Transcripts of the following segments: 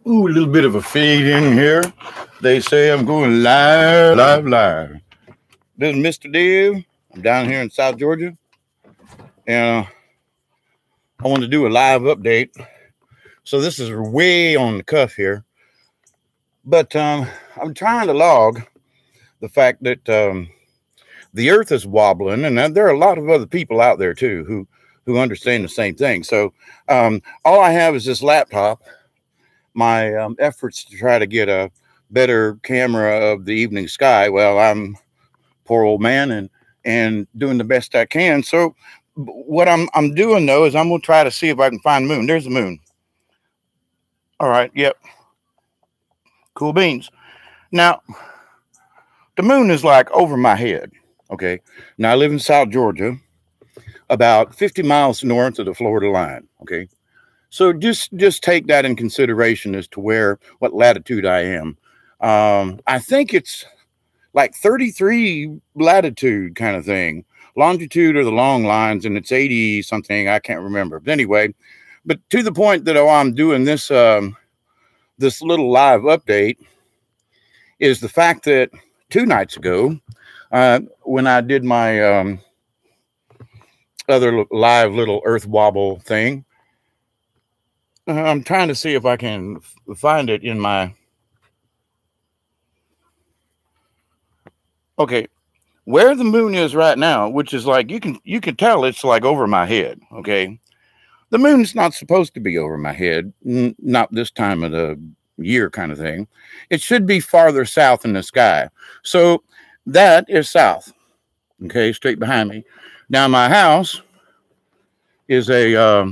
Ooh, a little bit of a fade in here. They say I'm going live, live, live. This is Mr. Dave. I'm down here in South Georgia, and I want to do a live update. So this is way on the cuff here, but I'm trying to log the fact that the Earth is wobbling, and there are a lot of other people out there too who understand the same thing. So all I have is this laptop. My efforts to try to get a better camera of the evening sky. Well, I'm a poor old man and doing the best I can. So what I'm doing though is I'm gonna try to see if I can find the moon. There's the moon. All right, yep, cool beans. Now the moon is like over my head. Okay, now I live in South Georgia, about 50 miles north of the Florida line. Okay, so just take that in consideration as to what latitude I am. I think it's like 33 latitude kind of thing. Longitude are the long lines, and it's 80 something. I can't remember. But anyway, but to the point that I'm doing this little live update is the fact that 2 nights ago, when I did my other live little Earth wobble thing, I'm trying to see if I can find it in my. Okay, where the moon is right now, which is like you can tell it's like over my head. Okay, the moon's not supposed to be over my head, not this time of the year, kind of thing. It should be farther south in the sky. So that is south. Okay, straight behind me. Now my house is a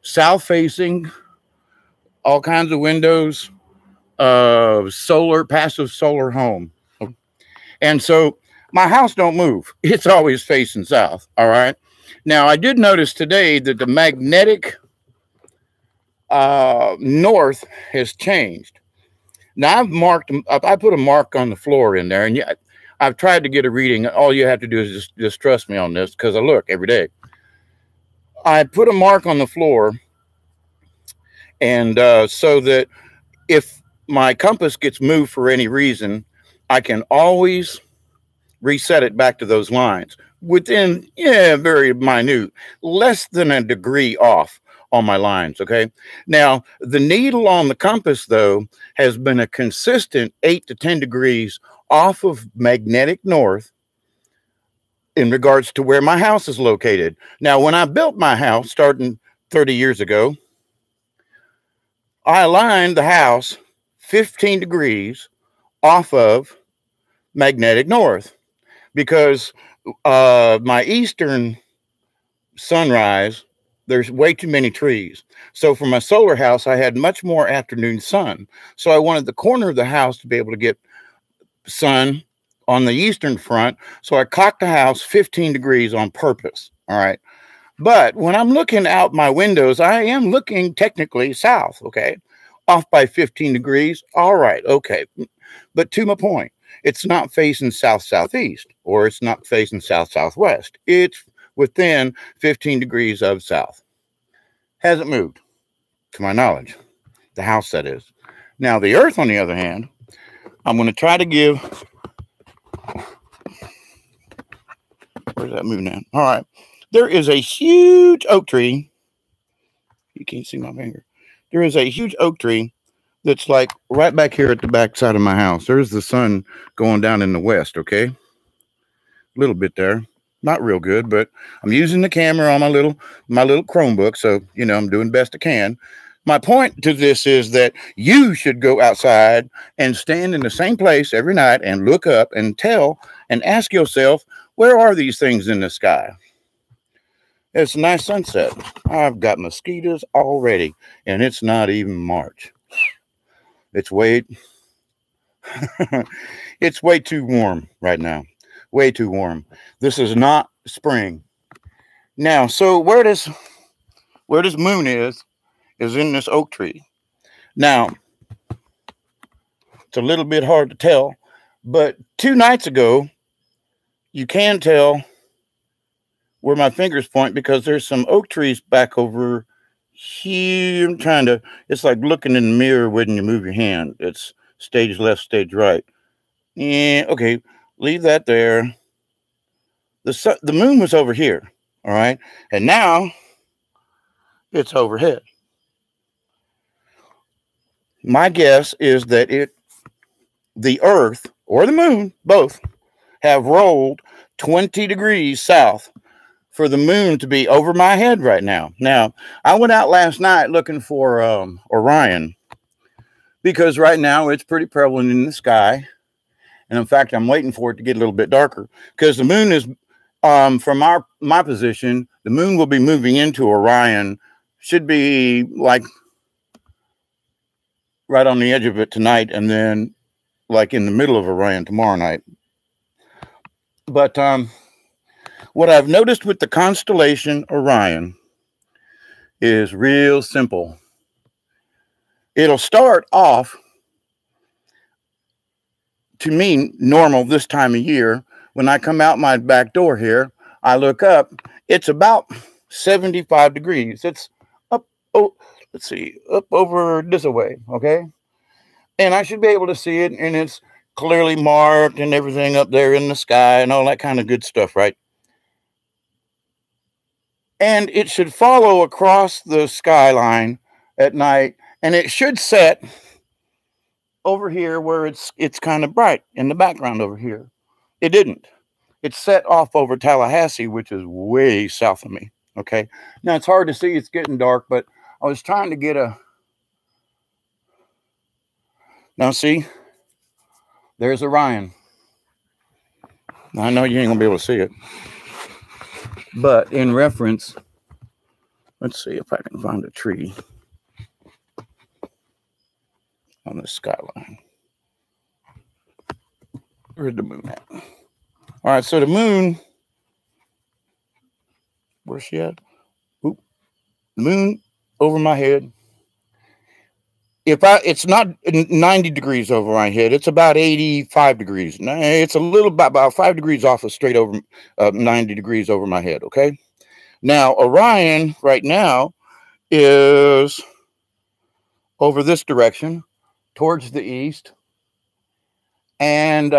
south facing, all kinds of windows, passive solar home. And so my house don't move. It's always facing south. All right. Now I did notice today that the magnetic north has changed. Now I put a mark on the floor in there, and yeah, I've tried to get a reading. All you have to do is just trust me on this, because I look every day. I put a mark on the floor, and so that if my compass gets moved for any reason, I can always reset it back to those lines within, very minute, less than a degree off on my lines. Okay. Now, the needle on the compass, though, has been a consistent 8 to 10 degrees off of magnetic north in regards to where my house is located. Now, when I built my house starting 30 years ago, I aligned the house 15 degrees off of magnetic north because my eastern sunrise, there's way too many trees. So for my solar house, I had much more afternoon sun. So I wanted the corner of the house to be able to get sun on the eastern front. So I cocked the house 15 degrees on purpose. All right. But when I'm looking out my windows, I am looking technically south. Okay. Off by 15 degrees. All right. Okay. But to my point, it's not facing south-southeast, or it's not facing south-southwest. It's within 15 degrees of south. Hasn't moved, to my knowledge. The house, that is. Now, the Earth, on the other hand, I'm going to try to give. Where's that moving at? All right. There is a huge oak tree. You can't see my finger. There is a huge oak tree that's like right back here at the back side of my house. There's the sun going down in the west, okay? A little bit there. Not real good, but I'm using the camera on my little Chromebook, so, I'm doing the best I can. My point to this is that you should go outside and stand in the same place every night and look up and ask yourself, where are these things in the sky? It's a nice sunset. I've got mosquitoes already, and it's not even March. It's way too warm right now. Way too warm. This is not spring. Now, so where this moon is in this oak tree. Now, it's a little bit hard to tell, but 2 nights ago, you can tell where my fingers point because there's some oak trees back over here. I'm trying to, it's like looking in the mirror when you move your hand. It's stage left, stage right. Yeah, okay. Leave that there. The moon was over here. All right. And now it's overhead. My guess is that the Earth or the moon, both, have rolled 20 degrees south for the moon to be over my head right now. Now, I went out last night looking for Orion because right now it's pretty prevalent in the sky. And in fact, I'm waiting for it to get a little bit darker because the moon is, from my position, the moon will be moving into Orion. Should be like right on the edge of it tonight, and then like in the middle of Orion tomorrow night. But what I've noticed with the constellation Orion is real simple. It'll start off, to me, normal this time of year. When I come out my back door here, I look up, it's about 75 degrees. It's up, let's see, up over this way, okay? And I should be able to see it, and it's clearly marked and everything up there in the sky and all that kind of good stuff, right? And it should follow across the skyline at night, and it should set over here where it's kind of bright in the background over here. It didn't. It's set off over Tallahassee, which is way south of me. Okay. Now it's hard to see. It's getting dark, but I was trying to get a. Now see, there's Orion. Now, I know you ain't gonna be able to see it, but in reference, let's see if I can find a tree on the skyline. Where's the moon at? All right, so the moon, where's she at? Oop, moon over my head. It's not 90 degrees over my head, it's about 85 degrees. It's a little about 5 degrees off of straight over 90 degrees over my head. Okay. Now Orion right now is over this direction towards the east. And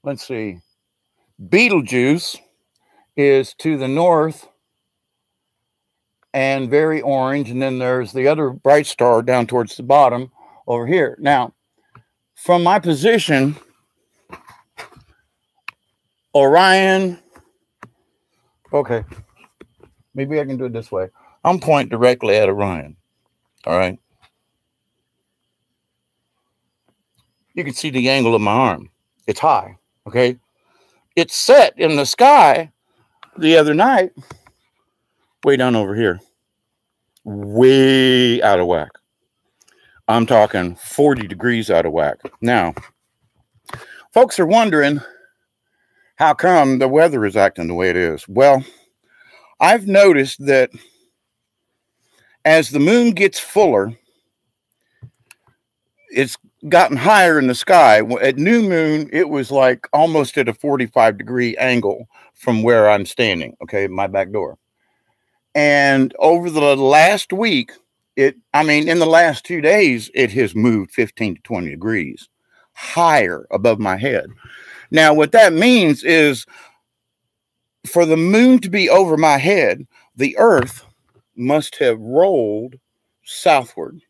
let's see, Betelgeuse is to the north and very orange. And then there's the other bright star down towards the bottom over here. Now, from my position, Orion, okay, maybe I can do it this way. I'm pointing directly at Orion. All right. You can see the angle of my arm. It's high. Okay. It's set in the sky the other night, way down over here, way out of whack. I'm talking 40 degrees out of whack. Now, folks are wondering how come the weather is acting the way it is. Well, I've noticed that as the moon gets fuller, it's gotten higher in the sky. At new moon, it was like almost at a 45-degree angle from where I'm standing, okay, my back door. And over the last week, in the last 2 days, it has moved 15 to 20 degrees higher above my head. Now, what that means is for the moon to be over my head, the earth must have rolled southward.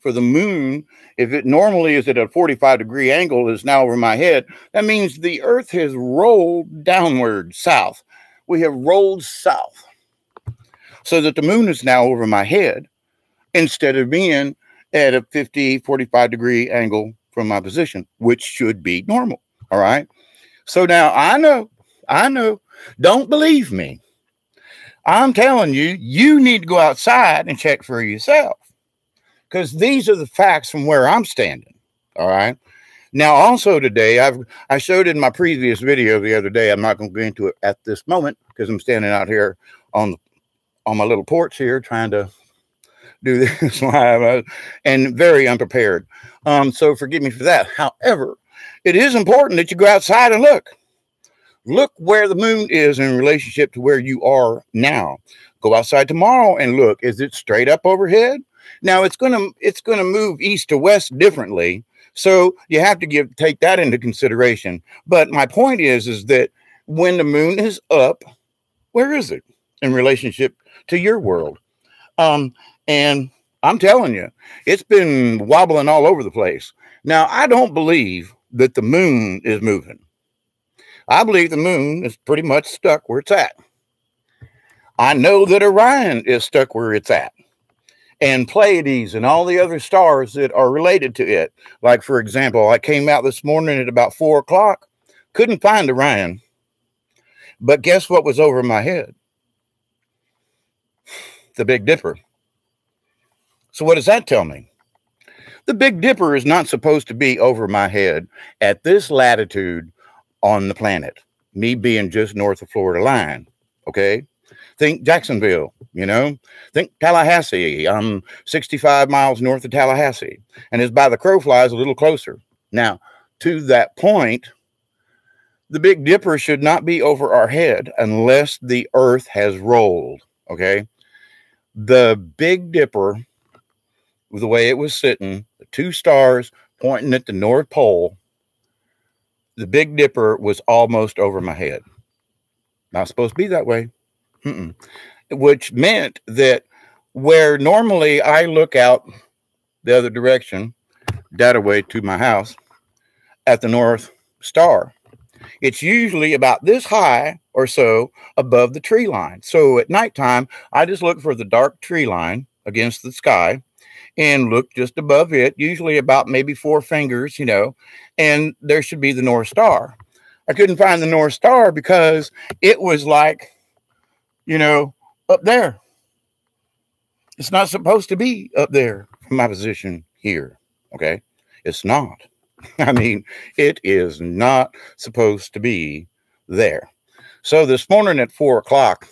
For the moon, if it normally is at a 45-degree angle, is now over my head, that means the earth has rolled downward south. We have rolled south so that the moon is now over my head instead of being at a 45-degree angle from my position, which should be normal. All right. So now I know, don't believe me. I'm telling you, you need to go outside and check for yourself, because these are the facts from where I'm standing. All right. Now, also today, I showed in my previous video the other day. I'm not going to go into it at this moment because I'm standing out here on my little porch here trying to do this live and very unprepared. So forgive me for that. However, it is important that you go outside and look. Look where the moon is in relationship to where you are now. Go outside tomorrow and look. Is it straight up overhead? Now it's gonna move east to west differently. So you have to take that into consideration. But my point is that when the moon is up, where is it in relationship to your world? And I'm telling you, it's been wobbling all over the place. Now, I don't believe that the moon is moving. I believe the moon is pretty much stuck where it's at. I know that Orion is stuck where it's at. And Pleiades and all the other stars that are related to it. Like, for example, I came out this morning at about 4 o'clock, couldn't find Orion. But guess what was over my head? The Big Dipper. So what does that tell me? The Big Dipper is not supposed to be over my head at this latitude on the planet, me being just north of Florida line, okay? Think Jacksonville, think Tallahassee. I'm 65 miles north of Tallahassee, and as by the crow flies a little closer. Now, to that point, the Big Dipper should not be over our head unless the earth has rolled, okay? The Big Dipper, the way it was sitting, the two stars pointing at the North Pole, the Big Dipper was almost over my head. Not supposed to be that way. Which meant that where normally I look out the other direction, that away to my house, at the North Star, it's usually about this high or so above the tree line. So at nighttime, I just look for the dark tree line against the sky and look just above it, usually about maybe 4 fingers, and there should be the North Star. I couldn't find the North Star because it was like, up there. It's not supposed to be up there from my position here. Okay. It's not. I mean, it is not supposed to be there. So this morning at 4 o'clock,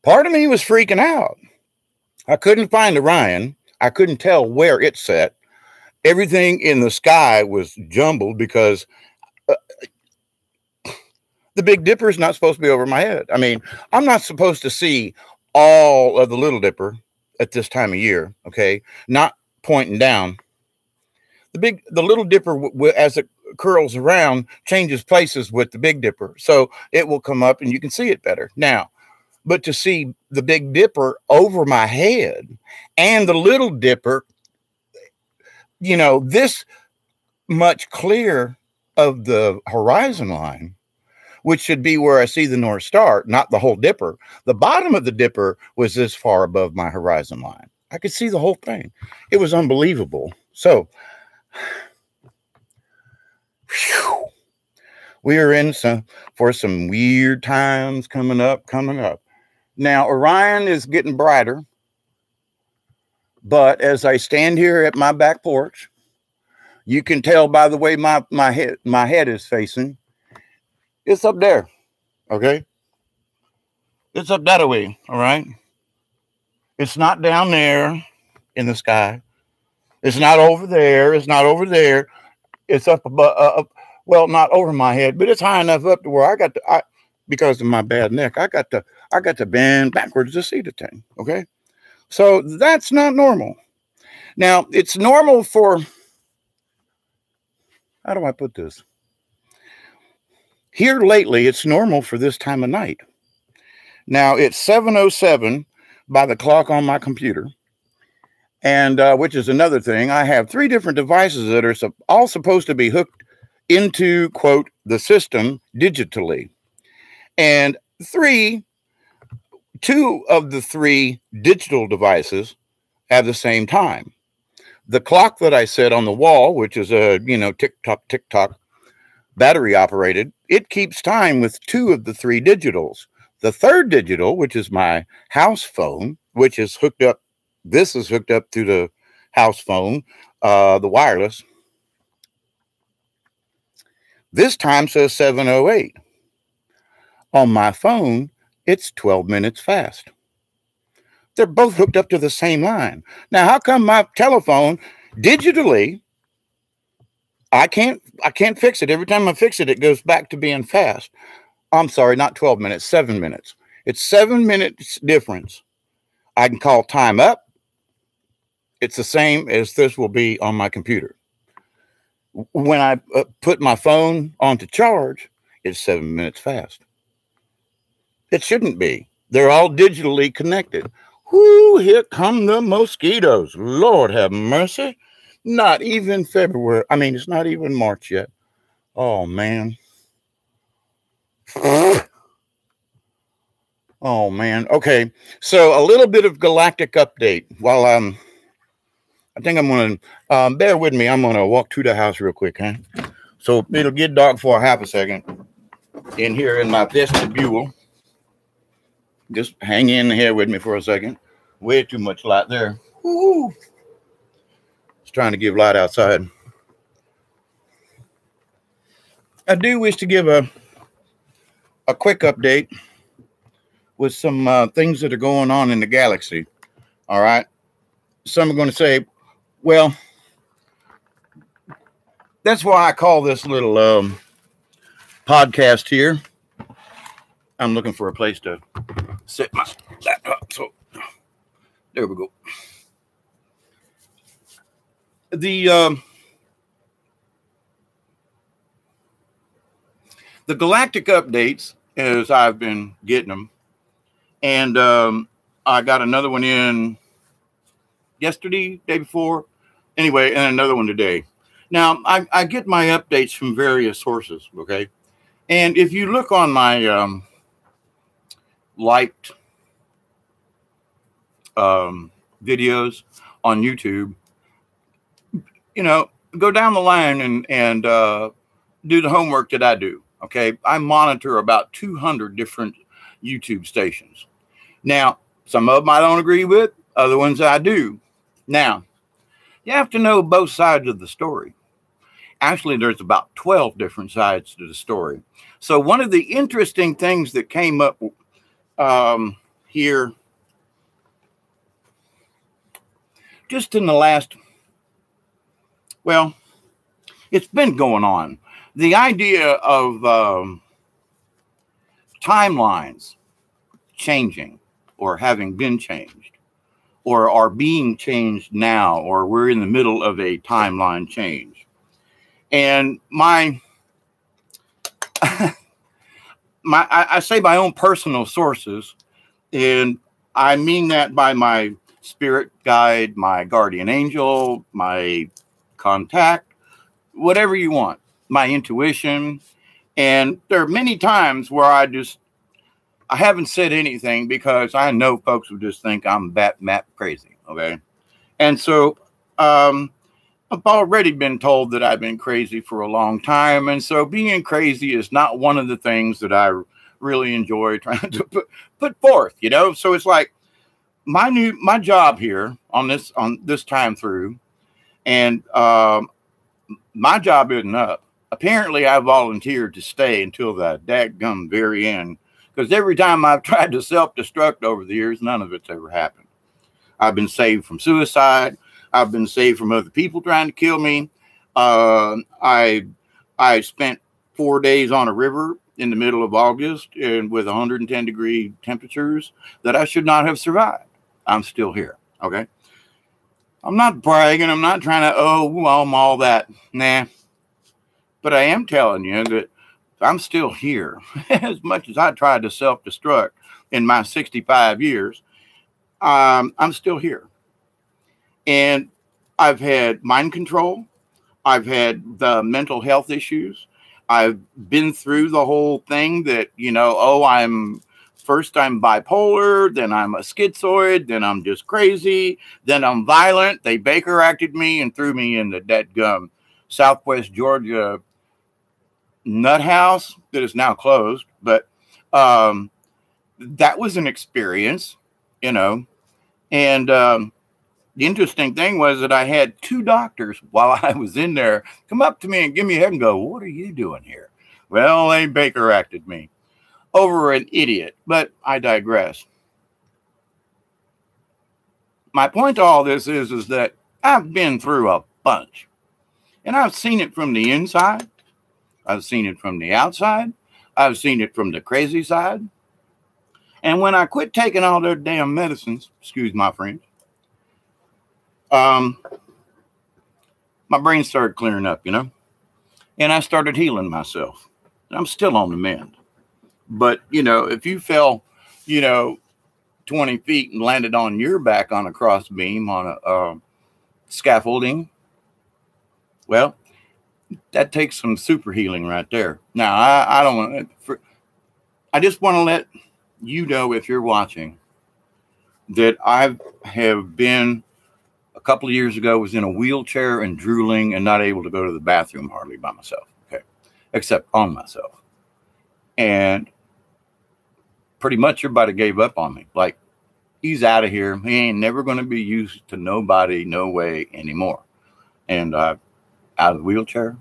part of me was freaking out. I couldn't find Orion. I couldn't tell where it set. Everything in the sky was jumbled because the Big Dipper is not supposed to be over my head. I mean, I'm not supposed to see all of the Little Dipper at this time of year, okay? Not pointing down. The Little Dipper, as it curls around, changes places with the Big Dipper. So it will come up and you can see it better. Now, but to see the Big Dipper over my head and the Little Dipper, this much clear of the horizon line, which should be where I see the North Star, not the whole Dipper. The bottom of the Dipper was this far above my horizon line. I could see the whole thing. It was unbelievable. So, we are in for some weird times coming up. Now, Orion is getting brighter, but as I stand here at my back porch, you can tell by the way my head is facing. It's up there, okay? It's up that way, all right? It's not down there in the sky. It's not over there. It's not over there. It's up above, well, not over my head, but it's high enough up to where because of my bad neck, I got to bend backwards to see the thing, okay? So that's not normal. Now, it's normal for, how do I put this? Here lately, it's normal for this time of night. Now, it's 7:07 by the clock on my computer, and which is another thing. I have 3 different devices that are all supposed to be hooked into, quote, the system digitally. And 2 of the 3 digital devices have the same time. The clock that I set on the wall, which is a, tick-tock, battery operated, it keeps time with 2 of the 3 digitals. The 3rd digital, which is my house phone, which is hooked up, this is hooked up to the house phone, the wireless. This time says 7:08. On my phone, it's 12 minutes fast. They're both hooked up to the same line. Now, how come my telephone digitally, I can't fix it. Every time I fix it, it goes back to being fast. I'm sorry, not 12 minutes, 7 minutes. It's 7 minutes difference. I can call time up. It's the same as this will be on my computer. When I put my phone onto charge, it's 7 minutes fast. It shouldn't be. They're all digitally connected. Whoo, here come the mosquitoes. Lord have mercy. Not even February. I mean, it's not even March yet. Oh, man. Oh, man. Okay. So a little bit of galactic update while I think I'm going to, bear with me. I'm going to walk to the house real quick, huh? So it'll get dark for a half a second in here in my vestibule. Just hang in here with me for a second. Way too much light there. Woo. It's trying to give light outside. I do wish to give a quick update with some things that are going on in the galaxy. All right. Some are going to say, well, that's why I call this little podcast here. I'm looking for a place to set my laptop. So there we go. The galactic updates, as I've been getting them, and I got another one in yesterday, day before, anyway, and another one today. Now, I get my updates from various sources, okay? And if you look on my liked videos on YouTube, you know, go down the line and do the homework that I do, okay? I monitor about 200 different YouTube stations. Now, some of them I don't agree with, other ones I do. Now, you have to know both sides of the story. Actually, there's about 12 different sides to the story. So one of the interesting things that came up here just in the last, well, it's been going on. The idea of timelines changing or having been changed or are being changed now, or we're in the middle of a timeline change. And I say my own personal sources, and I mean that by my spirit guide, my guardian angel, my contact, whatever you want, my intuition. And there are many times where I haven't said anything because I know folks would just think I'm bat crazy. Okay. And so, I've already been told that I've been crazy for a long time. And so being crazy is not one of the things that I really enjoy trying to put forth, you know? So it's like my job here on this time through, and my job isn't up. Apparently I volunteered to stay until the dadgum very end, because every time I've tried to self-destruct over the years, none of it's ever happened. I've been saved from suicide. I've been saved from other people trying to kill me. I spent 4 days on a river in the middle of August and with 110-degree temperatures that I should not have survived. I'm still here. Okay. I'm not bragging. I'm not trying to, I'm all that. Nah. But I am telling you that I'm still here. As much as I tried to self-destruct in my 65 years, I'm still here. And I've had mind control. I've had the mental health issues. I've been through the whole thing that, I'm bipolar, then I'm a schizoid, then I'm just crazy, then I'm violent. They Baker acted me and threw me in the dadgum Southwest Georgia nut house that is now closed. But that was an experience, and the interesting thing was that I had 2 doctors while I was in there come up to me and give me a hug and go, "What are you doing here?" Well, they Baker acted me over an idiot, but I digress. My point to all this is that I've been through a bunch, and I've seen it from the inside. I've seen it from the outside. I've seen it from the crazy side. And when I quit taking all their damn medicines, excuse my French, my brain started clearing up, and I started healing myself. I'm still on the mend. But, if you fell, 20 feet and landed on your back on a cross beam on a scaffolding, well, that takes some super healing right there. Now, I don't want to, I just want to let you know, if you're watching, that I have been a couple of years ago, was in a wheelchair and drooling and not able to go to the bathroom hardly by myself. Okay. Except on myself. And pretty much everybody gave up on me. Like, he's out of here. He ain't never going to be used to nobody, no way anymore. And out of the wheelchair,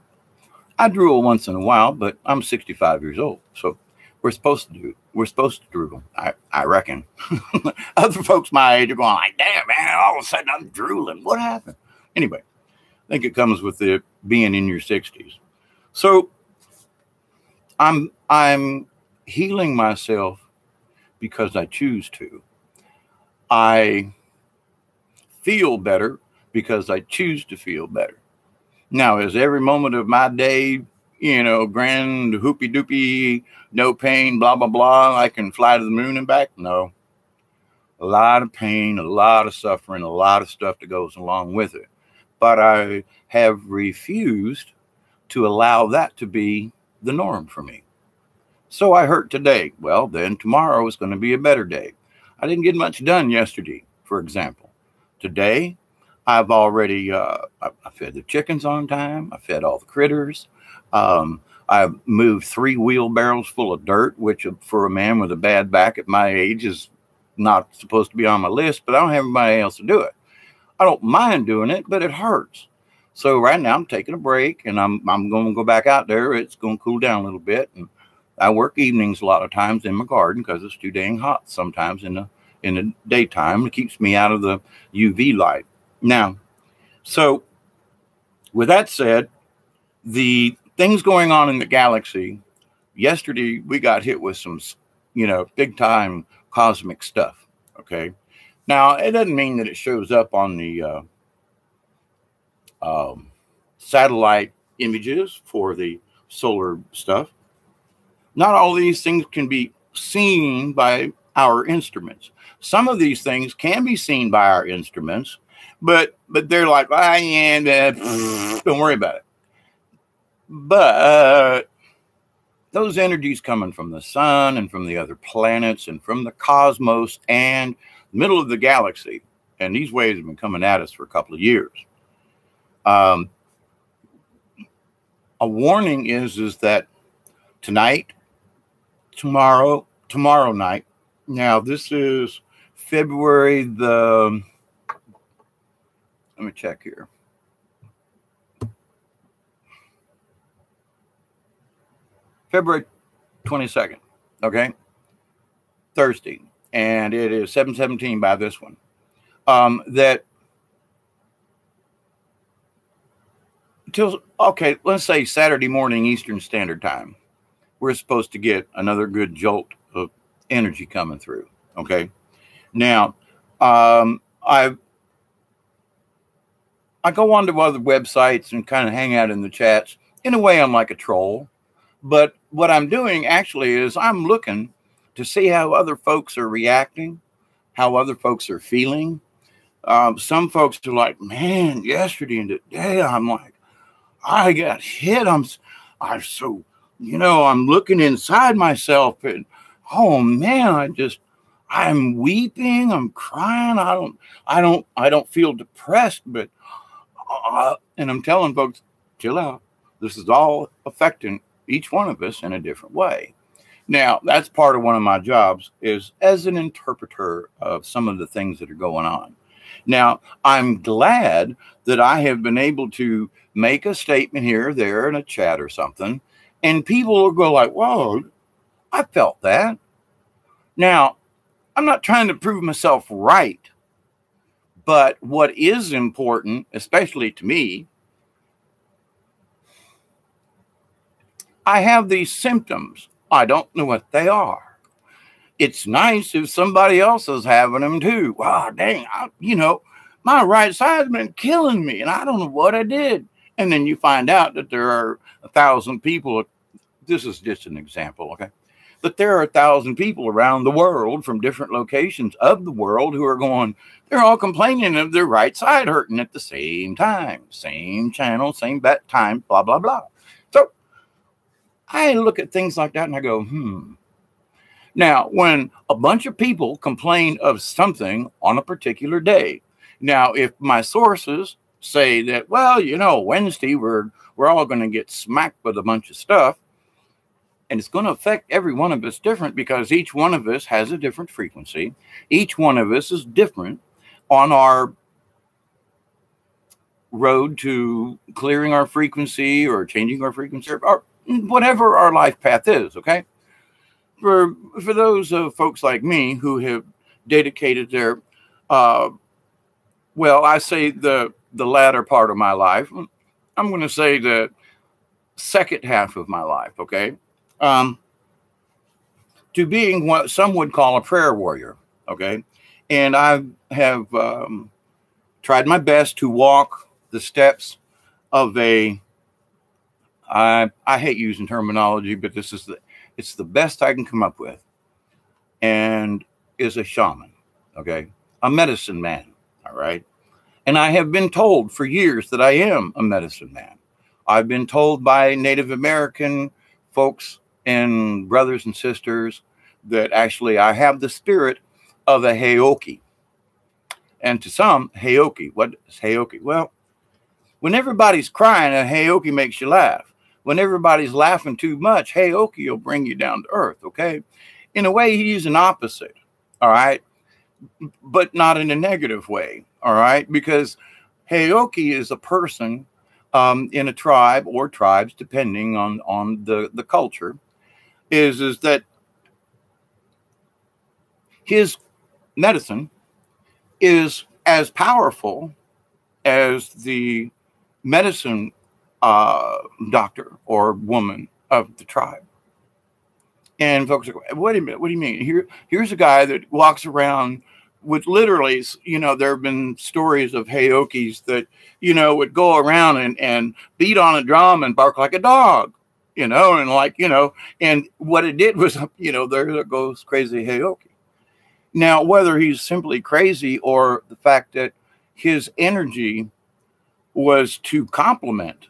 I drool once in a while, but I'm 65 years old. So we're supposed to drool, I reckon. Other folks my age are going like, damn, man, all of a sudden I'm drooling. What happened? Anyway, I think it comes with it being in your 60s. So I'm healing myself because I choose to. I feel better because I choose to feel better. Now, is every moment of my day, grand hoopy doopy, no pain, blah, blah, blah, I can fly to the moon and back? No. A lot of pain, a lot of suffering, a lot of stuff that goes along with it. But I have refused to allow that to be the norm for me. So I hurt today. Well, then tomorrow is going to be a better day. I didn't get much done yesterday, for example. Today, I've already, I fed the chickens on time. I fed all the critters. I've moved 3 wheelbarrows full of dirt, which for a man with a bad back at my age is not supposed to be on my list, but I don't have anybody else to do it. I don't mind doing it, but it hurts. So right now I'm taking a break and I'm going to go back out there. It's going to cool down a little bit. And I work evenings a lot of times in my garden because it's too dang hot sometimes in the daytime. It keeps me out of the UV light. Now, so with that said, the things going on in the galaxy, yesterday we got hit with some, big time cosmic stuff. Okay. Now, it doesn't mean that it shows up on the satellite images for the solar stuff. Not all these things can be seen by our instruments. Some of these things can be seen by our instruments, but they're like, don't worry about it. But those energies coming from the sun and from the other planets and from the cosmos and the middle of the galaxy, and these waves have been coming at us for a couple of years. A warning is that tonight, tomorrow night. Now, this is February let me check here. February 22nd, okay? Thursday. And it is 7:17 by this one. Let's say Saturday morning Eastern Standard Time, we're supposed to get another good jolt of energy coming through, okay? Now, I go onto other websites and kind of hang out in the chats. In a way, I'm like a troll. But what I'm doing actually is I'm looking to see how other folks are reacting, how other folks are feeling. Some folks are like, man, yesterday and today, I'm like, I got hit. I'm so, I'm looking inside myself and, oh man, I'm weeping. I'm crying. I don't feel depressed, but, and I'm telling folks, chill out. This is all affecting each one of us in a different way. Now, that's part of one of my jobs is as an interpreter of some of the things that are going on. Now, I'm glad that I have been able to make a statement here or there in a chat or something, and people will go like, whoa, I felt that. Now, I'm not trying to prove myself right, but what is important, especially to me, I have these symptoms. I don't know what they are. it's nice if somebody else is having them too. Wow, dang, my right side's been killing me and I don't know what I did. And then you find out that there are 1,000 people. This is just an example, okay? But there are 1,000 people around the world from different locations of the world who are going, they're all complaining of their right side hurting at the same time, same channel, same bet time, blah, blah, blah. So I look at things like that and I go, Now, when a bunch of people complain of something on a particular day, now, if my sources say that, well, Wednesday, we're all going to get smacked with a bunch of stuff, and it's going to affect every one of us different because each one of us has a different frequency. Each one of us is different on our road to clearing our frequency or changing our frequency or whatever our life path is, okay? For those folks like me who have dedicated their, I say the latter part of my life. I'm going to say the second half of my life, okay? To being what some would call a prayer warrior, okay? And I have tried my best to walk the steps of I hate using terminology, but it's the best I can come up with, and is a shaman, okay? A medicine man, all right? And I have been told for years that I am a medicine man. I've been told by Native American folks and brothers and sisters that actually I have the spirit of a Heoki. And to some, Heoki. What is Heoki? Well, when everybody's crying, a Heoki makes you laugh. When everybody's laughing too much, Heoki will bring you down to earth, okay? In a way, he's an opposite, all right? But not in a negative way, all right? Because Heoki is a person in a tribe or tribes, depending on the culture, is that his medicine is as powerful as the medicine doctor or woman of the tribe. And folks are going, wait a minute, what do you mean? Here's a guy that walks around with literally, there have been stories of Heokis that, would go around and beat on a drum and bark like a dog, and and what it did was, there goes crazy Heoki. Now, whether he's simply crazy or the fact that his energy was to complement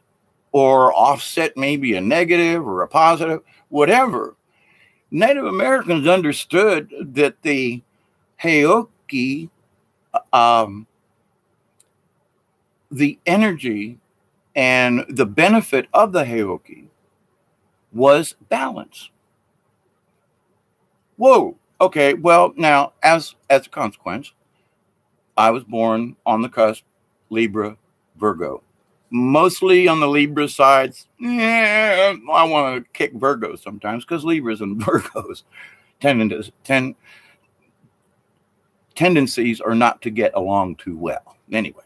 or offset maybe a negative or a positive, whatever, Native Americans understood that the Heoki, the energy and the benefit of the Heoki was balance. Whoa. Okay. Well, now, as a consequence, I was born on the cusp, Libra, Virgo. Mostly on the Libra sides. I want to kick Virgos sometimes because Libras and Virgos tendencies are not to get along too well. Anyway.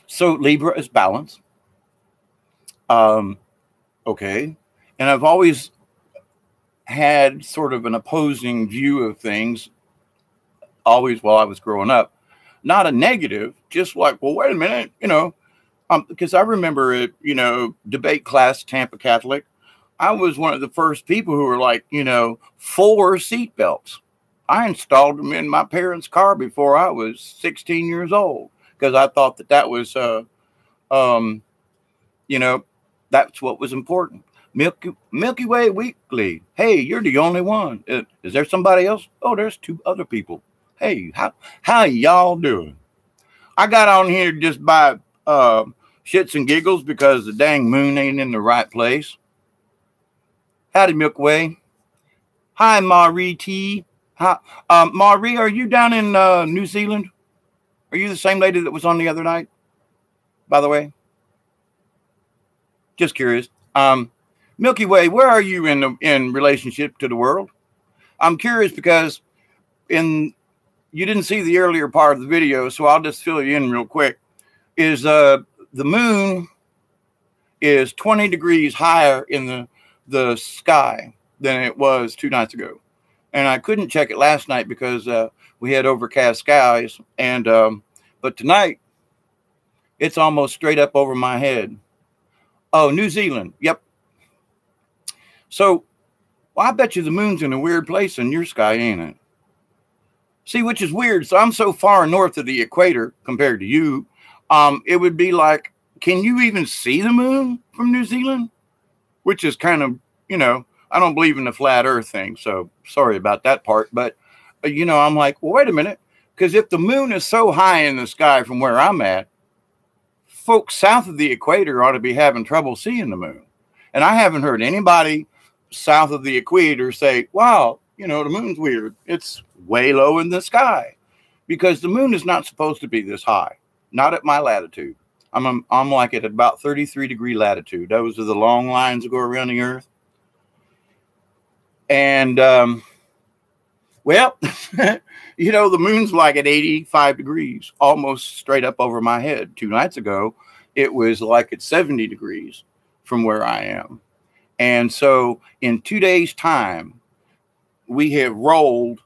So Libra is balance. Okay. And I've always had sort of an opposing view of things, always while I was growing up. Not a negative, just like, well, wait a minute, because I remember it, debate class, Tampa Catholic. I was one of the first people who were like, 4 seatbelts. I installed them in my parents' car before I was 16 years old because I thought that was, that's what was important. Milky Way Weekly. Hey, you're the only one. Is there somebody else? Oh, there's 2 other people. Hey, how y'all doing? I got on here just by shits and giggles because the dang moon ain't in the right place. Howdy, Milky Way. Hi, Marie T. Hi, Marie, are you down in New Zealand? Are you the same lady that was on the other night? By the way, just curious. Milky Way, where are you in relationship to the world? I'm curious because you didn't see the earlier part of the video, so I'll just fill you in real quick. Is the moon is 20 degrees higher in the sky than it was 2 nights ago. And I couldn't check it last night because we had overcast skies. And but tonight, it's almost straight up over my head. Oh, New Zealand. Yep. So well, I bet you the moon's in a weird place in your sky, ain't it? See, which is weird. So I'm so far north of the equator compared to you. It would be like, can you even see the moon from New Zealand? Which is kind of, I don't believe in the flat earth thing. So sorry about that part. But, I'm like, well, wait a minute. Because if the moon is so high in the sky from where I'm at, folks south of the equator ought to be having trouble seeing the moon. And I haven't heard anybody south of the equator say, wow, the moon's weird. It's way low in the sky, because the moon is not supposed to be this high. Not at my latitude. I'm like at about 33-degree latitude. Those are the long lines that go around the earth. And, well, the moon's like at 85 degrees, almost straight up over my head. 2 nights ago, it was like at 70 degrees from where I am. And so in 2 days' time, we have rolled,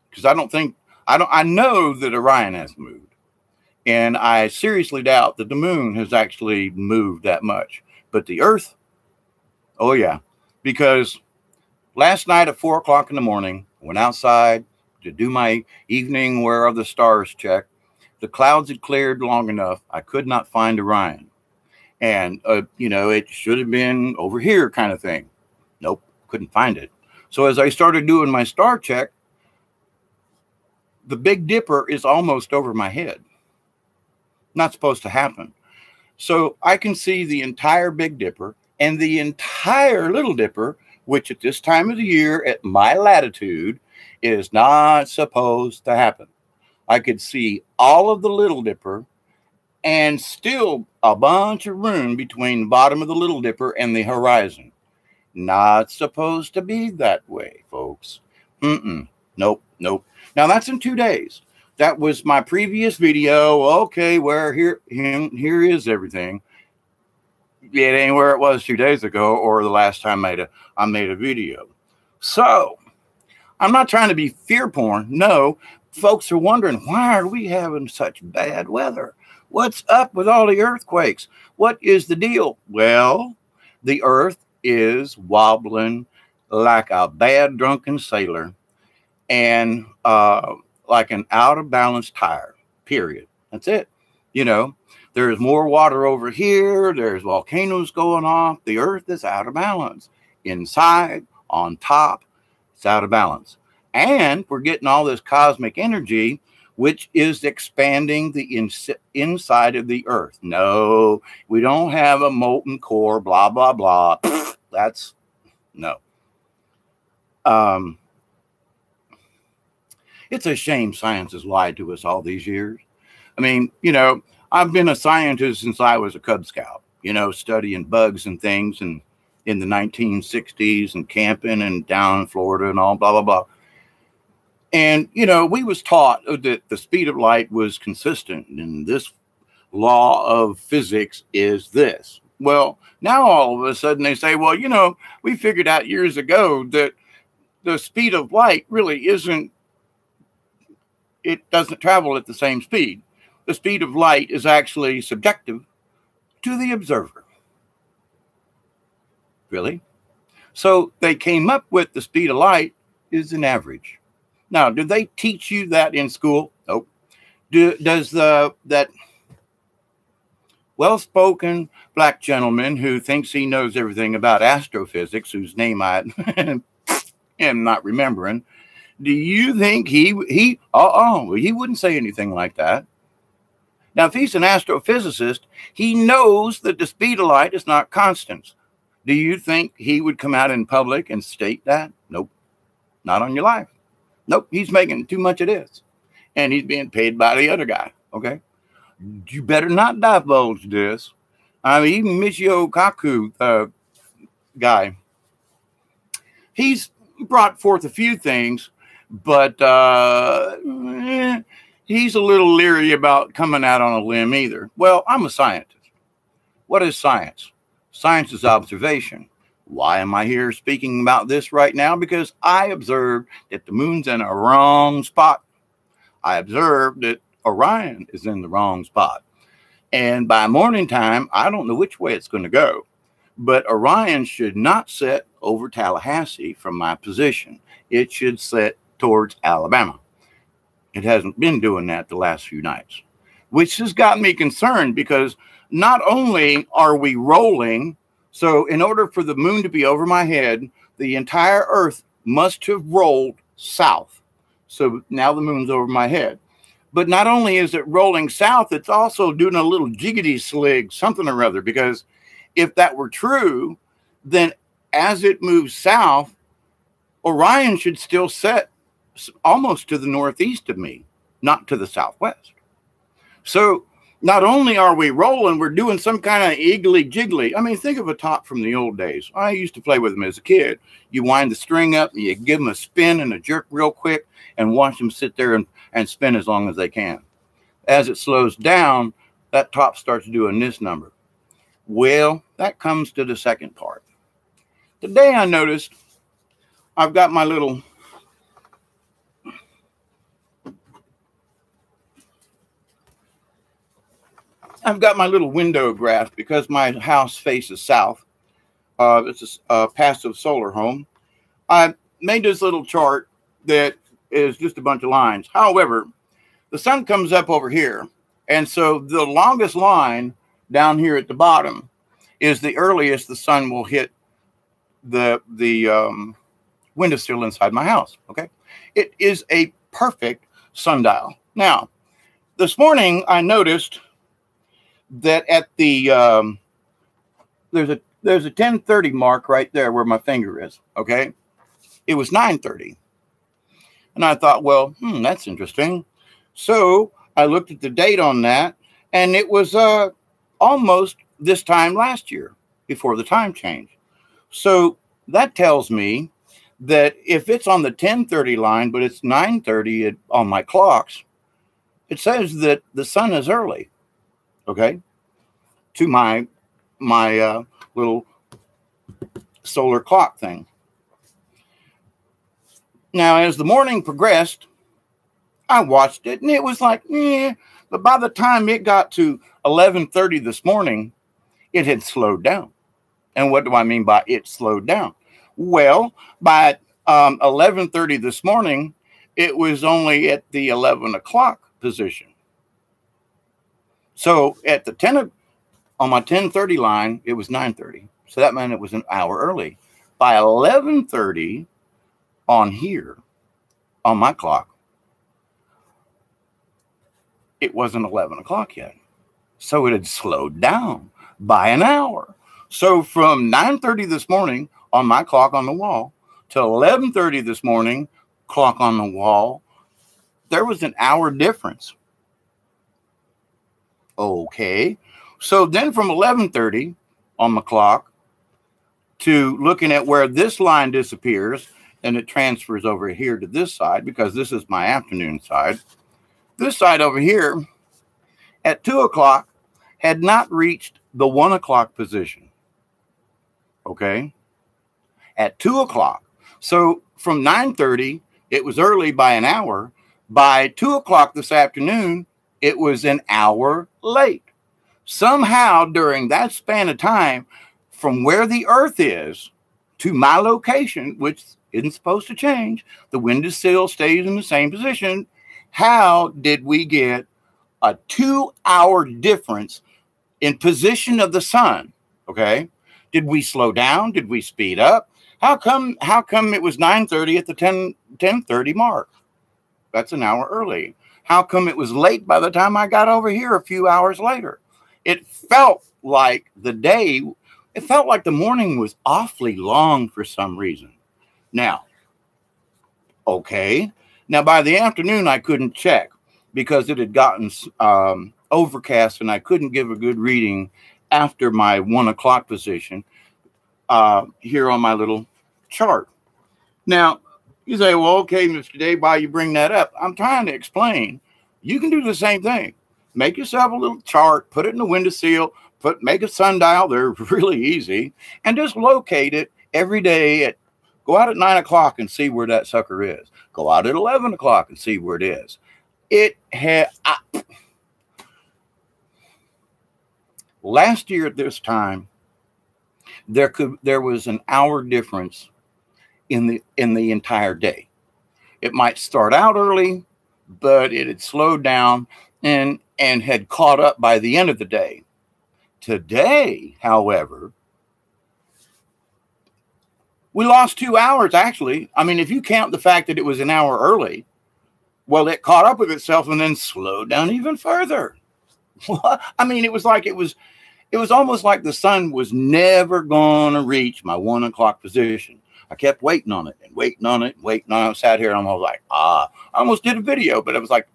because I know that Orion has moved. And I seriously doubt that the moon has actually moved that much. But the Earth, oh yeah. Because last night at 4 o'clock in the morning, I went outside to do my evening Where Are the Stars check. The clouds had cleared long enough. I could not find Orion. And, it should have been over here kind of thing. Nope, couldn't find it. So as I started doing my star check, the Big Dipper is almost over my head. Not supposed to happen. So I can see the entire Big Dipper and the entire Little Dipper, which at this time of the year at my latitude is not supposed to happen. I could see all of the Little Dipper and still a bunch of room between the bottom of the Little Dipper and the horizon. Not supposed to be that way, folks. Nope. Now that's in 2 days. That was my previous video. Okay, where here is everything. It ain't where it was 2 days ago or the last time I made a video. So I'm not trying to be fear porn. No, folks are wondering, why are we having such bad weather? What's up with all the earthquakes? What is the deal? Well, the earth is wobbling like a bad drunken sailor and like an out of balance tire, period. That's it. There's more water over here. There's volcanoes going off. The earth is out of balance. Inside, on top, it's out of balance. And we're getting all this cosmic energy, which is expanding the inside of the earth. No, we don't have a molten core, blah, blah, blah. That's no. It's a shame science has lied to us all these years. I mean, I've been a scientist since I was a Cub Scout, studying bugs and things, and in the 1960s and camping and down in Florida and all blah, blah, blah. And, we was taught that the speed of light was consistent, and this law of physics is this. Well, now all of a sudden they say, well, we figured out years ago that the speed of light really it doesn't travel at the same speed. The speed of light is actually subjective to the observer. Really? So they came up with the speed of light is an average. Now, do they teach you that in school? Nope. Does that well-spoken black gentleman who thinks he knows everything about astrophysics, whose name I am not remembering, do you think he wouldn't say anything like that? Now, if he's an astrophysicist, he knows that the speed of light is not constant. Do you think he would come out in public and state that? Nope. Not on your life. Nope. He's making too much of this. And he's being paid by the other guy. Okay. You better not divulge this. I mean, even Michio Kaku, guy, he's brought forth a few things, but he's a little leery about coming out on a limb either. Well, I'm a scientist. What is science? Science is observation. Why am I here speaking about this right now? Because I observed that the moon's in a wrong spot. I observed that Orion is in the wrong spot. And by morning time, I don't know which way it's going to go. But Orion should not set over Tallahassee from my position. It should set towards Alabama. It hasn't been doing that the last few nights, which has gotten me concerned because not only are we rolling, so in order for the moon to be over my head, the entire Earth must have rolled south. So now the moon's over my head. But not only is it rolling south, it's also doing a little jiggity slig, something or other, because if that were true, then as it moves south, Orion should still set almost to the northeast of me, not to the southwest. So not only are we rolling, we're doing some kind of iggly jiggly. I mean, think of a top from the old days. I used to play with them as a kid. You wind the string up and you give them a spin and a jerk real quick and watch them sit there and spin as long as they can. As it slows down, that top starts doing this number. Well, that comes to the second part. Today I noticed I've got my little window graph because my house faces south. It's a passive solar home. I made this little chart that is just a bunch of lines. However, the sun comes up over here. And so the longest line down here at the bottom is the earliest the sun will hit the windowsill inside my house. Okay. It is a perfect sundial. Now, this morning I noticed that at the there's a 10:30 mark right there where my finger is. Okay. It was 9:30. And I thought, well, that's interesting. So I looked at the date on that, and it was almost this time last year before the time change. So that tells me that if it's on the 10:30 line, but it's 9:30 on my clocks, it says that the sun is early. Okay, to my little solar clock thing. Now, as the morning progressed, I watched it, and it was like, but by the time it got to 11:30 this morning, it had slowed down. And what do I mean by it slowed down? Well, by 11:30 this morning, it was only at the 11 o'clock position. So at the on my 10:30 line, it was 9:30. So that meant it was an hour early. By 11:30 on here, on my clock, it wasn't 11 o'clock yet. So it had slowed down by an hour. So from 9:30 this morning on my clock on the wall to 11:30 this morning, clock on the wall, there was an hour difference. Okay. So then from 11:30 on my clock to looking at where this line disappears, and it transfers over here to this side because this is my afternoon side. This side over here at 2 o'clock had not reached the 1 o'clock position. Okay. At 2 o'clock. So from 9:30, it was early by an hour. By 2 o'clock this afternoon, it was an hour late. Somehow during that span of time, from where the Earth is to my location, which isn't supposed to change, the windowsill stays in the same position. How did we get a 2-hour difference in position of the sun? Okay. Did we slow down? Did we speed up? How come it was 9:30 at the 10:30 mark? That's an hour early. How come it was late by the time I got over here a few hours later? It felt like the morning was awfully long for some reason. Now, okay. Now, by the afternoon, I couldn't check because it had gotten overcast and I couldn't give a good reading after my 1 o'clock position here on my little chart. Now, you say, well, okay, Mr. Dave, why you bring that up? I'm trying to explain. You can do the same thing. Make yourself a little chart, put it in the windowsill, make a sundial. They're really easy, and just locate it every day. Go out at 9 o'clock and see where that sucker is. Go out at 11 o'clock and see where it is. Last year at this time, there was an hour difference in the entire day. It might start out early, but it had slowed down and had caught up by the end of the day. Today, however, we lost 2 hours, actually. I mean, if you count the fact that it was an hour early, well, it caught up with itself and then slowed down even further. I mean, it was almost like the sun was never going to reach my 1 o'clock position. I kept waiting on it and waiting on it and waiting on it. I sat here and I was like, I almost did a video, but I was like,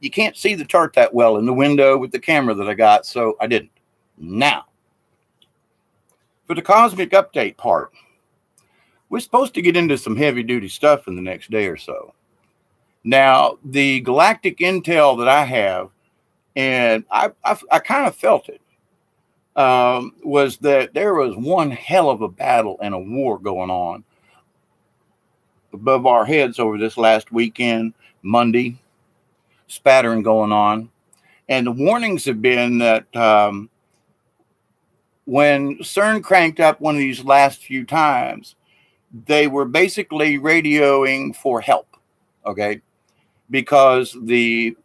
you can't see the chart that well in the window with the camera that I got, so I didn't. Now, for the cosmic update part, we're supposed to get into some heavy duty stuff in the next day or so. Now, the galactic intel that I have, and I kind of felt it, was that there was one hell of a battle and a war going on above our heads over this last weekend, Monday, spattering going on. And the warnings have been that when CERN cranked up one of these last few times, they were basically radioing for help, okay? Because the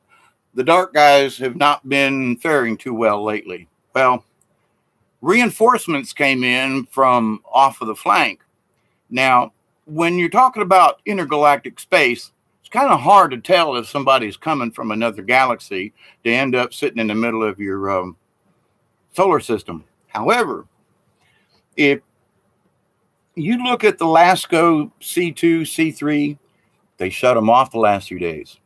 dark guys have not been faring too well lately. Well, reinforcements came in from off of the flank. Now, when you're talking about intergalactic space, it's kind of hard to tell if somebody's coming from another galaxy to end up sitting in the middle of your solar system. However, if you look at the LASCO C2, C3, they shut them off the last few days.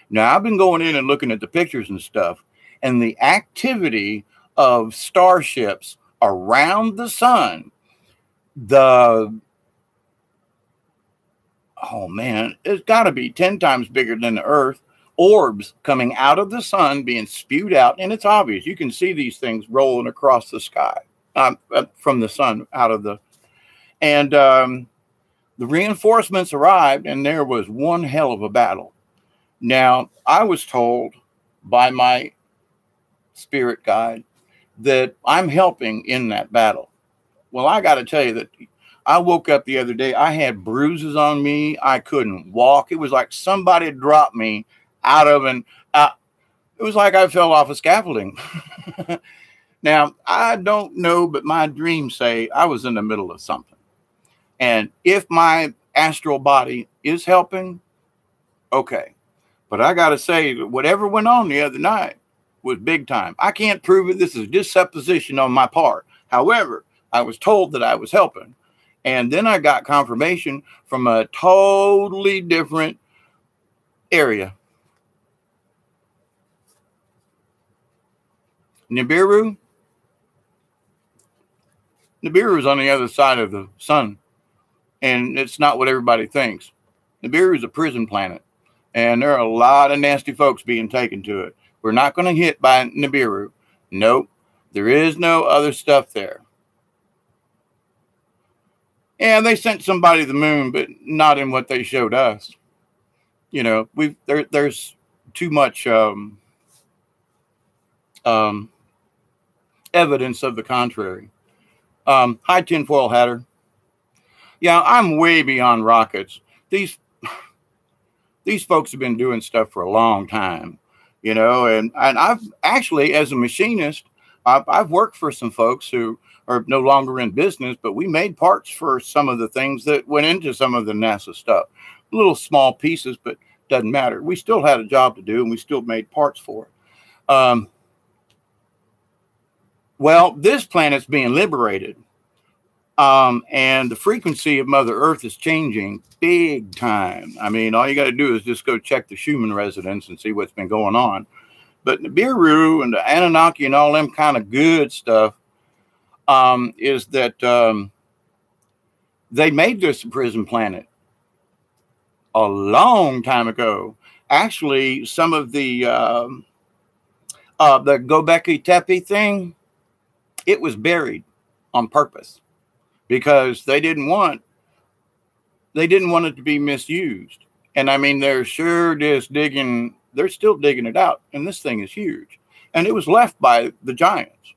Now, I've been going in and looking at the pictures and stuff, and the activity of starships around the sun, it's got to be 10 times bigger than the Earth. Orbs coming out of the sun, being spewed out, and it's obvious. You can see these things rolling across the sky from the sun out of the... And the reinforcements arrived, and there was one hell of a battle. Now, I was told by my spirit guide that I'm helping in that battle. Well, I got to tell you that I woke up the other day. I had bruises on me. I couldn't walk. It was like somebody dropped me out of it was like I fell off a scaffolding. Now, I don't know, but my dreams say I was in the middle of something. And if my astral body is helping, okay. But I got to say that whatever went on the other night was big time. I can't prove it. This is just supposition on my part. However, I was told that I was helping. And then I got confirmation from a totally different area. Nibiru is on the other side of the sun. And it's not what everybody thinks. Nibiru is a prison planet. And there are a lot of nasty folks being taken to it. We're not going to hit by Nibiru. Nope. There is no other stuff there. And they sent somebody to the moon, but not in what they showed us. You know, there's too much evidence of the contrary. Hi, tinfoil hatter. Yeah, I'm way beyond rockets. These folks have been doing stuff for a long time, you know, and I've actually, as a machinist, I've worked for some folks who are no longer in business, but we made parts for some of the things that went into some of the NASA stuff. Little small pieces, but doesn't matter. We still had a job to do, and we still made parts for it. Well, this planet's being liberated. And the frequency of Mother Earth is changing big time. I mean, all you got to do is just go check the Schumann resonance and see what's been going on. But Nibiru and the Anunnaki and all them kind of good stuff is that they made this a prison planet a long time ago. Actually, some of the The Göbekli Tepe thing, it was buried on purpose because they didn't want it to be misused. And I mean, they're sure just digging, they're still digging it out. And this thing is huge. And it was left by the giants,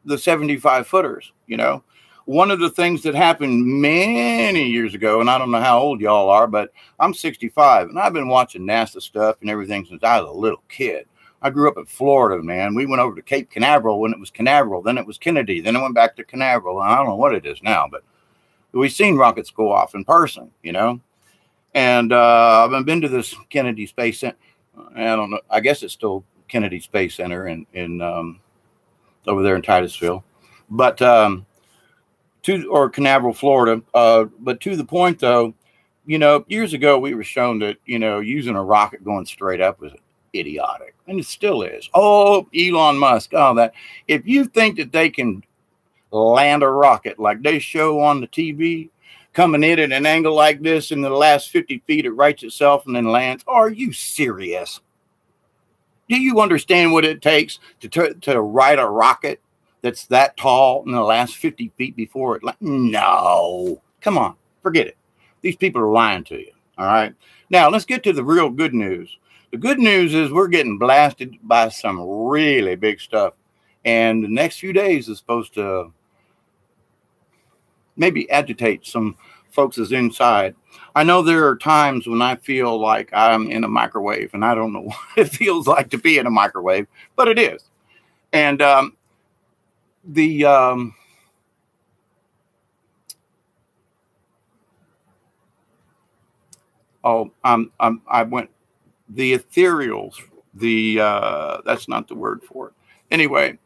the 75 footers, you know. One of the things that happened many years ago, and I don't know how old y'all are, but I'm 65 and I've been watching NASA stuff and everything since I was a little kid. I grew up in Florida, man. We went over to Cape Canaveral when it was Canaveral, then it was Kennedy, then it went back to Canaveral. And I don't know what it is now, but we've seen rockets go off in person, you know. And I've been to this Kennedy Space Center. I don't know. I guess it's still Kennedy Space Center in over there in Titusville, but or Canaveral, Florida. But to the point, though, you know, years ago we were shown that, you know, using a rocket going straight up was idiotic, and it still is. Oh, Elon Musk, all that. If you think that they can land a rocket like they show on the TV, coming in at an angle like this, in the last 50 feet, it rights itself and then lands. Are you serious? Do you understand what it takes to ride a rocket that's that tall in the last 50 feet before it? No, come on, forget it. These people are lying to you. All right. Now let's get to the real good news. The good news is we're getting blasted by some really big stuff. And the next few days is supposed to maybe agitate some folks' inside. I know there are times when I feel like I'm in a microwave and I don't know what it feels like to be in a microwave, but it is. And I went the ethereals, that's not the word for it. Anyway,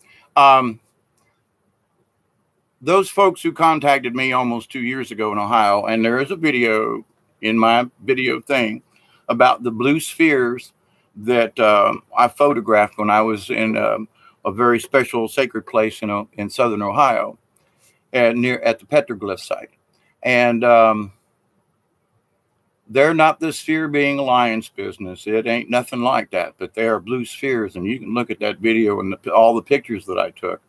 those folks who contacted me almost 2 years ago in Ohio, and there is a video in my video thing about the blue spheres that I photographed when I was in a very special sacred place in southern Ohio, at the petroglyph site. And they're not the sphere being alliance business. It ain't nothing like that, but they are blue spheres. And you can look at that video and all the pictures that I took.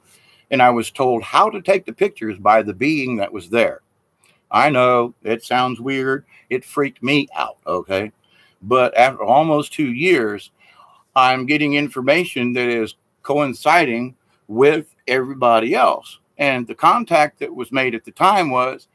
And I was told how to take the pictures by the being that was there. I know it sounds weird. It freaked me out, okay? But after almost 2 years, I'm getting information that is coinciding with everybody else. And the contact that was made at the time was,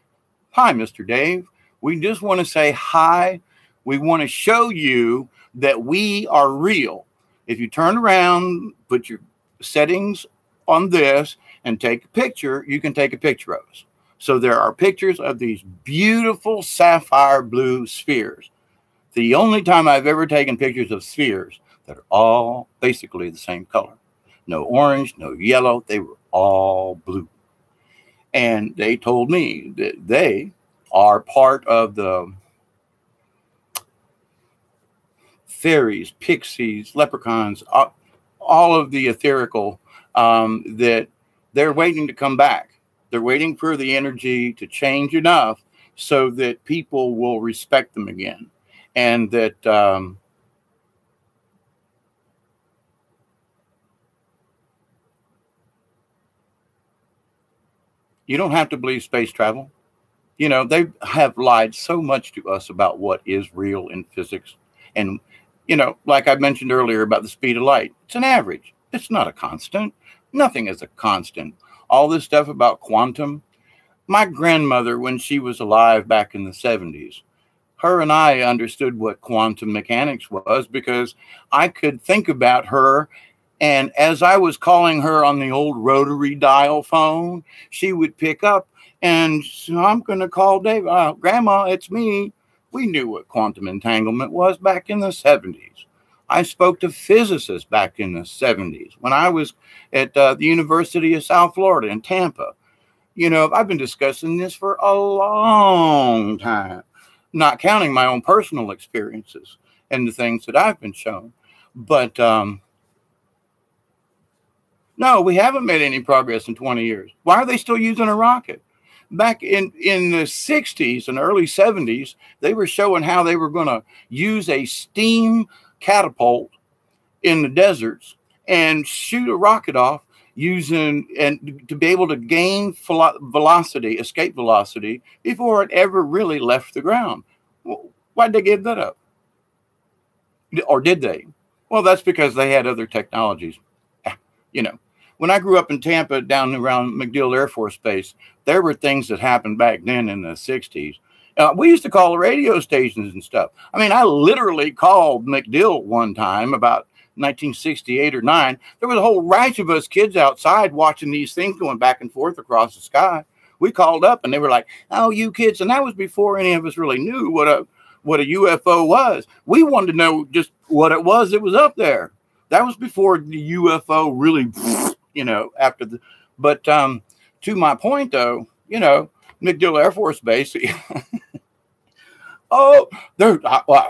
"Hi, Mr. Dave. We just want to say hi. We want to show you that we are real. If you turn around, put your settings on this and take a picture, you can take a picture of us." So there are pictures of these beautiful sapphire blue spheres. The only time I've ever taken pictures of spheres that are all basically the same color. No orange, no yellow. They were all blue. And they told me that they are part of the fairies, pixies, leprechauns, all of the etherical, that they're waiting to come back. They're waiting for the energy to change enough so that people will respect them again. And that you don't have to believe space travel. You know, they have lied so much to us about what is real in physics. And, you know, like I mentioned earlier about the speed of light, it's an average. It's not a constant. Nothing is a constant. All this stuff about quantum. My grandmother, when she was alive back in the 70s, her and I understood what quantum mechanics was because I could think about her. And as I was calling her on the old rotary dial phone, she would pick up and so I'm going to call Dave. Grandma, it's me. We knew what quantum entanglement was back in the 70s. I spoke to physicists back in the 70s when I was at the University of South Florida in Tampa. You know, I've been discussing this for a long time, not counting my own personal experiences and the things that I've been shown. But no, we haven't made any progress in 20 years. Why are they still using a rocket? Back in the 60s and early 70s, they were showing how they were going to use a steam catapult in the deserts and shoot a rocket off using and to be able to gain velocity, escape velocity before it ever really left the ground. Why'd they give that up? Or did they? Well, that's because they had other technologies. You know, when I grew up in Tampa down around MacDill Air Force Base, there were things that happened back then in the 60s. We used to call the radio stations and stuff. I mean, I literally called MacDill one time about 1968 or 9. There was a whole rash of us kids outside watching these things going back and forth across the sky. We called up and they were like, "Oh, you kids." And that was before any of us really knew what a UFO was. We wanted to know just what it was that was up there. That was before the UFO really, after the, but to my point though, MacDill Air Force Base. Oh,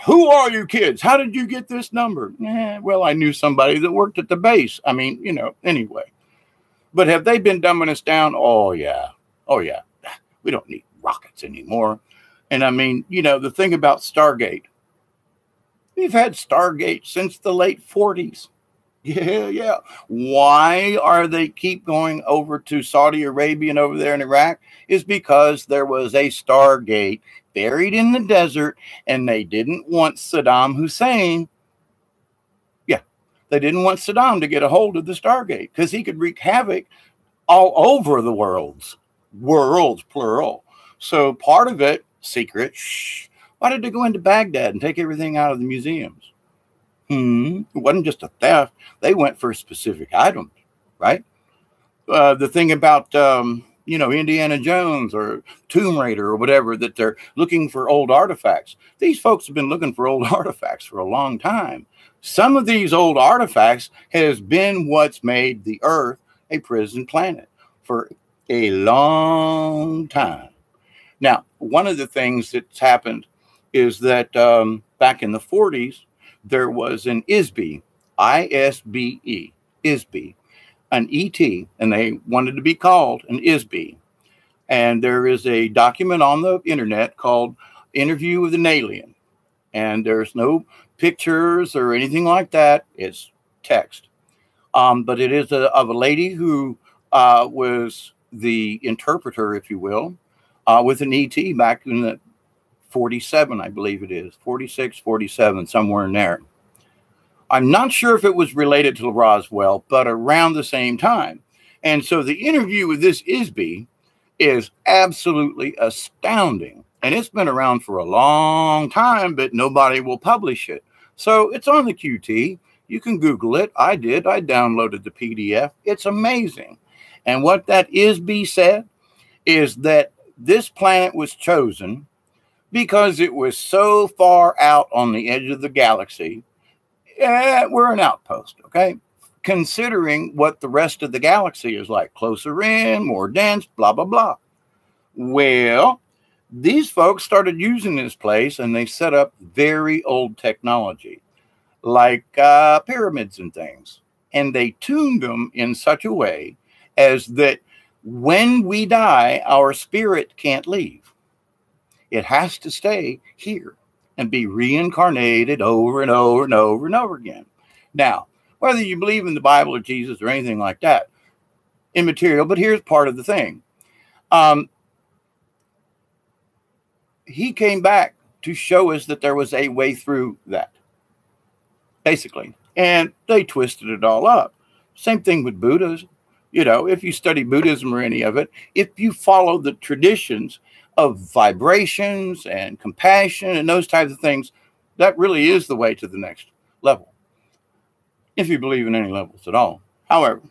who are you kids? How did you get this number? Well, I knew somebody that worked at the base. I mean, anyway. But have they been dumbing us down? Oh, yeah. Oh, yeah. We don't need rockets anymore. And I mean, the thing about Stargate, we've had Stargate since the late 40s. Yeah. Why are they keep going over to Saudi Arabia and over there in Iraq? Is because there was a Stargate buried in the desert and they didn't want Saddam Hussein. Yeah, they didn't want Saddam to get a hold of the Stargate because he could wreak havoc all over the worlds, plural. So part of it, secret, why did they go into Baghdad and take everything out of the museums? It wasn't just a theft. They went for specific items, right? The thing about, Indiana Jones or Tomb Raider or whatever, that they're looking for old artifacts. These folks have been looking for old artifacts for a long time. Some of these old artifacts has been what's made the Earth a prison planet for a long time. Now, one of the things that's happened is that back in the 40s, there was an ISBE, ISBE, ISBE, an ET, and they wanted to be called an ISBE. And there is a document on the internet called Interview with an Alien. And there's no pictures or anything like that. It's text. But it is of a lady who was the interpreter, if you will, with an ET back in the 47, I believe it is, 46, 47, somewhere in there. I'm not sure if it was related to Roswell, but around the same time. And so the interview with this ISBE is absolutely astounding. And it's been around for a long time, but nobody will publish it. So it's on the QT. You can Google it. I did. I downloaded the PDF. It's amazing. And what that ISBE said is that this planet was chosen because it was so far out on the edge of the galaxy. We're an outpost, okay? Considering what the rest of the galaxy is like, closer in, more dense, blah, blah, blah. Well, these folks started using this place and they set up very old technology, like pyramids and things. And they tuned them in such a way as that when we die, our spirit can't leave. It has to stay here and be reincarnated over and over and over and over again. Now, whether you believe in the Bible or Jesus or anything like that, immaterial, but here's part of the thing. He came back to show us that there was a way through that, basically. And they twisted it all up. Same thing with Buddhism. If you study Buddhism or any of it, if you follow the traditions of vibrations and compassion and those types of things, that really is the way to the next level, if you believe in any levels at all. However,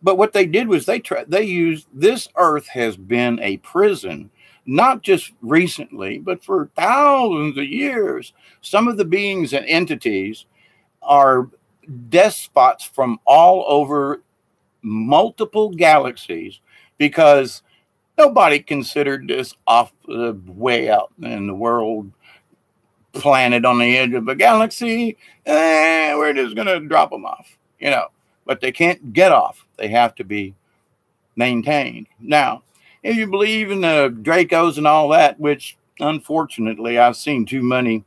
but what they did was they used, this earth has been a prison, not just recently, but for thousands of years. Some of the beings and entities are despots from all over multiple galaxies because nobody considered this off the way out in the world, planet on the edge of a galaxy. We're just going to drop them off, but they can't get off. They have to be maintained. Now, if you believe in the Dracos and all that, which unfortunately I've seen too many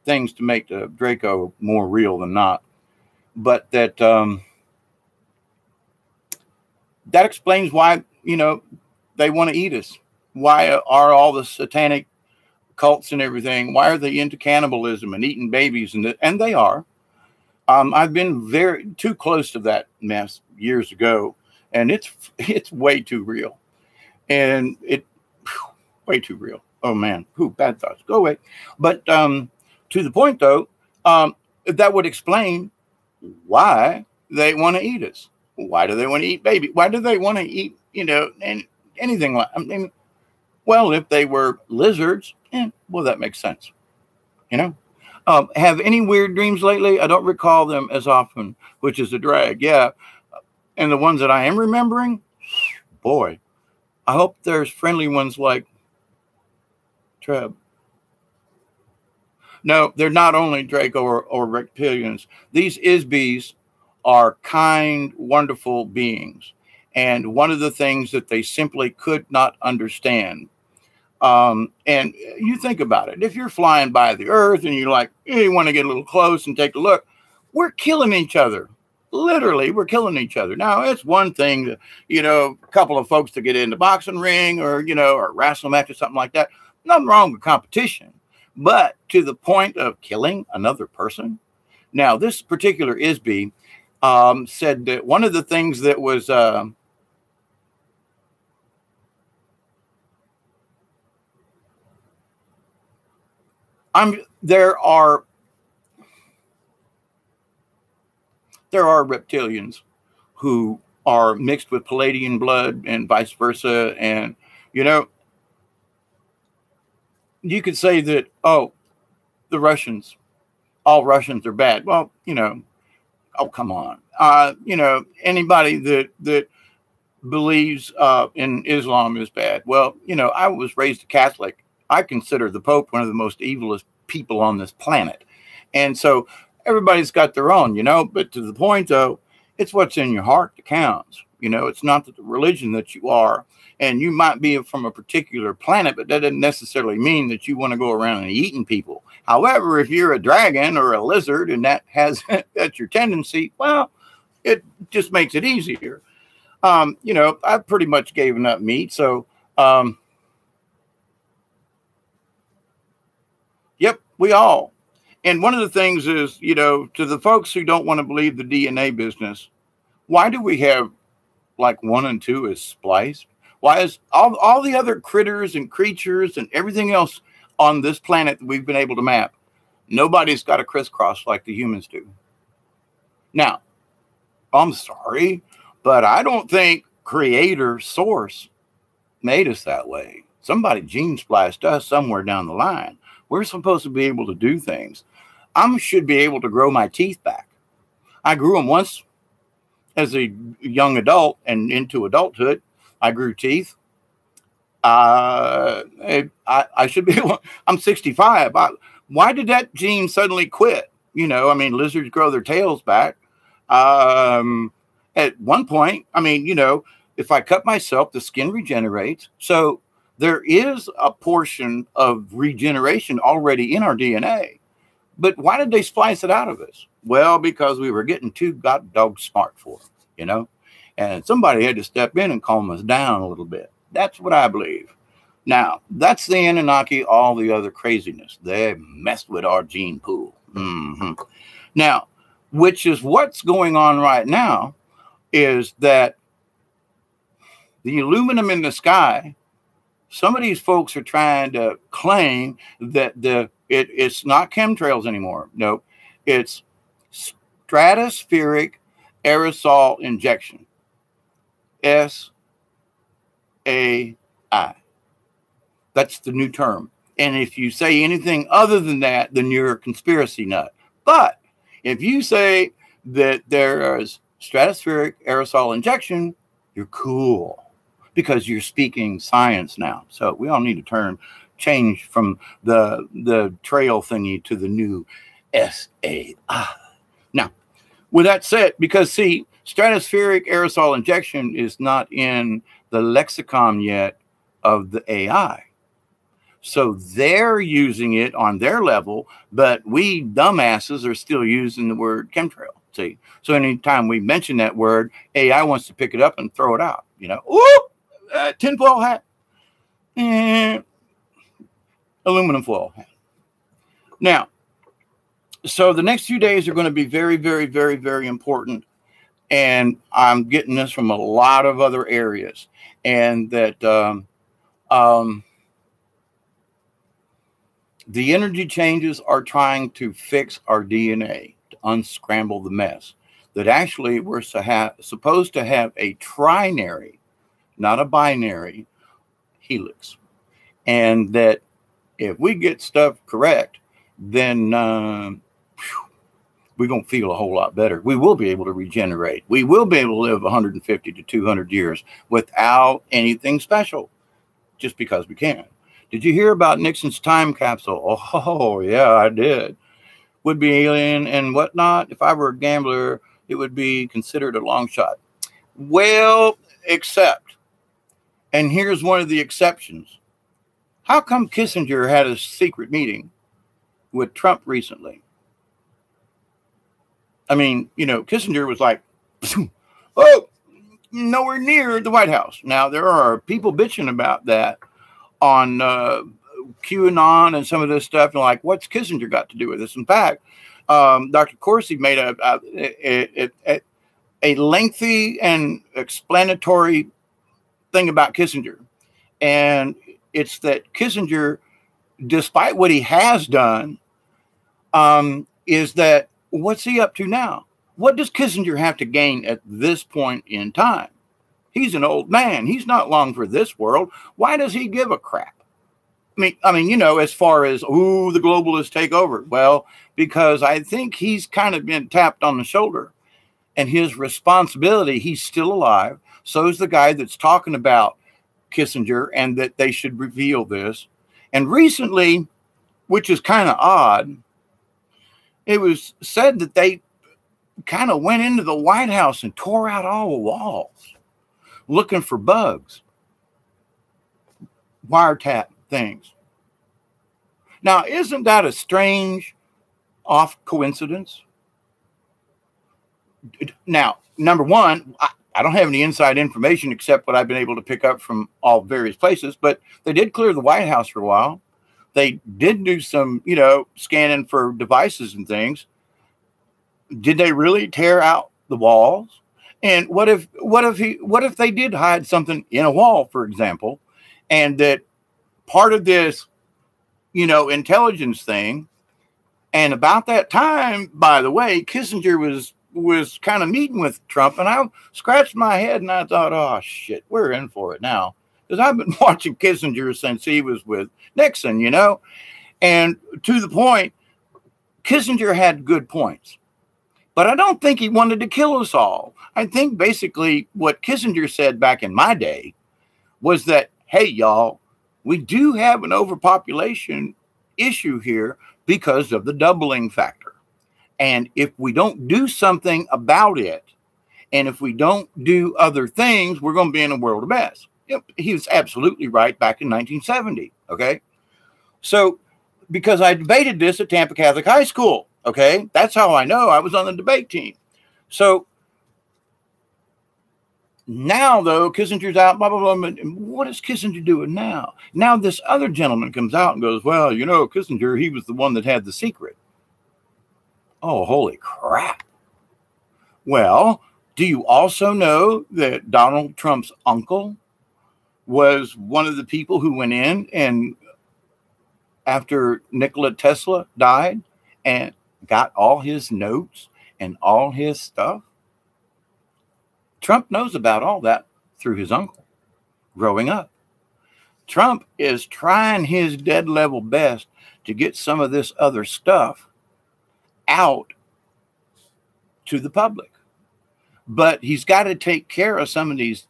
things to make the Draco more real than not. but that that explains why, they want to eat us. Why are all the satanic cults and everything? Why are they into cannibalism and eating babies? And they are. I've been very too close to that mess years ago, and it's way too real, and way too real. Oh man, bad thoughts, go away. But to the point though, that would explain why they want to eat us. Why do they want to eat baby? Why do they want to eat, and anything like? I mean, well, if they were lizards, well, that makes sense. You know, have any weird dreams lately? I don't recall them as often, which is a drag. Yeah, and the ones that I am remembering, boy, I hope there's friendly ones like Treb. No, they're not only Draco or reptilians. These Isbies are kind, wonderful beings. And one of the things that they simply could not understand. And you think about it. If you're flying by the earth and you're like, you want to get a little close and take a look, we're killing each other. Literally, we're killing each other. Now, it's one thing to, a couple of folks to get in the boxing ring or, or wrestle match or something like that. Nothing wrong with competition. But to the point of killing another person. Now, this particular Isby said that one of the things that was there are reptilians who are mixed with Palladian blood and vice versa, and you could say that, oh, the Russians, all Russians are bad. Well, oh, come on. Anybody that believes in Islam is bad. Well, I was raised a Catholic. I consider the Pope one of the most evilest people on this planet. And so everybody's got their own, but to the point though, it's what's in your heart that counts. It's not the religion that you are. And you might be from a particular planet, but that doesn't necessarily mean that you want to go around and eating people. However, if you're a dragon or a lizard and that's your tendency, well, it just makes it easier. I've pretty much given up meat. So, yep, we all. And one of the things is, to the folks who don't want to believe the DNA business, why do we have like 1 and 2 is spliced? Why is all the other critters and creatures and everything else on this planet that we've been able to map, nobody's got a crisscross like the humans do? Now, I'm sorry, but I don't think creator source made us that way. Somebody gene spliced us somewhere down the line. We're supposed to be able to do things. I should be able to grow my teeth back. I grew them once as a young adult and into adulthood. I grew teeth. I should be able, I'm 65. Why did that gene suddenly quit? Lizards grow their tails back. At one point, if I cut myself, the skin regenerates. So there is a portion of regeneration already in our DNA. But why did they splice it out of us? Well, because we were getting too god dog smart for it, and somebody had to step in and calm us down a little bit. That's what I believe. Now, that's the Anunnaki, all the other craziness. They messed with our gene pool. Mm-hmm. Now, which is what's going on right now, is that the aluminum in the sky, some of these folks are trying to claim that it's not chemtrails anymore. No, it's stratospheric aerosol injection. SAI. That's the new term. And if you say anything other than that, then you're a conspiracy nut. But if you say that there is stratospheric aerosol injection, you're cool because you're speaking science now. So we all need to change from the trail thingy to the new SAI. Now, with that said, because see, stratospheric aerosol injection is not in the lexicon yet of the AI. So they're using it on their level, but we dumbasses are still using the word chemtrail. See, so anytime we mention that word, AI wants to pick it up and throw it out. Ooh, tinfoil hat, and aluminum foil hat. Now, so the next few days are going to be very, very, very, very important. And I'm getting this from a lot of other areas. And that the energy changes are trying to fix our DNA, to unscramble the mess. That actually we're supposed to have a trinary, not a binary, helix. And that if we get stuff correct, then we're going to feel a whole lot better. We will be able to regenerate. We will be able to live 150 to 200 years without anything special, just because we can. Did you hear about Nixon's time capsule? Oh, yeah, I did. Would be alien and whatnot. If I were a gambler, it would be considered a long shot. Well, except, and here's one of the exceptions. How come Kissinger had a secret meeting with Trump recently? I mean, Kissinger was like, oh, nowhere near the White House. Now, there are people bitching about that on QAnon and some of this stuff. And like, what's Kissinger got to do with this? In fact, Dr. Corsi made a lengthy and explanatory thing about Kissinger. And it's that Kissinger, despite what he has done, is that what's he up to now? What does Kissinger have to gain at this point in time? He's an old man. He's not long for this world. Why does he give a crap? I mean, as far as, the globalists take over. Well, because I think he's kind of been tapped on the shoulder and his responsibility, he's still alive. So is the guy that's talking about Kissinger and that they should reveal this. And recently, which is kind of odd, it was said that they kind of went into the White House and tore out all the walls looking for bugs, wiretap things. Now, isn't that a strange off coincidence? Now, number one, I don't have any inside information except what I've been able to pick up from all various places, but they did clear the White House for a while. They did do some, scanning for devices and things. Did they really tear out the walls? And what if they did hide something in a wall, for example, and that part of this, intelligence thing, and about that time, by the way, Kissinger was kind of meeting with Trump, and I scratched my head and I thought, oh shit, we're in for it now. Because I've been watching Kissinger since he was with Nixon, and to the point, Kissinger had good points. But I don't think he wanted to kill us all. I think basically what Kissinger said back in my day was that, hey, y'all, we do have an overpopulation issue here because of the doubling factor. And if we don't do something about it, and if we don't do other things, we're going to be in a world of mess. He was absolutely right back in 1970. Okay. So, because I debated this at Tampa Catholic High School. Okay. That's how I know. I was on the debate team. So now, though, Kissinger's out, blah, blah, blah. What is Kissinger doing now? Now this other gentleman comes out and goes, well, Kissinger, he was the one that had the secret. Oh, holy crap. Well, do you also know that Donald Trump's uncle was one of the people who went in and after Nikola Tesla died and got all his notes and all his stuff? Trump knows about all that through his uncle growing up. Trump is trying his dead level best to get some of this other stuff out to the public. But he's got to take care of some of these.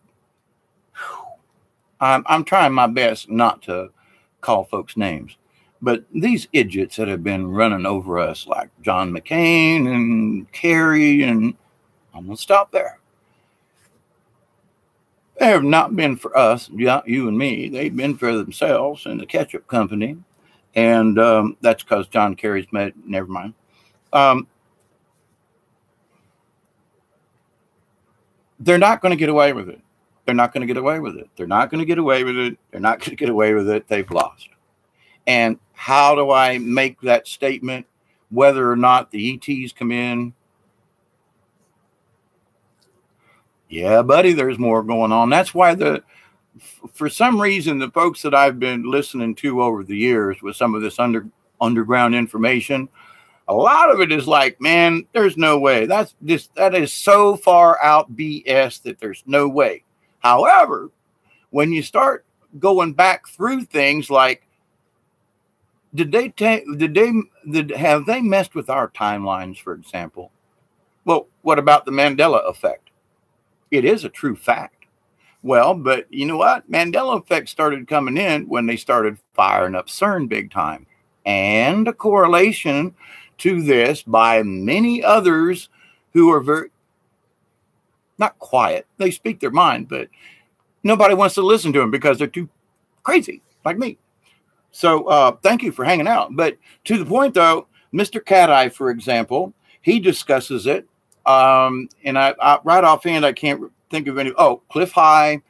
I'm trying my best not to call folks names, but these idiots that have been running over us like John McCain and Kerry, and I'm going to stop there. They have not been for us, you and me. They've been for themselves and the ketchup company. And that's because John Kerry's never mind. they're not going to get away with it. They're not going to get away with it. They're not going to get away with it. They're not going to get away with it. They've lost. And how do I make that statement? Whether or not the ETs come in? Yeah, buddy, there's more going on. That's why for some reason, the folks that I've been listening to over the years with some of this underground information, a lot of it is like, man, there's no way. That is so far out BS that there's no way. However, when you start going back through things like, have they messed with our timelines, for example? Well, what about the Mandela effect? It is a true fact. Well, but you know what? Mandela effect started coming in when they started firing up CERN big time. And a correlation to this by many others who are very, not quiet. They speak their mind, but nobody wants to listen to them because they're too crazy, like me. So thank you for hanging out. But to the point, though, Mr. Cat Eye, for example, he discusses it. And I right offhand, I can't think of any. Oh, Cliff High,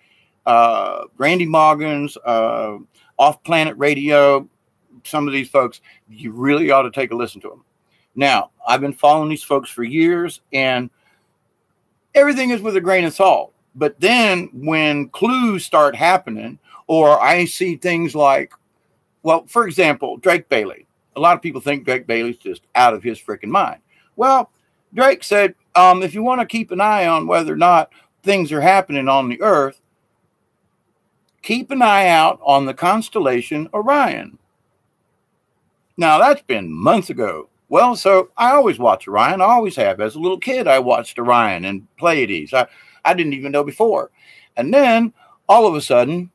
Randy Moggins, Off Planet Radio. Some of these folks, you really ought to take a listen to them. Now, I've been following these folks for years, and everything is with a grain of salt. But then when clues start happening, or I see things like, well, for example, Drake Bailey. A lot of people think Drake Bailey's just out of his freaking mind. Well, Drake said, if you want to keep an eye on whether or not things are happening on the Earth, keep an eye out on the constellation Orion. Now, that's been months ago. Well, so I always watch Orion. I always have. As a little kid, I watched Orion and Pleiades. I didn't even know before. And then, all of a sudden,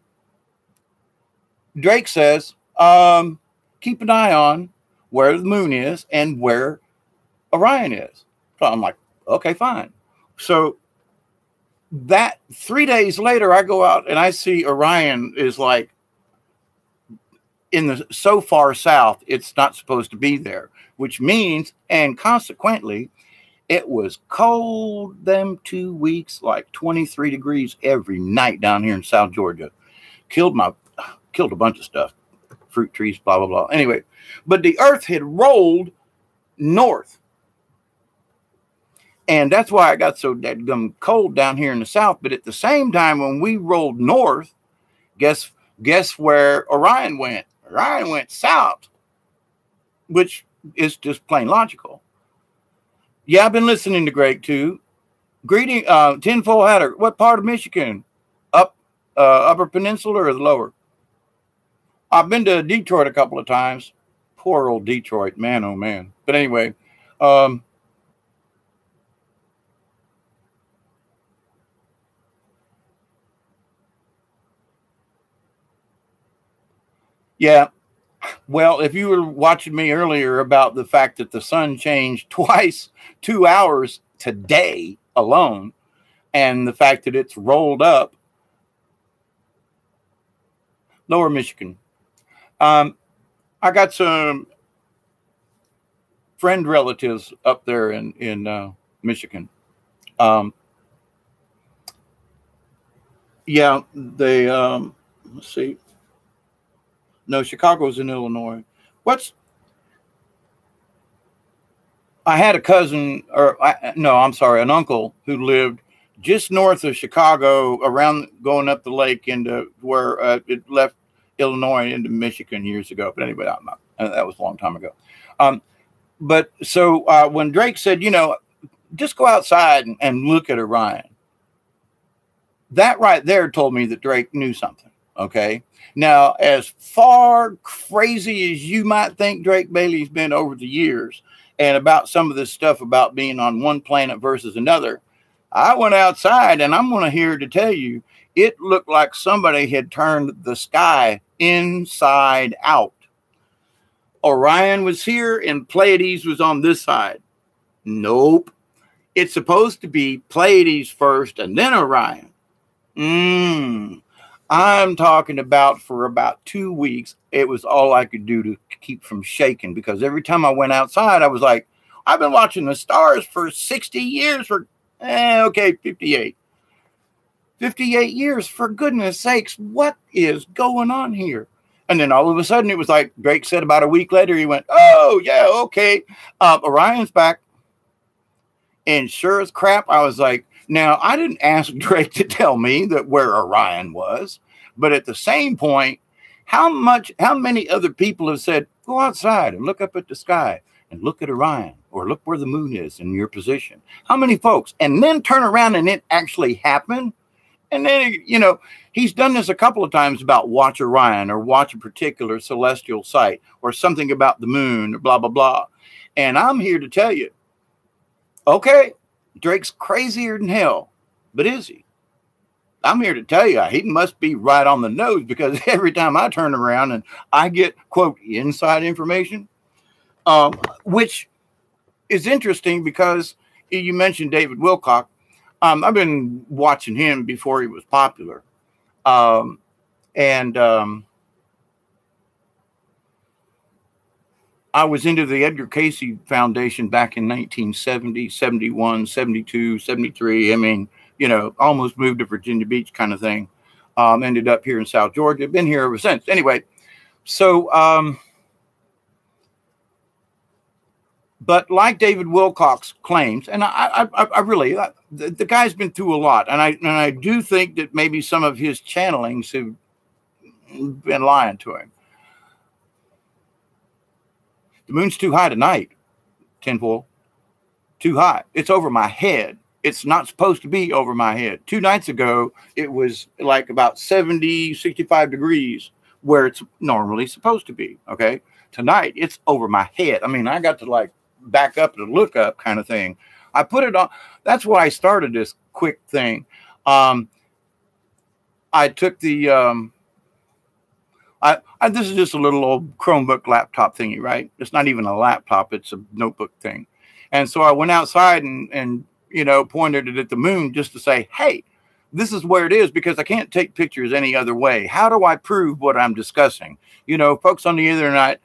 Drake says, keep an eye on where the moon is and where Orion is. So I'm like, okay, fine. So that 3 days later, I go out and I see Orion is like in the so far south, it's not supposed to be there, which means, and consequently, it was cold them 2 weeks, like 23 degrees every night down here in South Georgia. Killed a bunch of stuff, fruit trees, blah, blah, blah. Anyway, but the earth had rolled north. And that's why I got so dadgum cold down here in the south. But at the same time, when we rolled north, guess where Orion went? Orion went south, which is just plain logical. Yeah, I've been listening to Greg too. Greeting, Tinfoil Hatter. What part of Michigan? Upper Peninsula or the lower? I've been to Detroit a couple of times. Poor old Detroit, man, oh man. But anyway, yeah. Well, if you were watching me earlier about the fact that the sun changed twice, 2 hours today alone, and the fact that it's rolled up, lower Michigan. I got some friend relatives up there in Michigan. Yeah, they, let's see. No, Chicago's in Illinois. I had a cousin, an uncle who lived just north of Chicago, around going up the lake into where it left Illinois into Michigan years ago. But anyway, that was a long time ago. But so when Drake said, just go outside and look at Orion, that right there told me that Drake knew something. Okay. Now, as far crazy as you might think Drake Bailey's been over the years and about some of this stuff about being on one planet versus another, I went outside and I'm going to here to tell you, it looked like somebody had turned the sky inside out. Orion was here and Pleiades was on this side. Nope. It's supposed to be Pleiades first and then Orion. I'm talking about for about 2 weeks, it was all I could do to keep from shaking, because every time I went outside, I was like, I've been watching the stars for 60 years, 58. 58 years, for goodness sakes, what is going on here? And then all of a sudden, it was like Drake said about a week later, he went, oh, yeah, okay. Orion's back. And sure as crap, I was like, now, I didn't ask Drake to tell me that where Orion was. But at the same point, how many other people have said, go outside and look up at the sky and look at Orion or look where the moon is in your position? How many folks? And then turn around and it actually happened. And then, he's done this a couple of times about watch Orion or watch a particular celestial site or something about the moon or blah, blah, blah. And I'm here to tell you, okay, Drake's crazier than hell, but is he? I'm here to tell you, he must be right on the nose, because every time I turn around and I get, quote, inside information, which is interesting because you mentioned David Wilcock. I've been watching him before he was popular. I was into the Edgar Cayce Foundation back in 1970, 71, 72, 73. I mean, almost moved to Virginia Beach kind of thing. Ended up here in South Georgia. Been here ever since. Anyway, so, but like David Wilcock's claims, and I really, the guy's been through a lot. And I do think that maybe some of his channelings have been lying to him. The moon's too high tonight, tinfoil. Too high. It's over my head. It's not supposed to be over my head. 2 nights ago, it was like about 70, 65 degrees where it's normally supposed to be. Okay. Tonight, it's over my head. I mean, I got to like back up to look up kind of thing. I put it on. That's why I started this quick thing. I took the, this is just a little old Chromebook laptop thingy, right? It's not even a laptop. It's a notebook thing. And so I went outside and pointed it at the moon just to say, hey, this is where it is, because I can't take pictures any other way. How do I prove what I'm discussing? Folks on the internet,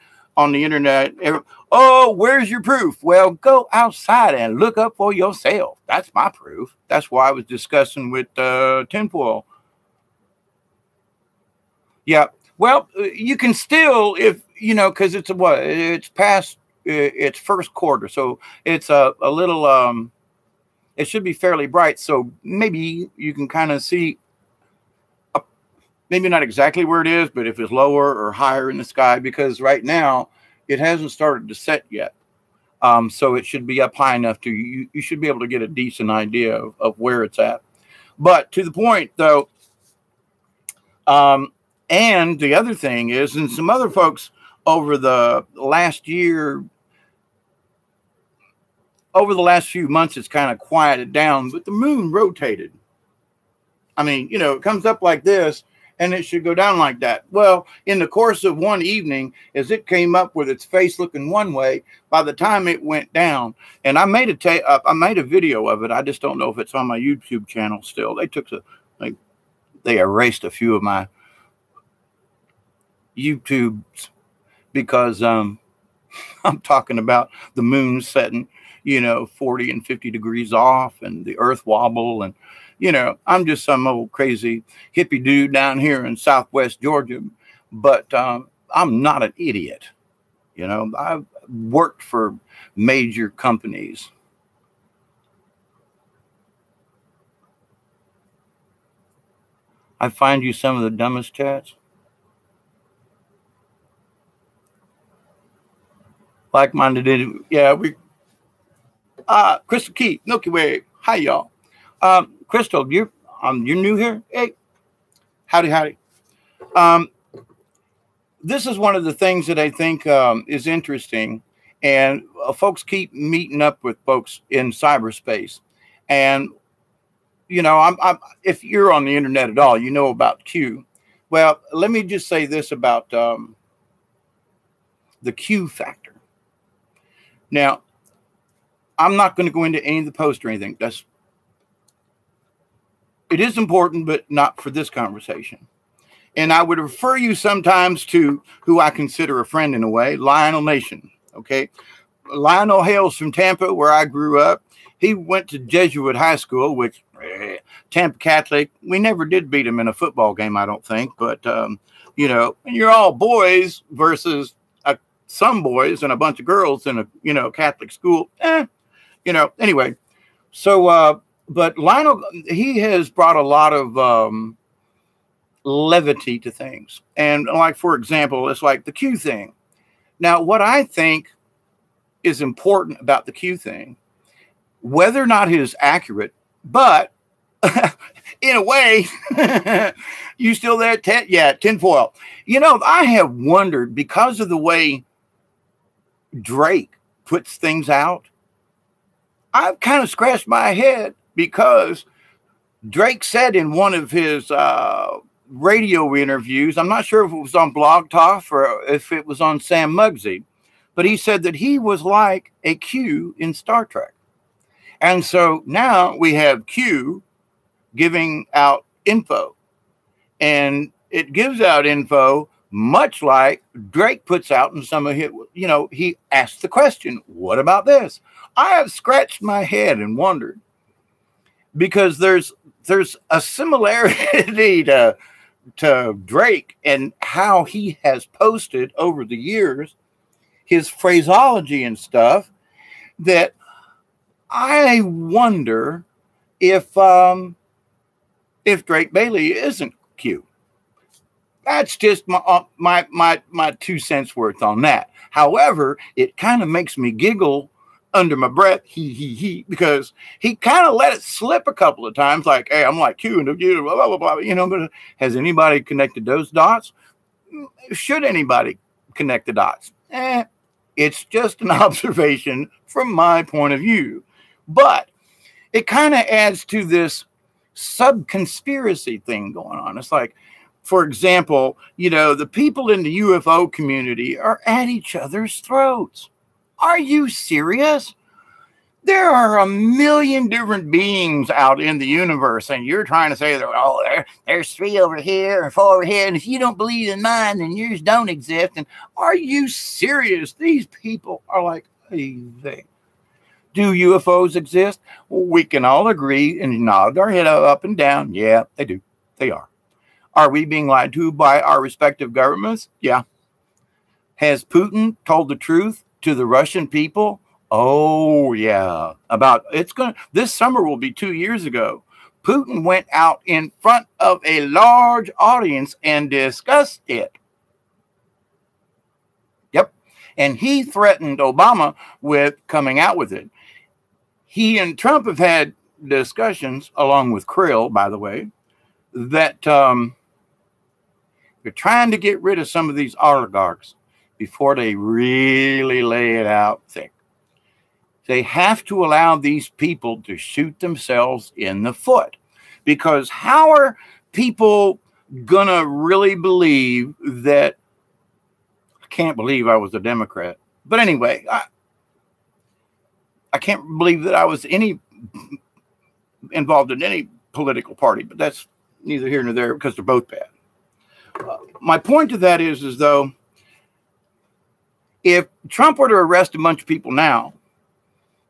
oh, where's your proof? Well, go outside and look up for yourself. That's my proof. That's why I was discussing with tinfoil. Yeah. Well, you can still, if, because it's past its first quarter. So it's a little, it should be fairly bright. So maybe you can kind of see, maybe not exactly where it is, but if it's lower or higher in the sky, because right now it hasn't started to set yet. So it should be up high enough to, you should be able to get a decent idea of where it's at. But to the point though, and the other thing is, and some other folks over the last year, over the last few months, it's kind of quieted down, but the moon rotated. I mean, it comes up like this and it should go down like that. Well, in the course of one evening, as it came up with its face looking one way, by the time it went down, and I made a video of it. I just don't know if it's on my YouTube channel still. They erased a few of my YouTubes because I'm talking about the moon setting, 40 and 50 degrees off, and the earth wobble, and I'm just some old crazy hippie dude down here in Southwest Georgia, but I'm not an idiot. I've worked for major companies. I find you some of the dumbest chats. Like-minded, yeah, Crystal Key, Milky Way, hi y'all. Crystal, you're new here. Hey, howdy. This is one of the things that I think is interesting, and folks keep meeting up with folks in cyberspace, and if you're on the internet at all, about Q. Well, let me just say this about the Q factor. Now, I'm not going to go into any of the posts or anything. It is important, but not for this conversation. And I would refer you sometimes to who I consider a friend in a way, Lionel Nation. Okay. Lionel hails from Tampa, where I grew up. he went to Jesuit high school, which Tampa Catholic. We never did beat him in a football game, I don't think. But you know, and you're all boys versus some boys and a bunch of girls in a Catholic school. You know. Anyway, so but Lionel, he has brought a lot of levity to things, and like for example, it's like the Q thing. Now, what I think is important about the Q thing, whether or not it is accurate, but in a way, you still there? Yeah, tinfoil. You know, I have wondered because of the way Drake puts things out. I've kind of scratched my head because Drake said in one of his radio interviews, I'm not sure if it was on Blog Talk or if it was on Sam Muggsy, but he said that he was like a Q in Star Trek. And so now we have Q giving out info, and it gives out info much like Drake puts out in some of his, you know, he asked the question, what about this? I have scratched my head and wondered because there's a similarity to Drake and how he has posted over the years his phraseology and stuff that I wonder if Drake Bailey isn't Q. That's just my 2 cents worth on that. However, it kind of makes me giggle under my breath, he, because he kind of let it slip a couple of times, like, hey, I'm like Q and blah, blah, blah, you know, but has anybody connected those dots? Should anybody connect the dots? It's just an observation from my point of view. But it kind of adds to this sub-conspiracy thing going on. It's like, for example, you know, the people in the UFO community are at each other's throats. Are you serious? There are a million different beings out in the universe, and you're trying to say that, there's 3 over here and 4 over here, and if you don't believe in mine, then yours don't exist. And are you serious? These people are like, hey, do UFOs exist? Well, we can all agree and nod our head up and down. Yeah, they do. They are. Are we being lied to by our respective governments? Yeah. Has Putin told the truth to the Russian people? Oh, yeah. This summer will be 2 years ago. Putin went out in front of a large audience and discussed it. Yep. And he threatened Obama with coming out with it. He and Trump have had discussions, along with Krill, by the way, that they're trying to get rid of some of these oligarchs before they really lay it out thick. They have to allow these people to shoot themselves in the foot, because how are people gonna really believe that? I can't believe I was a Democrat, but anyway, I can't believe that I was involved in any political party, but that's neither here nor there because they're both bad. My point to that is though, if Trump were to arrest a bunch of people now,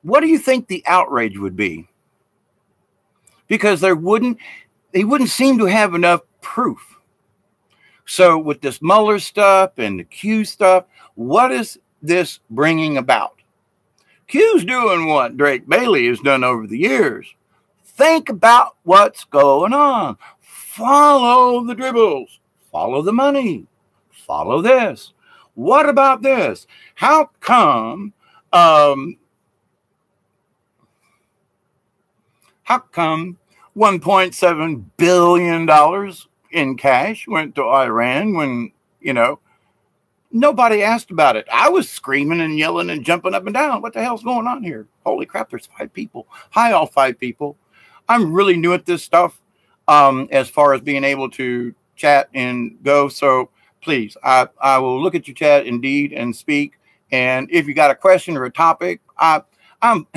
what do you think the outrage would be? Because he wouldn't seem to have enough proof. So with this Mueller stuff and the Q stuff, what is this bringing about? Q's doing what Drake Bailey has done over the years. Think about what's going on. Follow the dribbles. Follow the money. Follow this. What about this? How come 1.7 billion dollars in cash went to Iran when, you know, nobody asked about it? I was screaming and yelling and jumping up and down. What the hell's going on here? Holy crap, there's 5 people. Hi, all 5 people. I'm really new at this stuff as far as being able to chat and go. So please, I will look at your chat indeed and speak. And if you got a question or a topic, I'm as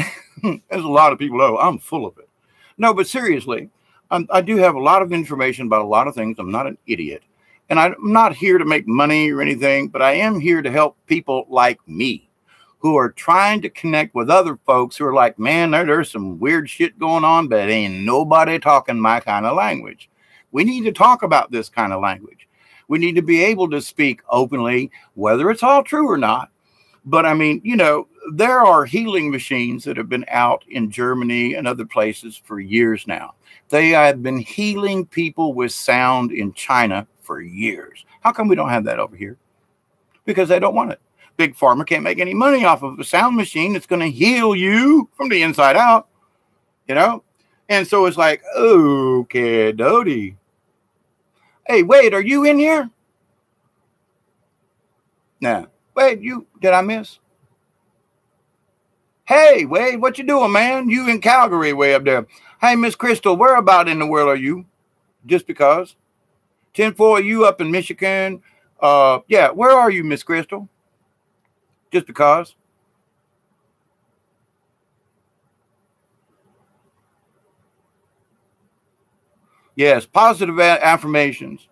a lot of people know, I'm full of it. No, but seriously, I do have a lot of information about a lot of things. I'm not an idiot. And I'm not here to make money or anything, but I am here to help people like me who are trying to connect with other folks who are like, man, there's some weird shit going on, but ain't nobody talking my kind of language. We need to talk about this kind of language. We need to be able to speak openly, whether it's all true or not. But I mean, you know, there are healing machines that have been out in Germany and other places for years now. They have been healing people with sound in China for years. How come we don't have that over here? Because they don't want it. Big Pharma can't make any money off of a sound machine that's going to heal you from the inside out, you know? And so it's like, okay, Dodie. Hey, Wade, are you in here? No. Wade, did I miss? Hey, Wade, what you doing, man? You in Calgary way up there. Hey, Miss Crystal, where about in the world are you? Just because. 10-4, you up in Michigan. Yeah, where are you, Miss Crystal? Just because. Yes, positive affirmations.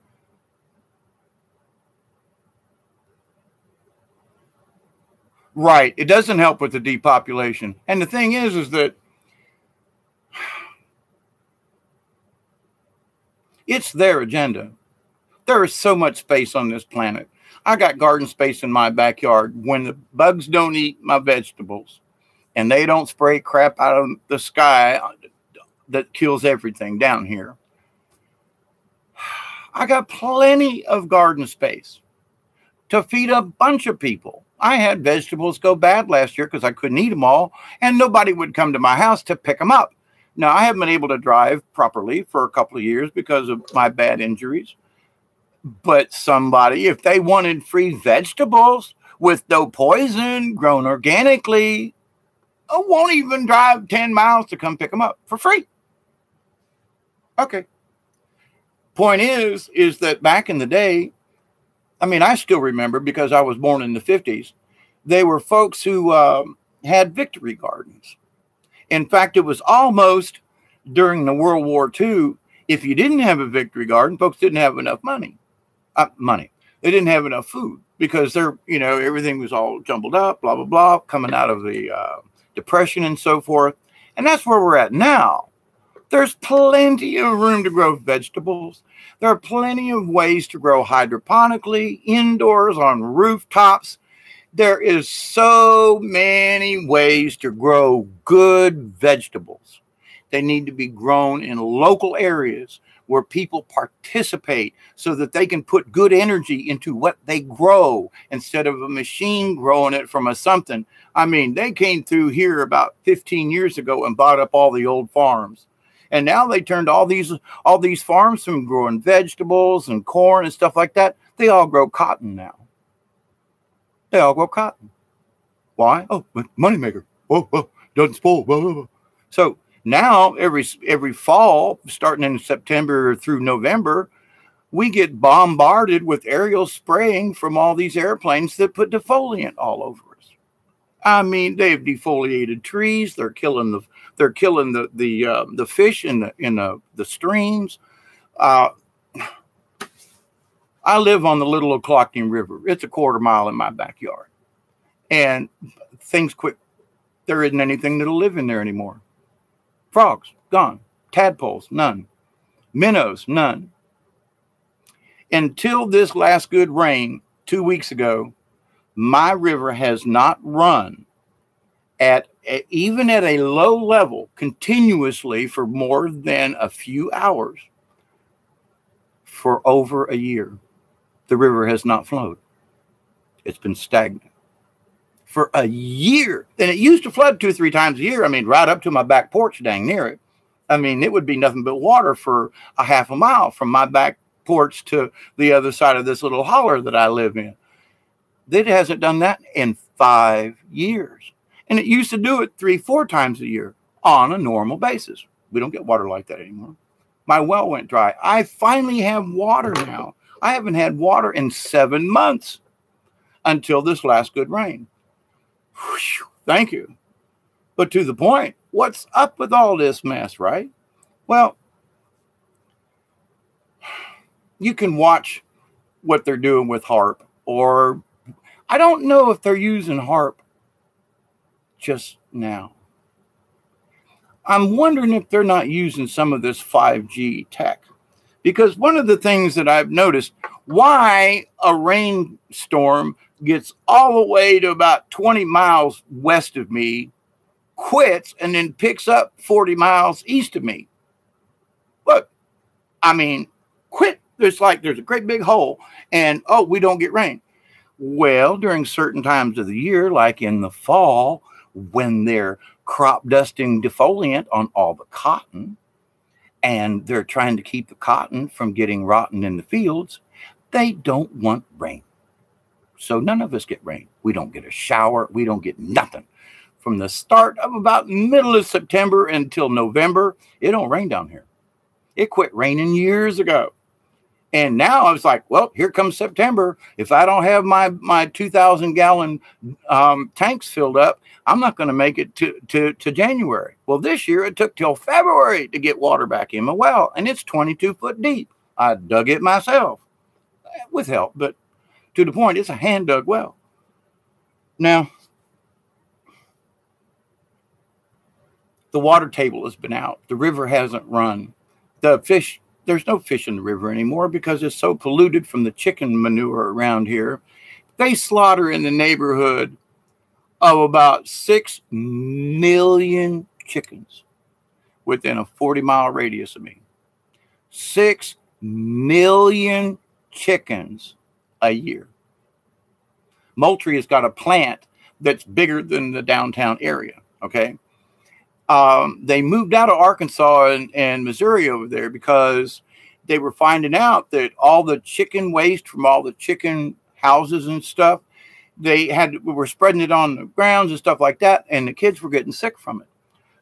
Right. It doesn't help with the depopulation. And the thing is that it's their agenda. There is so much space on this planet. I got garden space in my backyard. When the bugs don't eat my vegetables and they don't spray crap out of the sky that kills everything down here, I got plenty of garden space to feed a bunch of people. I had vegetables go bad last year because I couldn't eat them all, and nobody would come to my house to pick them up. Now, I haven't been able to drive properly for a couple of years because of my bad injuries. But somebody, if they wanted free vegetables with no poison, grown organically, I won't even drive 10 miles to come pick them up for free. Okay. Point is that back in the day, I mean, I still remember because I was born in the 50s, they were folks who had victory gardens. In fact, it was almost during the World War II, if you didn't have a victory garden, folks didn't have enough money. They didn't have enough food because they're, you know, everything was all jumbled up, blah, blah, blah, coming out of the Depression and so forth. And that's where we're at now. There's plenty of room to grow vegetables. There are plenty of ways to grow hydroponically, indoors, on rooftops. There is so many ways to grow good vegetables. They need to be grown in local areas where people participate so that they can put good energy into what they grow instead of a machine growing it from a something. I mean, they came through here about 15 years ago and bought up all the old farms. And now they turned all these farms from growing vegetables and corn and stuff like that. They all grow cotton now. They all grow cotton. Why? Oh, moneymaker. Oh, doesn't spoil. Blah, blah, blah. So now every fall, starting in September through November, we get bombarded with aerial spraying from all these airplanes that put defoliant all over us. I mean, they've defoliated trees. They're killing the fish in the streams. I live on the Little Ochlockonee River. It's a quarter mile in my backyard, and things quit. There isn't anything that'll live in there anymore. Frogs gone. Tadpoles none. Minnows none. Until this last good rain 2 weeks ago, my river has not run even at a low level continuously for more than a few hours for over a year. The river has not flowed. It's been stagnant for a year. And it used to flood 2-3 times a year. I mean, right up to my back porch, dang near it. I mean, it would be nothing but water for a half a mile from my back porch to the other side of this little holler that I live in. It hasn't done that in 5 years. And it used to do it 3-4 times a year on a normal basis. We don't get water like that anymore. My well went dry. I finally have water now. I haven't had water in 7 months until this last good rain. Whew, thank you. But to the point, what's up with all this mess, right? Well, you can watch what they're doing with HARP, or I don't know if they're using HARP just now. I'm wondering if they're not using some of this 5G tech. Because one of the things that I've noticed, why a rainstorm gets all the way to about 20 miles west of me, quits, and then picks up 40 miles east of me. Look, I mean, quit. There's a great big hole, and we don't get rain. Well, during certain times of the year, like in the fall, when they're crop dusting defoliant on all the cotton, and they're trying to keep the cotton from getting rotten in the fields, they don't want rain. So none of us get rain. We don't get a shower. We don't get nothing. From the start of about middle of September until November, it don't rain down here. It quit raining years ago. And now I was like, well, here comes September. If I don't have my 2,000-gallon tanks filled up, I'm not going to make it to January. Well, this year it took till February to get water back in my well, and it's 22 foot deep. I dug it myself with help, but to the point, it's a hand-dug well. Now, the water table has been out. The river hasn't run. The fish, there's no fish in the river anymore because it's so polluted from the chicken manure around here. They slaughter in the neighborhood of about 6 million chickens within a 40-mile radius of me. 6 million chickens a year. Moultrie has got a plant that's bigger than the downtown area, okay? They moved out of Arkansas and Missouri over there because they were finding out that all the chicken waste from all the chicken houses and stuff, we were spreading it on the grounds and stuff like that, and the kids were getting sick from it.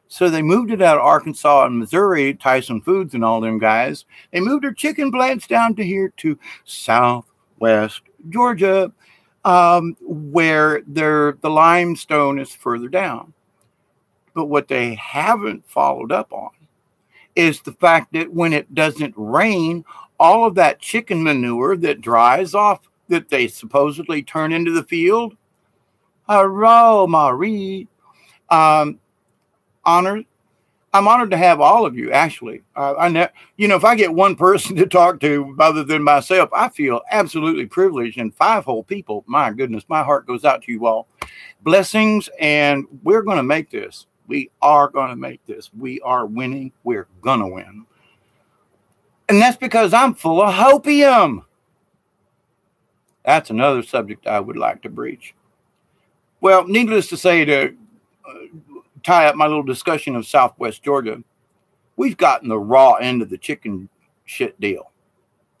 So they moved it out of Arkansas and Missouri, Tyson Foods and all them guys. They moved their chicken plants down to here to southwest Georgia, where the limestone is further down. But what they haven't followed up on is the fact that when it doesn't rain, all of that chicken manure that dries off, that they supposedly turn into the field. Hello, Marie. I'm honored to have all of you, actually. If I get one person to talk to other than myself, I feel absolutely privileged. And 5 whole people, my goodness, my heart goes out to you all. Blessings, and we're going to make this. We are going to make this. We are winning. We're going to win. And that's because I'm full of hopium. That's another subject I would like to breach. Well, needless to say, to tie up my little discussion of Southwest Georgia, we've gotten the raw end of the chicken shit deal.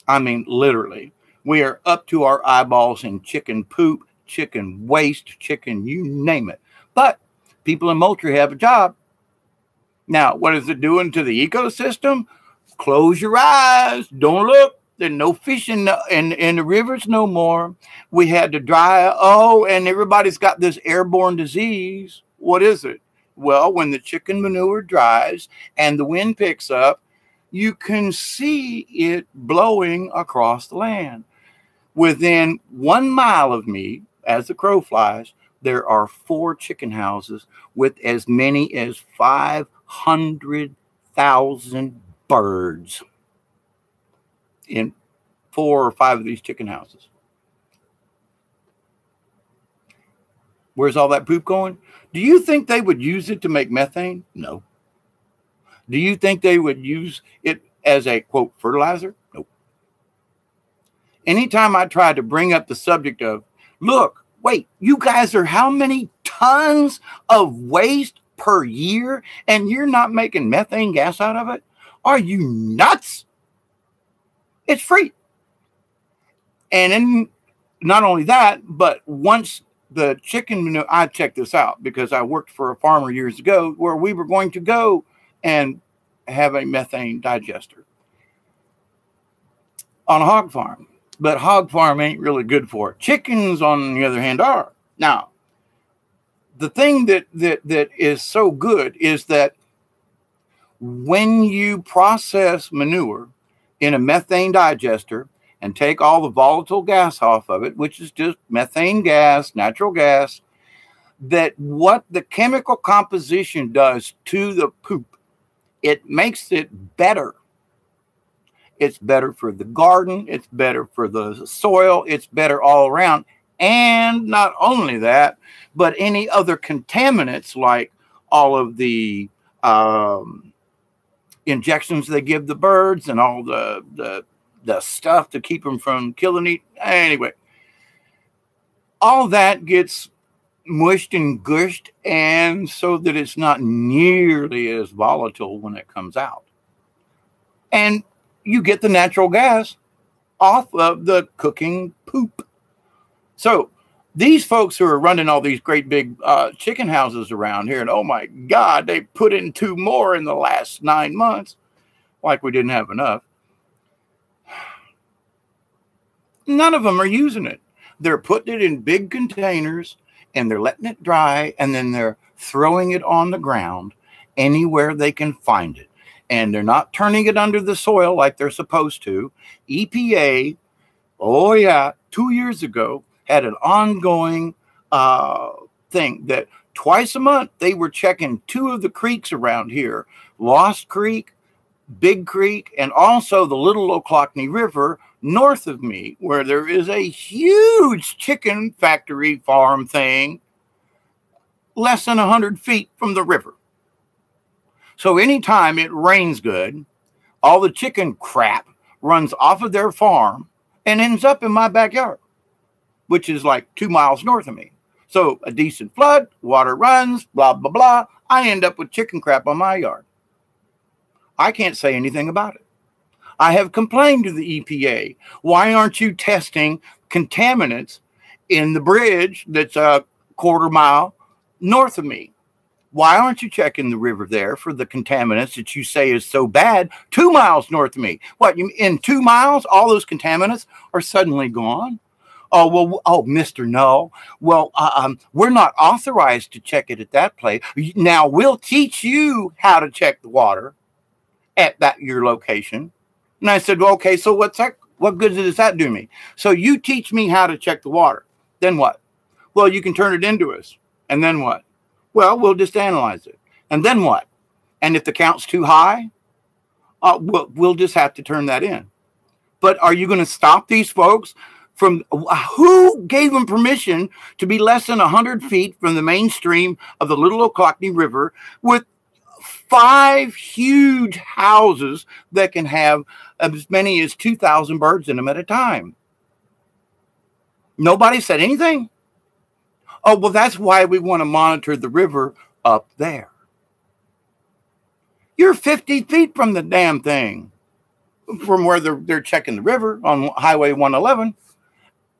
I mean, literally. We are up to our eyeballs in chicken poop, chicken waste, chicken, you name it. But people in Moultrie have a job. Now, what is it doing to the ecosystem? Close your eyes. Don't look. There's no fish in the rivers no more. We had to dry. And everybody's got this airborne disease. What is it? Well, when the chicken manure dries and the wind picks up, you can see it blowing across the land. Within 1 mile of me, as the crow flies, there are 4 chicken houses with as many as 500,000 birds in 4 or 5 of these chicken houses. Where's all that poop going? Do you think they would use it to make methane? No. Do you think they would use it as a, quote, fertilizer? Nope. Anytime I try to bring up the subject of, look, wait, you guys are how many tons of waste per year and you're not making methane gas out of it? Are you nuts? It's free. And then not only that, but once the chicken manure, I checked this out because I worked for a farmer years ago where we were going to go and have a methane digester on a hog farm. But hog farm ain't really good for it. Chickens, on the other hand, are. Now, the thing that is so good is that when you process manure in a methane digester and take all the volatile gas off of it, which is just methane gas, natural gas, that what the chemical composition does to the poop, it makes it better. It's better for the garden. It's better for the soil. It's better all around. And not only that, but any other contaminants like all of the injections they give the birds and all the stuff to keep them from killing it. Anyway, all that gets mushed and gushed, and so that it's not nearly as volatile when it comes out. And you get the natural gas off of the cooking poop. So these folks who are running all these great big chicken houses around here, and oh my God, they put in 2 more in the last 9 months, like we didn't have enough. None of them are using it. They're putting it in big containers and they're letting it dry, and then they're throwing it on the ground anywhere they can find it. And they're not turning it under the soil like they're supposed to. EPA, 2 years ago, had an ongoing thing that twice a month they were checking 2 of the creeks around here, Lost Creek, Big Creek, and also the Little Ochlockonee River north of me, where there is a huge chicken factory farm thing less than 100 feet from the river. So anytime it rains good, all the chicken crap runs off of their farm and ends up in my backyard, which is like 2 miles north of me. So a decent flood, water runs, blah, blah, blah. I end up with chicken crap on my yard. I can't say anything about it. I have complained to the EPA. Why aren't you testing contaminants in the bridge that's a quarter mile north of me? Why aren't you checking the river there for the contaminants that you say is so bad 2 miles north of me? What, in 2 miles, all those contaminants are suddenly gone? Oh, well, Mr. No. Well, we're not authorized to check it at that place. Now, we'll teach you how to check the water at your location. And I said, well, okay, so what good does that do me? So you teach me how to check the water. Then what? Well, you can turn it into us. And then what? Well, we'll just analyze it. And then what? And if the count's too high, we'll just have to turn that in. But are you going to stop these folks from who gave them permission to be less than 100 feet from the mainstream of the Little Ochlockonee River with 5 huge houses that can have as many as 2,000 birds in them at a time? Nobody said anything. Oh, well, that's why we want to monitor the river up there. You're 50 feet from the damn thing, from where they're checking the river on Highway 111.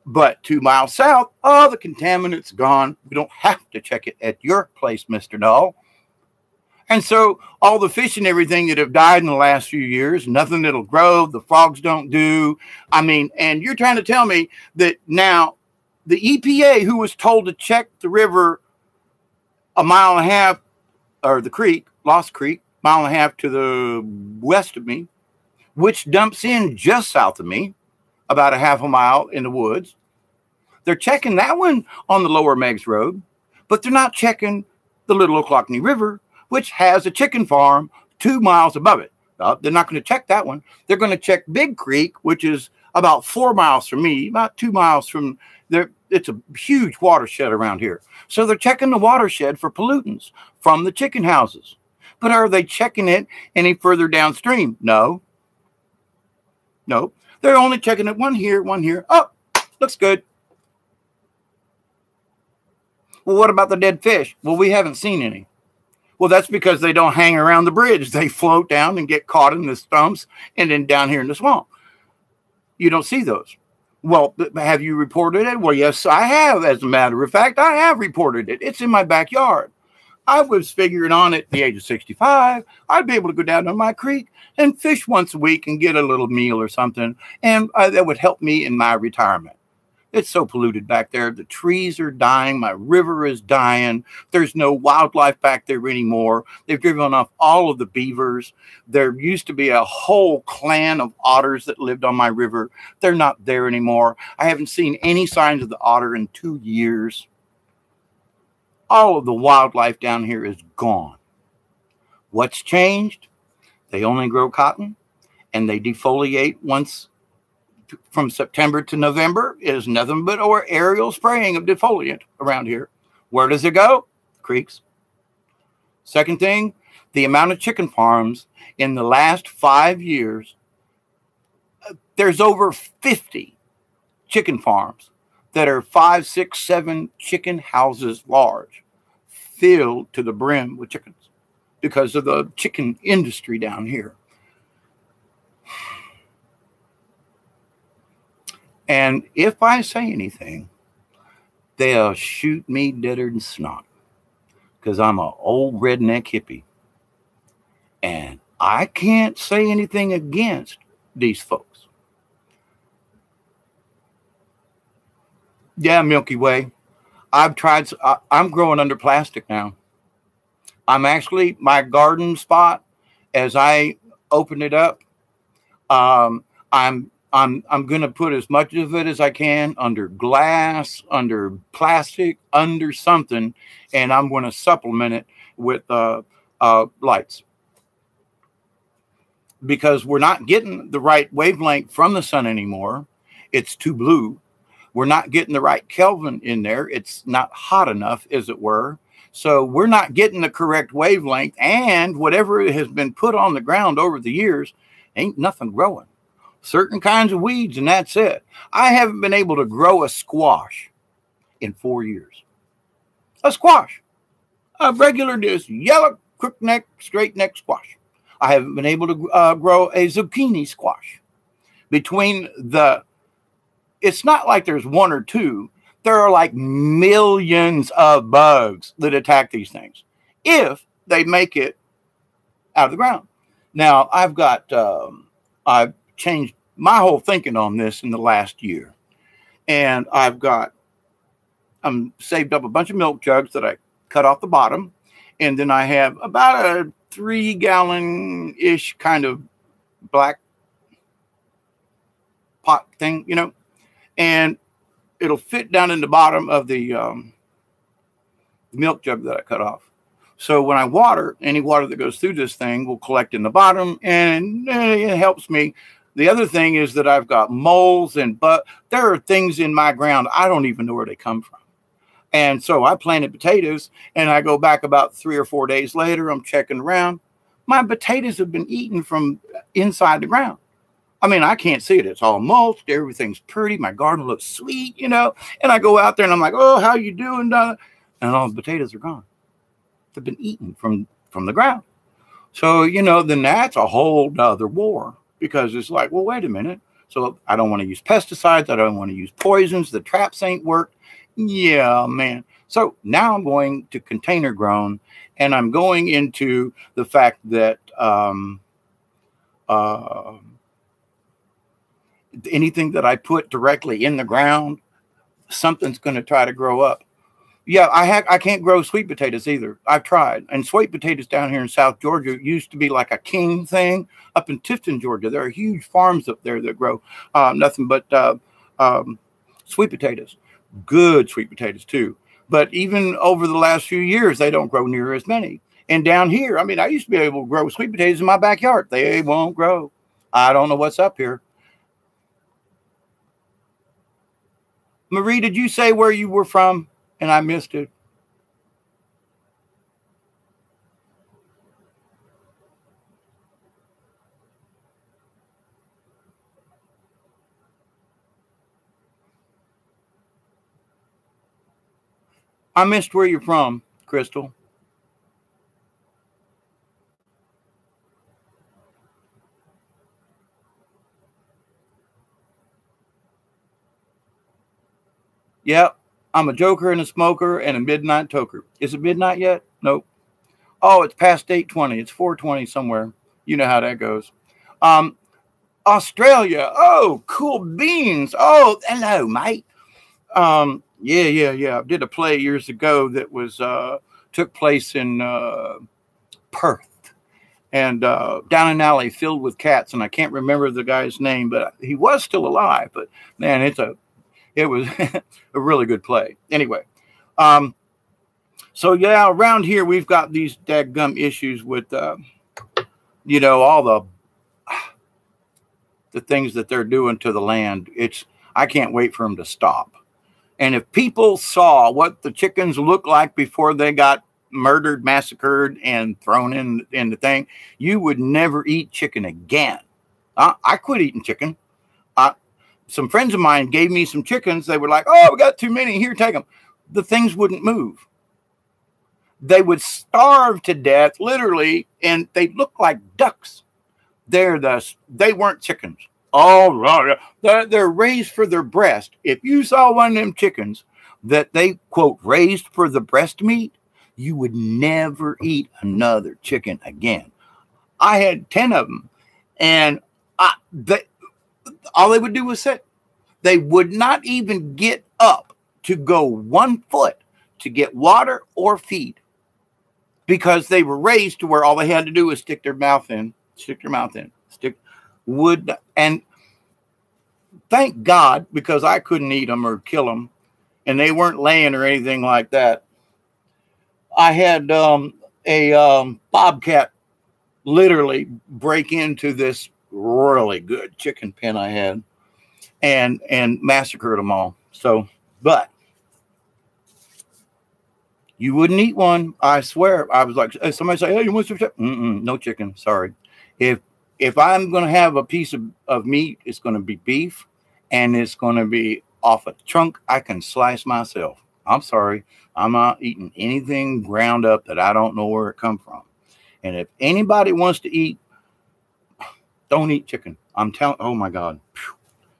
But 2 miles south, the contaminant's gone. We don't have to check it at your place, Mr. Null. And so all the fish and everything that have died in the last few years, nothing that'll grow, the frogs don't do. I mean, and you're trying to tell me that now the EPA, who was told to check the river a mile and a half, or the creek, Lost Creek, mile and a half to the west of me, which dumps in just south of me, about a half a mile in the woods. They're checking that one on the Lower Meigs Road, but they're not checking the Little Ochlockonee River, which has a chicken farm 2 miles above it. They're not going to check that one. They're going to check Big Creek, which is about 4 miles from me, about 2 miles from there. It's a huge watershed around here. So they're checking the watershed for pollutants from the chicken houses. But are they checking it any further downstream? No. They're only checking it one here. Oh, looks good. Well, what about the dead fish? Well, we haven't seen any. Well, that's because they don't hang around the bridge. They float down and get caught in the stumps and then down here in the swamp. You don't see those. Well, have you reported it? Well, yes, I have. As a matter of fact, I have reported it. It's in my backyard. I was figuring on at the age of 65, I'd be able to go down to my creek and fish once a week and get a little meal or something. And that would help me in my retirement. It's so polluted back there. The trees are dying. My river is dying. There's no wildlife back there anymore. They've driven off all of the beavers. There used to be a whole clan of otters that lived on my river. They're not there anymore. I haven't seen any signs of the otter in 2 years. All of the wildlife down here is gone. What's changed? They only grow cotton and they defoliate once from September to November. It is nothing but aerial spraying of defoliant around here. Where does it go? Creeks. Second thing, the amount of chicken farms in the last 5 years, there's over 50 chicken farms that are 5, 6, 7 chicken houses large, filled to the brim with chickens because of the chicken industry down here. And if I say anything, they'll shoot me deader than snot because I'm an old redneck hippie. And I can't say anything against these folks. Yeah, Milky Way. I've tried. I'm growing under plastic now. I'm actually, my garden spot, as I open it up, I'm going to put as much of it as I can under glass, under plastic, under something, and I'm going to supplement it with lights. Because we're not getting the right wavelength from the sun anymore. It's too blue. We're not getting the right Kelvin in there. It's not hot enough, as it were. So we're not getting the correct wavelength, and whatever has been put on the ground over the years, ain't nothing growing. Certain kinds of weeds, and that's it. I haven't been able to grow a squash in 4 years. A squash. A regular, just yellow, crook neck, straight neck squash. I haven't been able to grow a zucchini squash. It's not like there's one or two. There are like millions of bugs that attack these things if they make it out of the ground. Now, I've changed my whole thinking on this in the last year. And I'm saved up a bunch of milk jugs that I cut off the bottom. And then I have about a 3-gallon-ish kind of black pot thing, and it'll fit down in the bottom of the milk jug that I cut off. So when I water, any water that goes through this thing will collect in the bottom, and it helps me. The other thing is that I've got moles but there are things in my ground I don't even know where they come from. And so I planted potatoes, and I go back about 3 or 4 days later. I'm checking around. My potatoes have been eaten from inside the ground. I mean, I can't see it. It's all mulched. Everything's pretty. My garden looks sweet, And I go out there, and I'm like, oh, how you doing? And all the potatoes are gone. They've been eaten from the ground. So, then that's a whole other war, because it's like, well, wait a minute. So I don't want to use pesticides. I don't want to use poisons. The traps ain't worked. Yeah, man. So now I'm going to container grown, and I'm going into the fact that anything that I put directly in the ground, something's going to try to grow up. Yeah, I can't grow sweet potatoes either. I've tried. And sweet potatoes down here in South Georgia used to be like a king thing. Up in Tifton, Georgia, there are huge farms up there that grow nothing but sweet potatoes. Good sweet potatoes too. But even over the last few years, they don't grow near as many. And down here, I mean, I used to be able to grow sweet potatoes in my backyard. They won't grow. I don't know what's up here. Marie, did you say where you were from? And I missed it. I missed where you're from, Crystal. Yep. I'm a joker and a smoker and a midnight toker. Is it midnight yet? Nope. Oh, it's past 8:20. It's 4:20 somewhere. You know how that goes. Australia. Oh, cool beans. Oh, hello, mate. Yeah. I did a play years ago that was took place in Perth, and down an alley filled with cats, and I can't remember the guy's name, but he was still alive. But man, it was a really good play. Anyway, So yeah, around here we've got these dadgum issues with, all the things that they're doing to the land. I can't wait for them to stop. And if people saw what the chickens looked like before they got murdered, massacred, and thrown in the thing, you would never eat chicken again. I quit eating chicken. Some friends of mine gave me some chickens. They were like, "Oh, we got too many. Here, take them." The things wouldn't move. They would starve to death, literally, and they look like ducks. They weren't chickens. Oh, right. They're raised for their breast. If you saw one of them chickens that they, quote, raised for the breast meat, you would never eat another chicken again. I had 10 of them, and all they would do was sit. They would not even get up to go 1 foot to get water or feed, because they were raised to where all they had to do was stick their mouth in, and thank God, because I couldn't eat them or kill them, and they weren't laying or anything like that. I had a bobcat literally break into this really good chicken pen I had and massacred them all. So, but you wouldn't eat one. I swear. I was like, somebody say, "Hey, you want some chicken?" No chicken. Sorry. If I'm going to have a piece of meat, it's going to be beef, and it's going to be off a trunk I can slice myself. I'm sorry. I'm not eating anything ground up that I don't know where it come from. And if anybody wants to eat, don't eat chicken. I'm telling. Oh my God,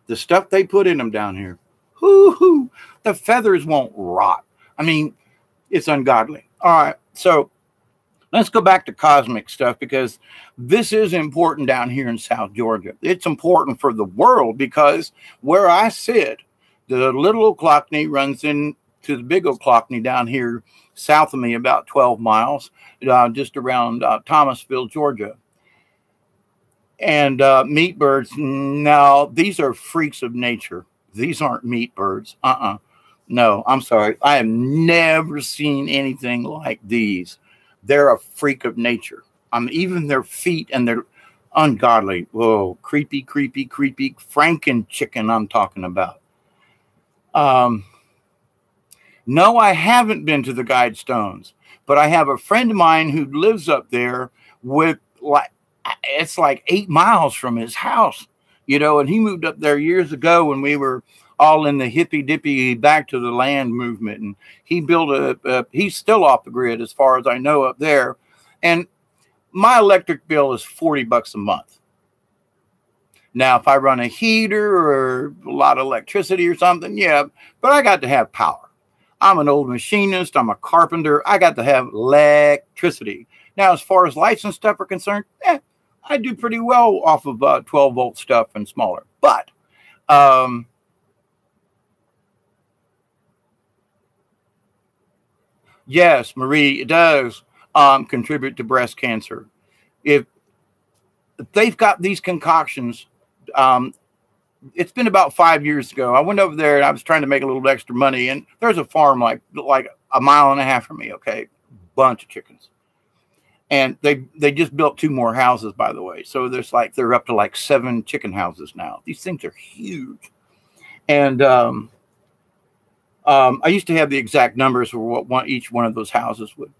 the stuff they put in them down here. Hoo-hoo. The feathers won't rot. I mean, it's ungodly. All right, so let's go back to cosmic stuff, because this is important down here in South Georgia. It's important for the world, because where I sit, the little Oclockney runs into the big Oclockney down here south of me about 12 miles, just around Thomasville, Georgia. And meat birds, no, these are freaks of nature. These aren't meat birds. No, I'm sorry. I have never seen anything like these. They're a freak of nature. Even their feet, and they're ungodly. Whoa, creepy, creepy, creepy. Franken chicken I'm talking about. No, I haven't been to the Guidestones, but I have a friend of mine who lives up there it's like 8 miles from his house, and he moved up there years ago when we were all in the hippy dippy back to the land movement. And he built he's still off the grid as far as I know up there. And my electric bill is $40 a month. Now, if I run a heater or a lot of electricity or something, yeah, but I got to have power. I'm an old machinist. I'm a carpenter. I got to have electricity. Now, as far as lights and stuff are concerned, I do pretty well off of 12-volt stuff and smaller. But yes, Marie, it does contribute to breast cancer. If they've got these concoctions, it's been about 5 years ago. I went over there and I was trying to make a little extra money. And there's a farm like a mile and a half from me. Okay, bunch of chickens. And they just built 2 more houses, by the way. So they're up to 7 chicken houses now. These things are huge. And I used to have the exact numbers for what each one of those houses would.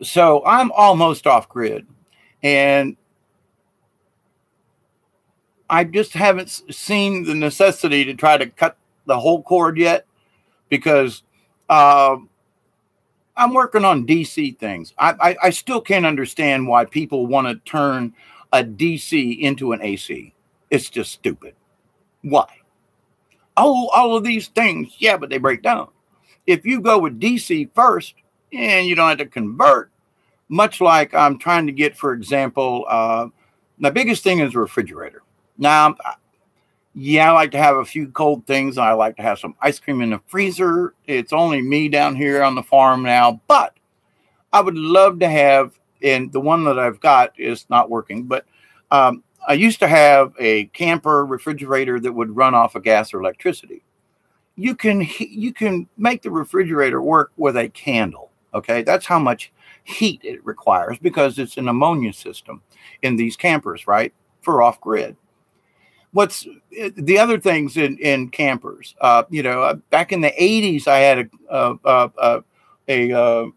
So I'm almost off grid, and I just haven't seen the necessity to try to cut the whole cord yet, because I'm working on DC things. I still can't understand why people want to turn a DC into an AC. It's just stupid. Why? Oh, all of these things. Yeah, but they break down. If you go with DC first and you don't have to convert, much like I'm trying to get, for example, my biggest thing is a refrigerator. Now, yeah, I like to have a few cold things. I like to have some ice cream in the freezer. It's only me down here on the farm now, but I would love to have, and the one that I've got is not working, but I used to have a camper refrigerator that would run off of gas or electricity. you can make the refrigerator work with a candle. Okay, that's how much heat it requires because it's an ammonia system in these campers, right? For off grid. What's the other things in campers? Back in the 80s, I had a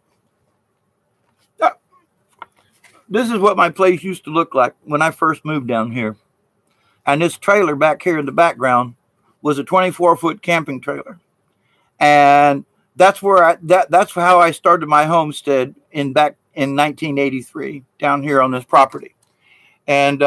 this is what my place used to look like when I first moved down here. And this trailer back here in the background was a 24-foot camping trailer. And that's where that's how I started my homestead back in 1983 down here on this property. And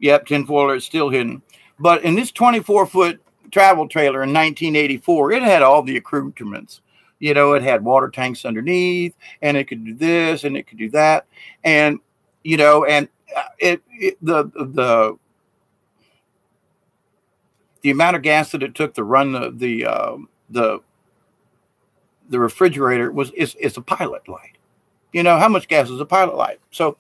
yep, tinfoil is still hidden. But in this 24-foot travel trailer in 1984, it had all the accoutrements. You know, it had water tanks underneath, and it could do this, and it could do that, and the amount of gas that it took to run the refrigerator is a pilot light. You know, how much gas is a pilot light? So,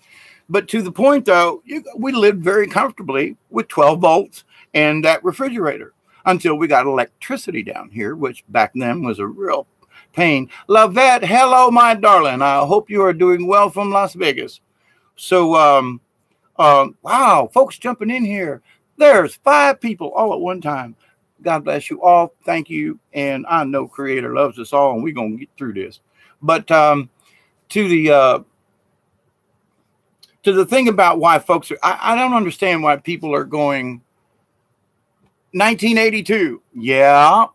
but to the point though, we lived very comfortably with 12 volts and that refrigerator until we got electricity down here, which back then was a real pain. Lavette, hello, my darling. I hope you are doing well from Las Vegas. So, wow, folks jumping in here. There's 5 people all at one time. God bless you all. Thank you. And I know Creator loves us all, and we're going to get through this. But to the thing about why folks are, I don't understand why people are going 1982. Yeah.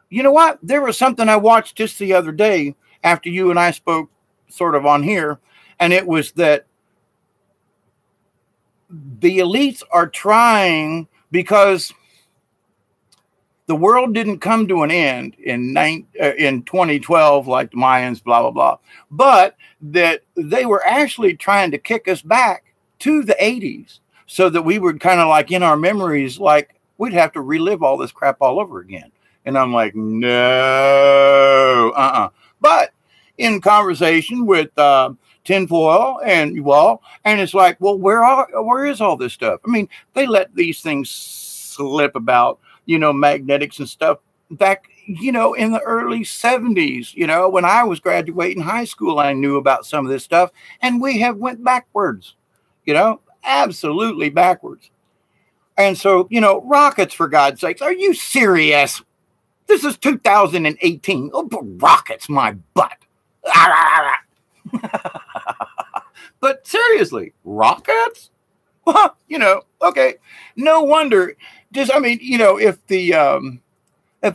You know what? There was something I watched just the other day after you and I spoke sort of on here, and it was that the elites are trying, because the world didn't come to an end in 2012 like the Mayans, blah, blah, blah, but that they were actually trying to kick us back to the 80s so that we would kind of like in our memories, like we'd have to relive all this crap all over again. And I'm like, no, But in conversation with tinfoil and you all, and it's like, well, where is all this stuff? I mean, they let these things slip about, magnetics and stuff back, in the early 70s, when I was graduating high school, I knew about some of this stuff, and we have went backwards, absolutely backwards. And so, rockets, for God's sakes, are you serious? This is 2018. Oh, rockets, my butt. But seriously, rockets? Well, okay. No wonder. If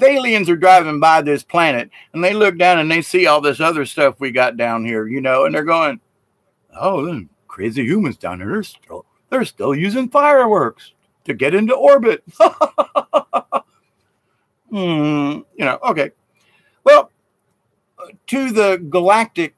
aliens are driving by this planet and they look down and they see all this other stuff we got down here, and they're going, oh, crazy humans down here, they're still using fireworks to get into orbit. Okay. Well, to the galactic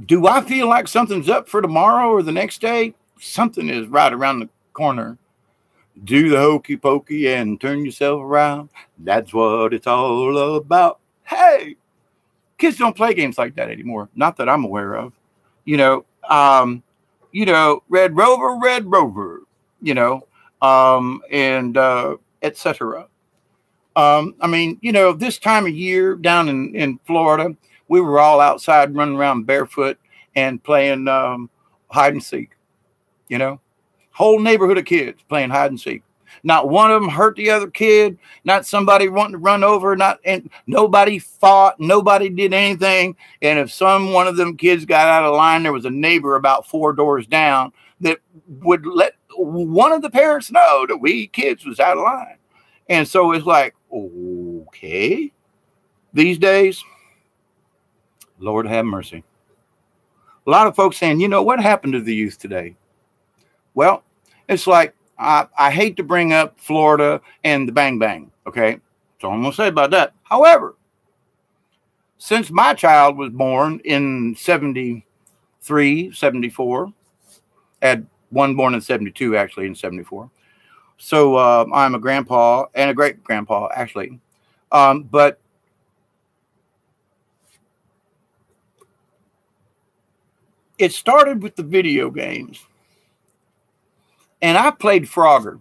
do I feel like something's up for tomorrow or the next day? Something is right around the corner. Do the hokey pokey and turn yourself around. That's what it's all about. Hey, kids don't play games like that anymore. Not that I'm aware of. Red Rover, and etc. This time of year down in Florida, we were all outside running around barefoot and playing hide and seek. Whole neighborhood of kids playing hide and seek. Not one of them hurt the other kid. Not somebody wanting to run over. And nobody fought. Nobody did anything. And if one of them kids got out of line, there was a neighbor about 4 doors down that would let one of the parents know that we kids was out of line. And so it's like, okay, these days, Lord have mercy. A lot of folks saying, what happened to the youth today? Well, it's like, I hate to bring up Florida and the bang bang. Okay. That's all I'm going to say about that. However, since my child was born in 73, 74, had one born in 72, actually in 74. So I'm a grandpa and a great grandpa, actually. But it started with the video games. And I played Frogger.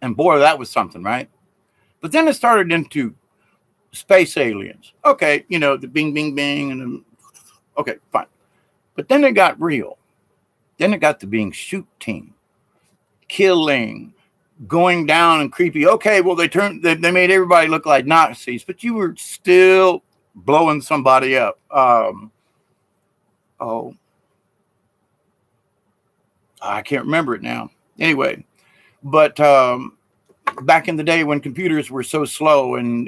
And boy, that was something, right? But then it started into space aliens. Okay, you know, the bing, bing, bing. And okay, fine. But then it got real. Then it got to being shooting, killing, going down and creepy. Okay, well, they made everybody look like Nazis, but you were still blowing somebody up. I can't remember it now. Anyway, but back in the day when computers were so slow and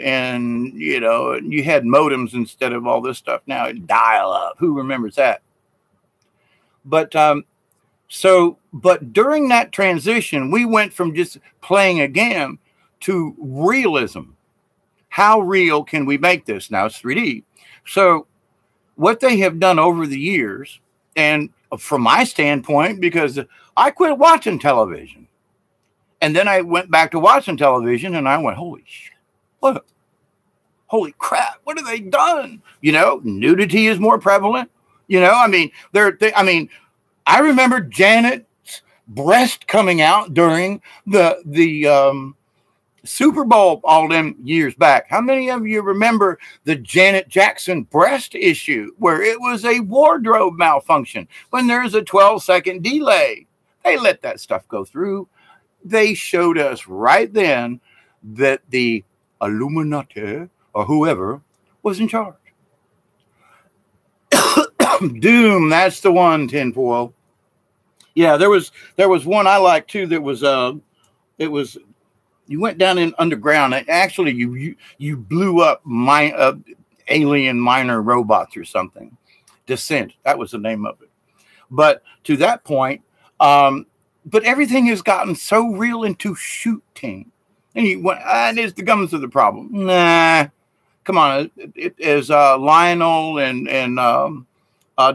you know, you had modems instead of all this stuff. Now dial up. Who remembers that? But but during that transition, we went from just playing a game to realism. How real can we make this? Now it's 3D. So what they have done over the years, and from my standpoint, because I quit watching television, and then I went back to watching television, and I went, holy shit, what? Holy crap, what have they done? You know, nudity is more prevalent. You know, I mean, I remember Janet's breast coming out during the Super Bowl all them years back. How many of you remember the Janet Jackson breast issue where it was a wardrobe malfunction when there's a 12-second delay? They let that stuff go through. They showed us right then that the Illuminati or whoever was in charge. Doom, that's the one, tinfoil. Yeah, there was one I liked too that was it was, you went down in underground. Actually, you blew up alien minor robots or something. Descent, that was the name of it. But to that point, but everything has gotten so real into shooting. And you went, and it's the gums of the problem. Nah, come on. It is Lionel and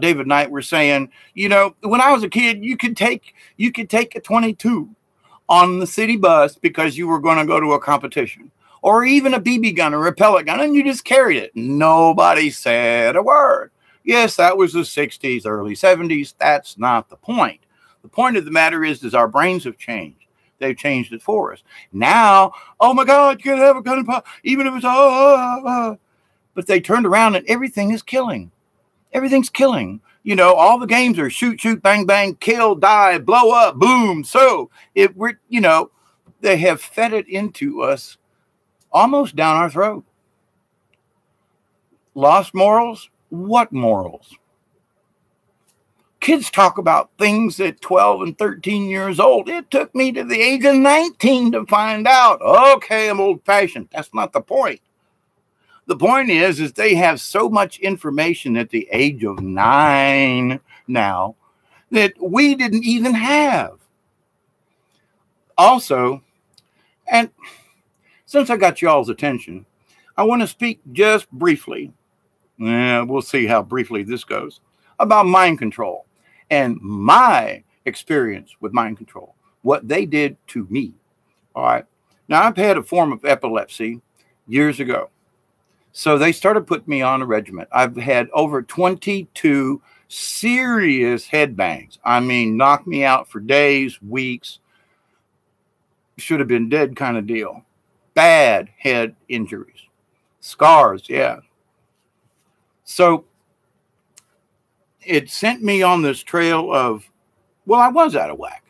David Knight were saying, you know, when I was a kid, you could take a 22 on the city bus because you were going to go to a competition, or even a BB gun or a pellet gun, and you just carried it. Nobody said a word. Yes, that was the 60s, early 70s. That's not the point. The point of the matter is our brains have changed. They've changed it for us. Now, oh my God, you can have a gun, even if it's but they turned around and everything is killing. Everything's killing. You know, all the games are shoot, shoot, bang, bang, kill, die, blow up, boom. So you know, they have fed it into us almost down our throat. Lost morals? What morals? Kids talk about things at 12 and 13 years old. It took me to the age of 19 to find out. Okay, I'm old-fashioned. That's not the point. The point is they have so much information at the age of 9 now that we didn't even have. Also, and since I got y'all's attention, I want to speak just briefly, we'll see how briefly this goes, about mind control and my experience with mind control, what they did to me. All right. Now, I've had a form of epilepsy years ago. So they started putting me on a regimen. I've had over 22 serious head bangs. I mean, knocked me out for days, weeks. Should have been dead kind of deal. Bad head injuries. Scars, yeah. So it sent me on this trail of, well, I was out of whack.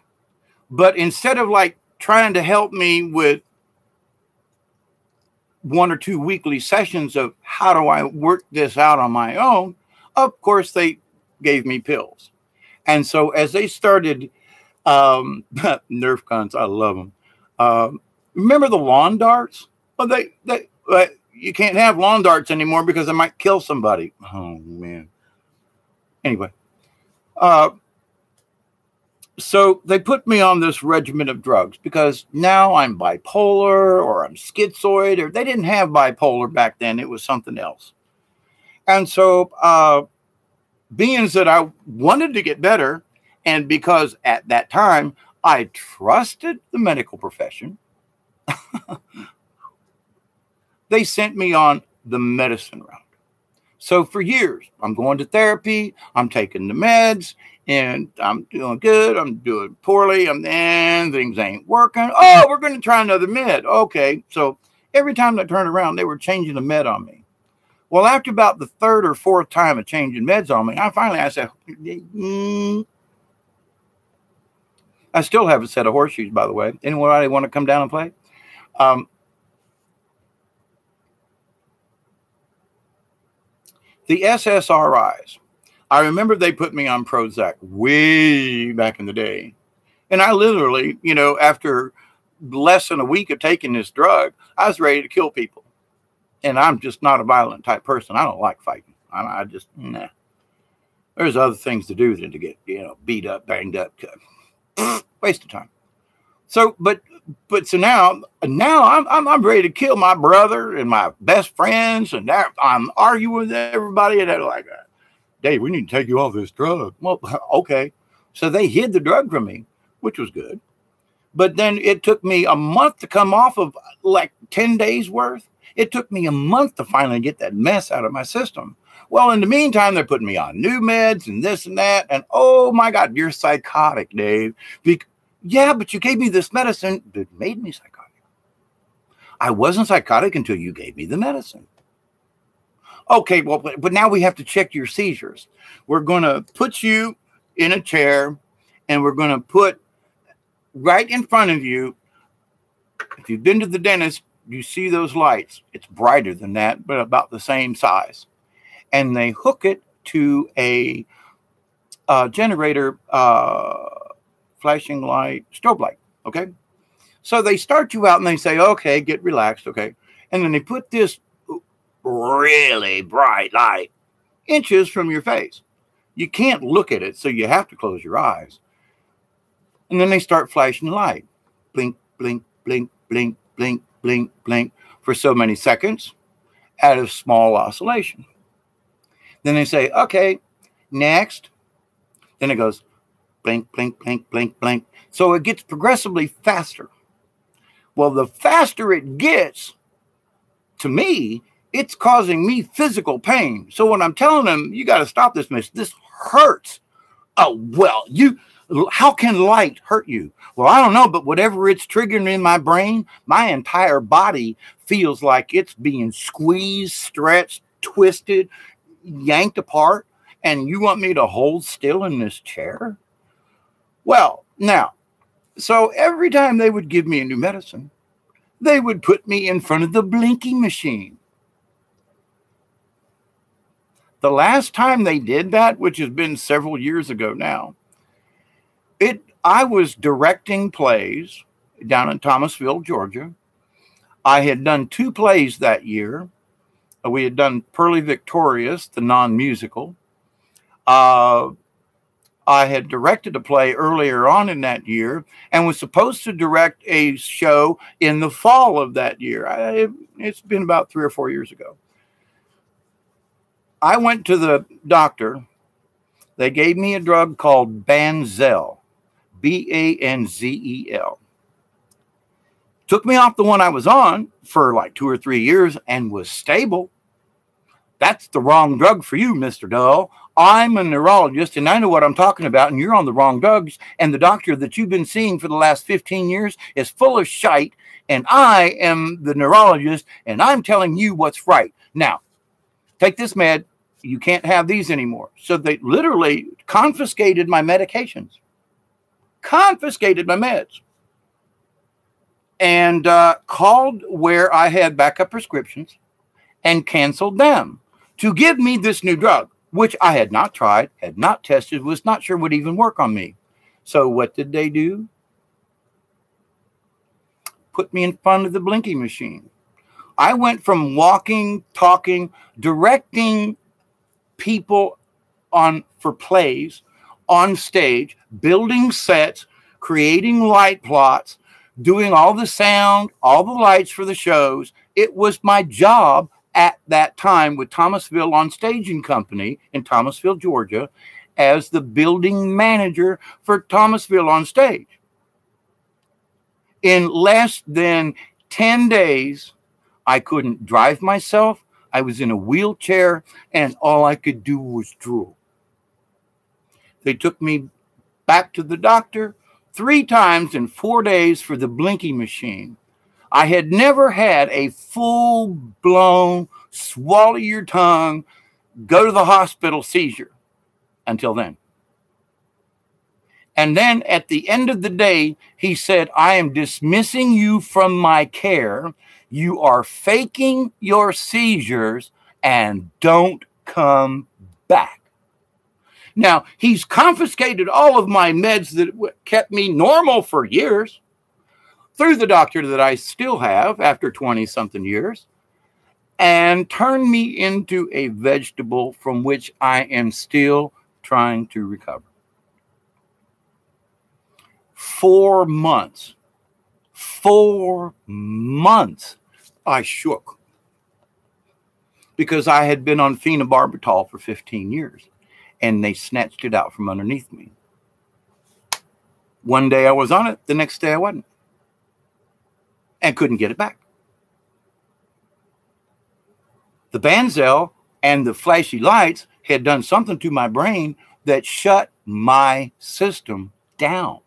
But instead of like trying to help me with 1 or 2 weekly sessions of how do I work this out on my own, of course, they gave me pills. And so as they started, Nerf guns, I love them. Remember the lawn darts? Well, you can't have lawn darts anymore because they might kill somebody. Oh, man. Anyway, so they put me on this regimen of drugs because now I'm bipolar or I'm schizoid, or they didn't have bipolar back then. It was something else. And so being that I wanted to get better, and because at that time I trusted the medical profession, they sent me on the medicine route. So for years, I'm going to therapy, I'm taking the meds, and I'm doing good, I'm doing poorly, and things ain't working. Oh, we're going to try another med. Okay, so every time I turned around, they were changing the med on me. Well, after about the third or fourth time of changing meds on me, I said, I still have a set of horseshoes, by the way. Anybody want to come down and play? The SSRIs. I remember they put me on Prozac way back in the day. And I literally, after less than a week of taking this drug, I was ready to kill people. And I'm just not a violent type person. I don't like fighting. I just, nah. There's other things to do than to get, beat up, banged up. Waste of time. So, but so now I'm ready to kill my brother and my best friends, and I'm arguing with everybody, and they're like, Dave, we need to take you off this drug. Well, okay. So they hid the drug from me, which was good. But then it took me a month to come off of like 10 days worth. It took me a month to finally get that mess out of my system. Well, in the meantime, they're putting me on new meds and this and that. And oh my God, you're psychotic, Dave. Yeah, but you gave me this medicine that made me psychotic. I wasn't psychotic until you gave me the medicine. Okay, well, but now we have to check your seizures. We're going to put you in a chair, and we're going to put right in front of you. If you've been to the dentist, you see those lights. It's brighter than that, but about the same size. And they hook it to a generator, flashing light, strobe light. Okay. So they start you out and they say, okay, get relaxed. Okay. And then they put this really bright light inches from your face. You can't look at it, so you have to close your eyes. And then they start flashing light. Blink, blink, blink, blink, blink, blink, blink for so many seconds at a small oscillation. Then they say, okay, next. Then it goes blink, blink, blink, blink, blink. So it gets progressively faster. Well, the faster it gets, to me, it's causing me physical pain. So when I'm telling them, you got to stop this, miss, this hurts. Oh, well, how can light hurt you? Well, I don't know, but whatever it's triggering in my brain, my entire body feels like it's being squeezed, stretched, twisted, yanked apart. And you want me to hold still in this chair? Well, now, so every time they would give me a new medicine, they would put me in front of the blinking machine. The last time they did that, which has been several years ago now, I was directing plays down in Thomasville, Georgia. I had done 2 plays that year. We had done Pearly Victorious, the non-musical. I had directed a play earlier on in that year and was supposed to direct a show in the fall of that year. It's been about 3 or 4 years ago. I went to the doctor. They gave me a drug called Banzel, Banzel. Took me off the one I was on for like 2 or 3 years and was stable. That's the wrong drug for you, Mr. Dull. I'm a neurologist and I know what I'm talking about, and you're on the wrong drugs. And the doctor that you've been seeing for the last 15 years is full of shite. And I am the neurologist and I'm telling you what's right. Now, take this med. You can't have these anymore. So they literally confiscated my medications, confiscated my meds, and called where I had backup prescriptions and canceled them to give me this new drug, which I had not tried, had not tested, was not sure would even work on me. So what did they do? Put me in front of the blinking machine. I went from walking, talking, directing people for plays on stage, building sets, creating light plots, doing all the sound, all the lights for the shows. It was my job at that time with Thomasville On Staging Company in Thomasville, Georgia, as the building manager for Thomasville On Stage. In less than 10 days, I couldn't drive myself. I was in a wheelchair, and all I could do was drool. They took me back to the doctor 3 times in 4 days for the blinky machine. I had never had a full-blown swallow your tongue, go to the hospital seizure until then. And then at the end of the day, he said, I am dismissing you from my care. You are faking your seizures and don't come back. Now, he's confiscated all of my meds that kept me normal for years through the doctor that I still have after 20-something years, and turned me into a vegetable from which I am still trying to recover. 4 months. 4 months I shook because I had been on phenobarbital for 15 years and they snatched it out from underneath me. One day I was on it, the next day I wasn't, and couldn't get it back. The Banzel and the flashy lights had done something to my brain that shut my system down.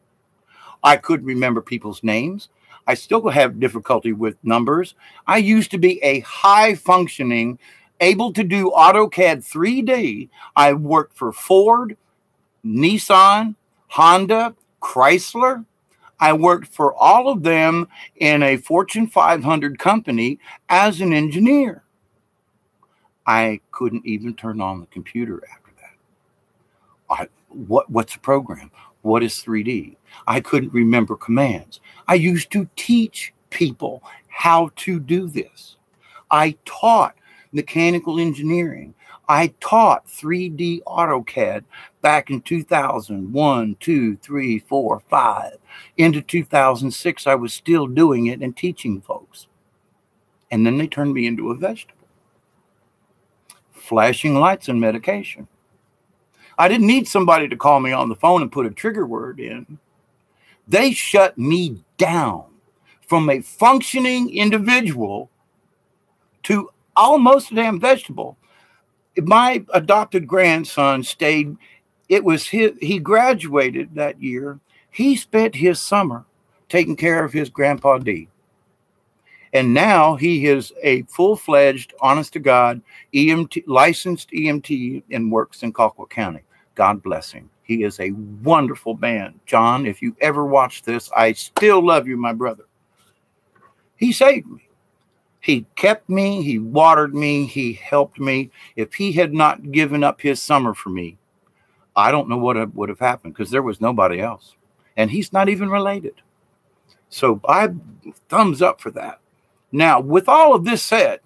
I couldn't remember people's names. I still have difficulty with numbers. I used to be a high-functioning, able to do AutoCAD 3D. I worked for Ford, Nissan, Honda, Chrysler. I worked for all of them in a Fortune 500 company as an engineer. I couldn't even turn on the computer after that. What's a program? What is 3D? I couldn't remember commands. I used to teach people how to do this. I taught mechanical engineering. I taught 3D AutoCAD back in 2001, 2, 3, 4, 5. Into 2006, I was still doing it and teaching folks. And then they turned me into a vegetable. Flashing lights and medication. I didn't need somebody to call me on the phone and put a trigger word in. They shut me down from a functioning individual to almost a damn vegetable. My adopted grandson stayed, he graduated that year. He spent his summer taking care of his grandpa D. And now he is a full-fledged, honest-to-God, licensed EMT and works in Colquitt County. God bless him. He is a wonderful man. John, if you ever watch this, I still love you, my brother. He saved me. He kept me. He watered me. He helped me. If he had not given up his summer for me, I don't know what would have happened because there was nobody else. And he's not even related. So I thumbs up for that. Now, with all of this said,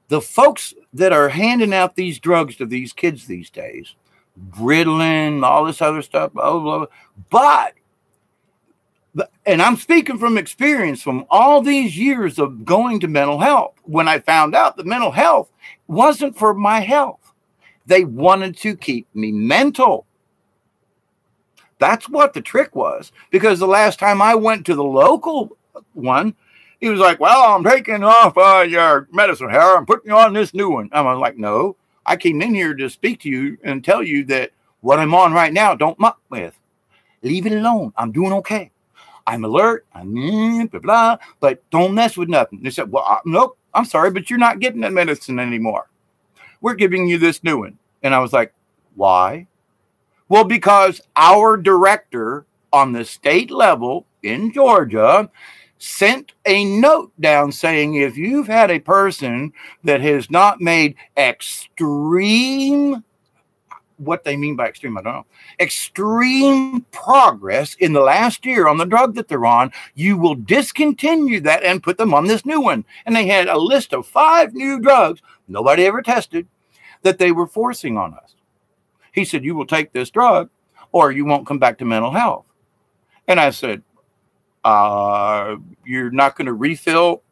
the folks that are handing out these drugs to these kids these days, Ritalin, all this other stuff, blah, blah, blah, and I'm speaking from experience from all these years of going to mental health, when I found out that mental health wasn't for my health. They wanted to keep me mental. That's what the trick was, because the last time I went to the local one, he was like, well, I'm taking off your medicine here. I'm putting you on this new one. I was like, no, I came in here to speak to you and tell you that what I'm on right now, don't muck with. Leave it alone. I'm doing okay. I'm alert. I'm blah, blah, but don't mess with nothing. They said, well, nope, I'm sorry, but you're not getting that medicine anymore. We're giving you this new one. And I was like, why? Well, because our director on the state level in Georgia sent a note down saying if you've had a person that has not made extreme, what they mean by extreme, I don't know, extreme progress in the last year on the drug that they're on, you will discontinue that and put them on this new one. And they had a list of 5 new drugs nobody ever tested that they were forcing on us. He said, you will take this drug or you won't come back to mental health. And I said, you're not going to refill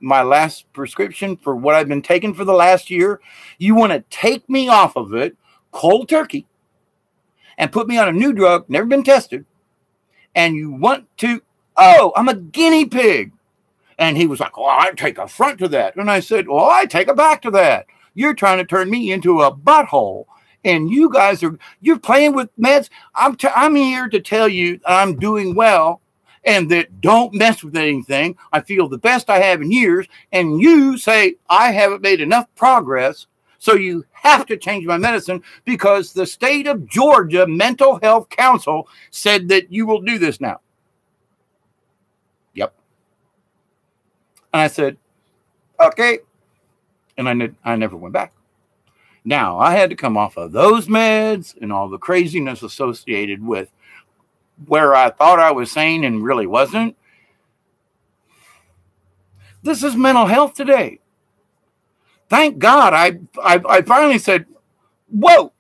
my last prescription for what I've been taking for the last year. You want to take me off of it cold turkey and put me on a new drug, never been tested. And you want to, I'm a guinea pig. And he was like, well, I take affront to that. And I said, well, I take aback to that. You're trying to turn me into a butthole. And you guys you're playing with meds. I'm here to tell you I'm doing well and that don't mess with anything. I feel the best I have in years. And you say I haven't made enough progress. So you have to change my medicine because the state of Georgia Mental Health Council said that you will do this now. Yep. And I said, okay. And I never went back. Now, I had to come off of those meds and all the craziness associated with where I thought I was sane and really wasn't. This is mental health today. Thank God I finally said, whoa,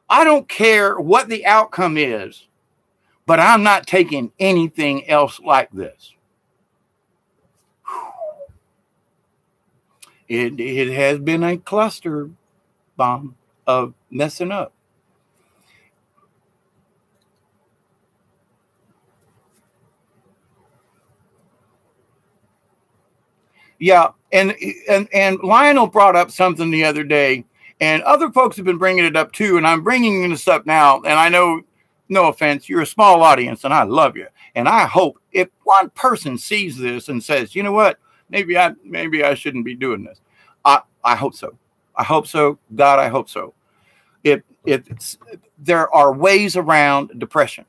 I don't care what the outcome is, but I'm not taking anything else like this. It has been a cluster bomb of messing up. Yeah, and Lionel brought up something the other day, and other folks have been bringing it up too, and I'm bringing this up now, and I know, no offense, you're a small audience, and I love you, and I hope if one person sees this and says, you know what, maybe I shouldn't be doing this. I hope so. I hope so. God, I hope so. There are ways around depression.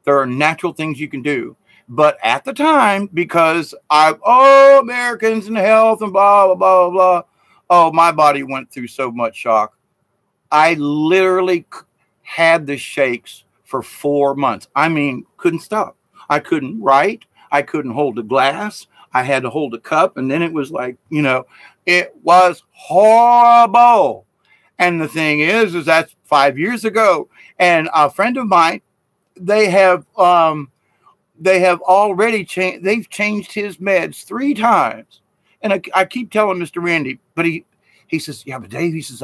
There are natural things you can do. But at the time, because Americans and health and blah, blah, blah, blah. Oh, my body went through so much shock. I literally had the shakes for 4 months. I mean, couldn't stop. I couldn't write. I couldn't hold a glass. I had to hold a cup. And then it was like, it was horrible. And the thing is that's 5 years ago. And a friend of mine, they have already changed. They've changed his meds 3 times. And I keep telling Mr. Randy, but he says, yeah, but Dave, he says,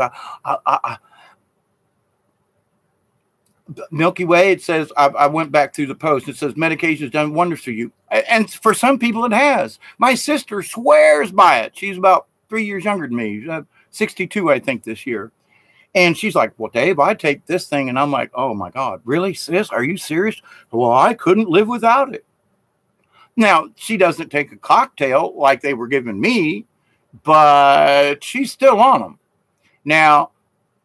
Milky Way, it says, I went back through the post. It says medication has done wonders for you. And for some people it has. My sister swears by it. She's about 3 years younger than me. She's 62, I think, this year. And she's like, well, Dave, I take this thing. And I'm like, oh, my God, really, sis? Are you serious? Well, I couldn't live without it. Now, she doesn't take a cocktail like they were giving me, but she's still on them. Now,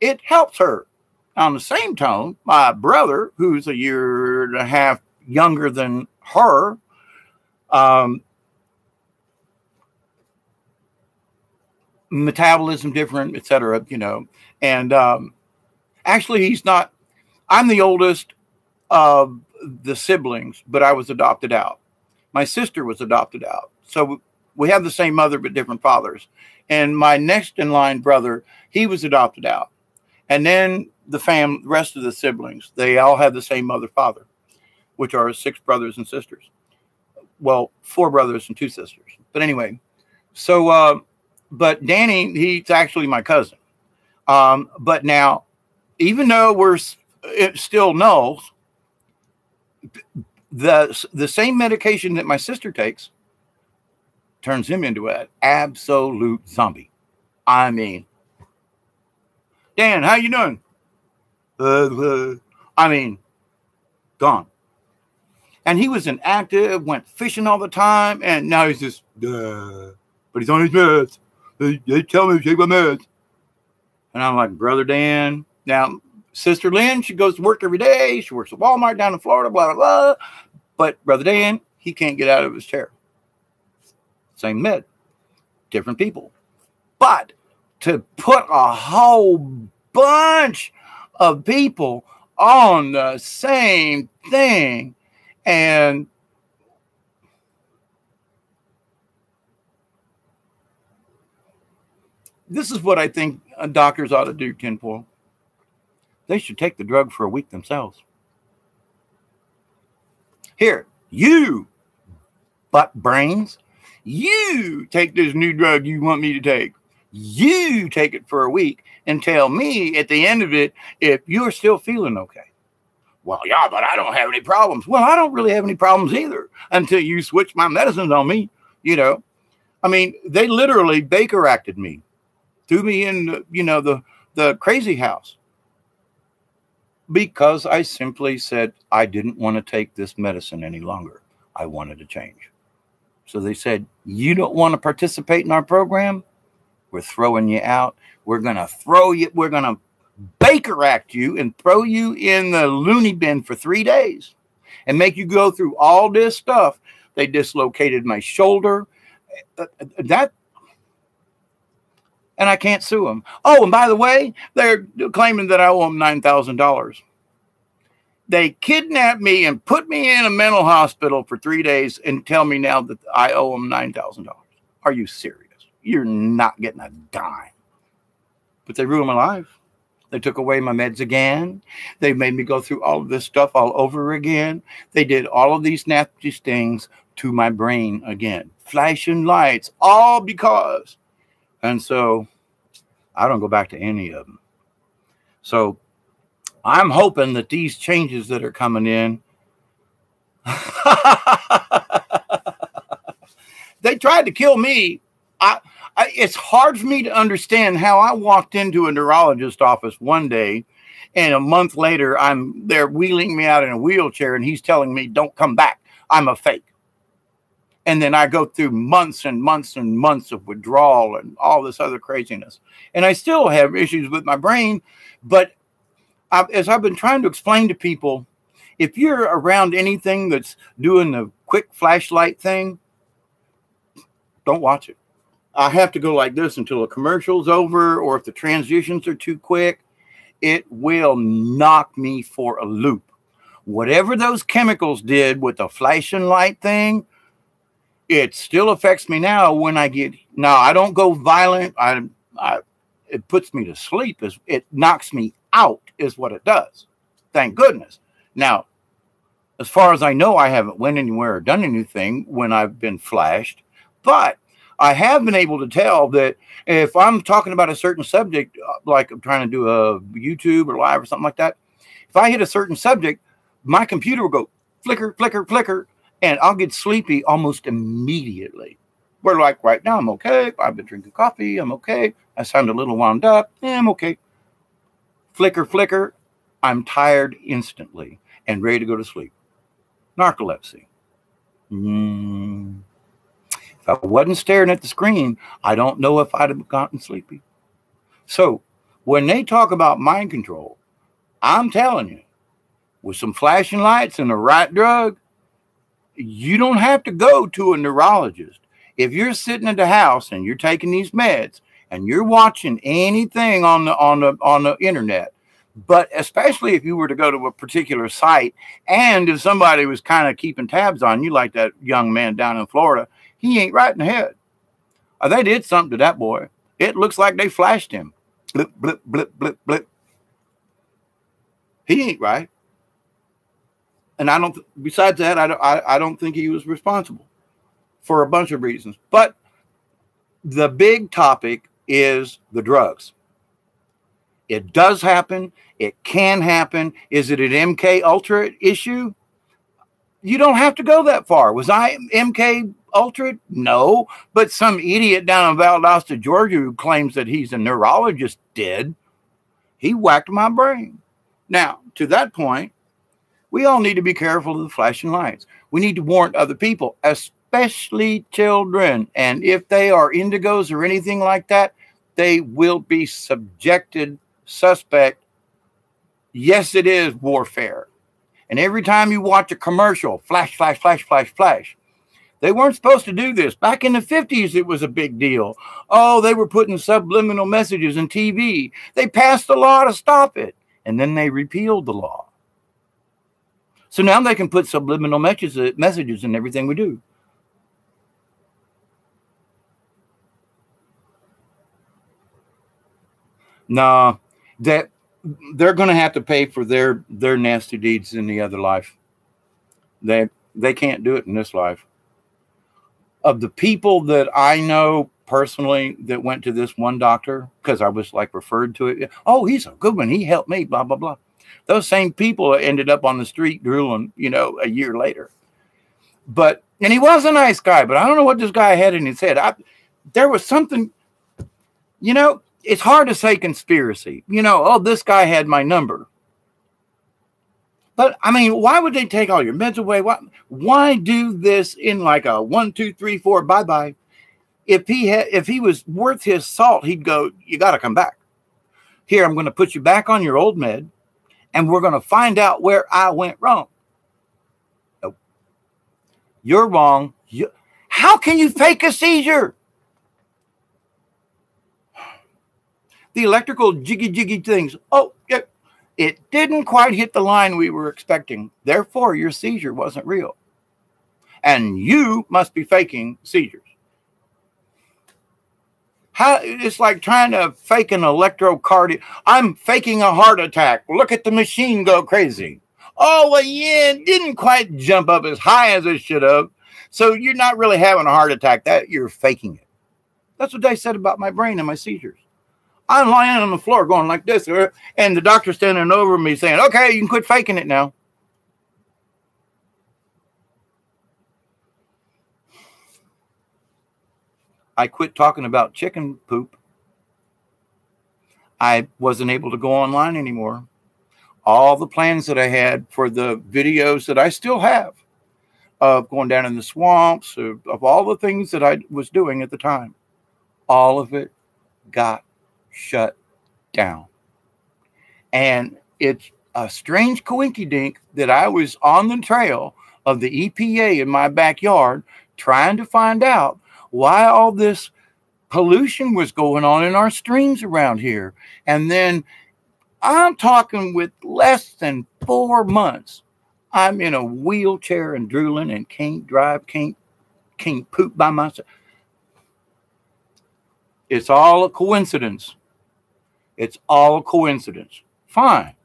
it helps her. On the same tone, my brother, who's a year and a half younger than her, metabolism different, etc., and actually he's not, I'm the oldest of the siblings, but I was adopted out. My sister was adopted out. So we have the same mother, but different fathers. And my next in line brother, he was adopted out. And then the rest of the siblings, they all have the same mother, father, which are 6 brothers and sisters. Well, 4 brothers and 2 sisters. But anyway, so, but Danny, he's actually my cousin. But now, even though we're still nulls, the same medication that my sister takes turns him into an absolute zombie. I mean, Dan, how you doing? I mean, gone. And he was inactive, went fishing all the time, and now he's just, but he's on his meds. They tell me to take my meds. And I'm like, Brother Dan. Now, Sister Lynn, she goes to work every day. She works at Walmart down in Florida, blah, blah, blah. But Brother Dan, he can't get out of his chair. Same med. Different people. But to put a whole bunch of people on the same thing, and this is what I think doctors ought to do, Tinfoil. They should take the drug for a week themselves. Here, you butt brains, you take this new drug you want me to take. You take it for a week and tell me at the end of it if you're still feeling okay. Well, yeah, but I don't have any problems. Well, I don't really have any problems either until you switch my medicines on me. You know, I mean, they literally Baker acted me, threw me in, the crazy house because I simply said I didn't want to take this medicine any longer. I wanted to change. So they said, you don't want to participate in our program? We're throwing you out. We're going to Baker act you and throw you in the loony bin for 3 days and make you go through all this stuff. They dislocated my shoulder. And I can't sue them. Oh, and by the way, they're claiming that I owe them $9,000. They kidnapped me and put me in a mental hospital for 3 days and tell me now that I owe them $9,000. Are you serious? You're not getting a dime. But they ruined my life. They took away my meds again. They made me go through all of this stuff all over again. They did all of these nasty things to my brain again. Flashing lights, all because. And so I don't go back to any of them. So I'm hoping that these changes that are coming in, they tried to kill me. It's hard for me to understand how I walked into a neurologist's office one day and a month later they're wheeling me out in a wheelchair and he's telling me, don't come back. I'm a fake. And then I go through months and months and months of withdrawal and all this other craziness. And I still have issues with my brain. But as I've been trying to explain to people, if you're around anything that's doing the quick flashlight thing, don't watch it. I have to go like this until a commercial's over, or if the transitions are too quick, it will knock me for a loop. Whatever those chemicals did with the flashing light thing, it still affects me now when I don't go violent. It puts me to sleep. It knocks me out is what it does. Thank goodness. Now, as far as I know, I haven't went anywhere or done anything when I've been flashed, but I have been able to tell that if I'm talking about a certain subject, like I'm trying to do a YouTube or live or something like that, if I hit a certain subject, my computer will go flicker, flicker, flicker, and I'll get sleepy almost immediately. Where like right now, I'm okay. I've been drinking coffee. I'm okay. I sound a little wound up. I'm okay. Flicker, flicker. I'm tired instantly and ready to go to sleep. Narcolepsy. If I wasn't staring at the screen, I don't know if I'd have gotten sleepy. So when they talk about mind control, I'm telling you, with some flashing lights and the right drug, you don't have to go to a neurologist. If you're sitting at the house and you're taking these meds and you're watching anything on the internet, but especially if you were to go to a particular site and if somebody was kind of keeping tabs on you, like that young man down in Florida, he ain't right in the head. They did something to that boy. It looks like they flashed him. Blip, blip, blip, blip, blip. He ain't right. And besides that, I don't think he was responsible for a bunch of reasons. But the big topic is the drugs. It does happen. It can happen. Is it an MK Ultra issue? You don't have to go that far. Was I MK Ultra? No. But some idiot down in Valdosta, Georgia, who claims that he's a neurologist did. He whacked my brain. Now, to that point, we all need to be careful of the flashing lights. We need to warn other people, especially children. And if they are indigos or anything like that, they will be suspect. Yes, it is warfare. And every time you watch a commercial, flash, flash, flash, flash, flash. They weren't supposed to do this. Back in the 50s, it was a big deal. Oh, they were putting subliminal messages in TV. They passed a law to stop it. And then they repealed the law. So now they can put subliminal messages in everything we do. No, that they're going to have to pay for their nasty deeds in the other life. They can't do it in this life. Of the people that I know personally that went to this one doctor, because I was like referred to it. Oh, he's a good one. He helped me, blah, blah, blah. Those same people ended up on the street drooling, a year later. And he was a nice guy, but I don't know what this guy had in his head. There was something, it's hard to say conspiracy. Oh, this guy had my number. But I mean, why would they take all your meds away? Why do this in like a 1, 2, 3, 4, bye-bye? If he was worth his salt, he'd go, you got to come back. Here, I'm going to put you back on your old med, and we're going to find out where I went wrong. Nope. You're wrong. How can you fake a seizure? The electrical jiggy things. Oh, yeah. It didn't quite hit the line we were expecting. Therefore, your seizure wasn't real. And you must be faking seizures. It's like trying to fake an electrocardiograph. I'm faking a heart attack. Look at the machine go crazy. Oh, well, yeah, it didn't quite jump up as high as it should have. So you're not really having a heart attack. You're faking it. That's what they said about my brain and my seizures. I'm lying on the floor going like this, and the doctor's standing over me saying, okay, you can quit faking it now. I quit talking about chicken poop. I wasn't able to go online anymore. All the plans that I had for the videos that I still have of going down in the swamps, of all the things that I was doing at the time, all of it got shut down. And it's a strange coinkydink that I was on the trail of the EPA in my backyard trying to find out why all this pollution was going on in our streams around here. And then I'm talking with less than 4 months, I'm in a wheelchair and drooling and can't drive, can't poop by myself. It's all a coincidence. It's all a coincidence. Fine.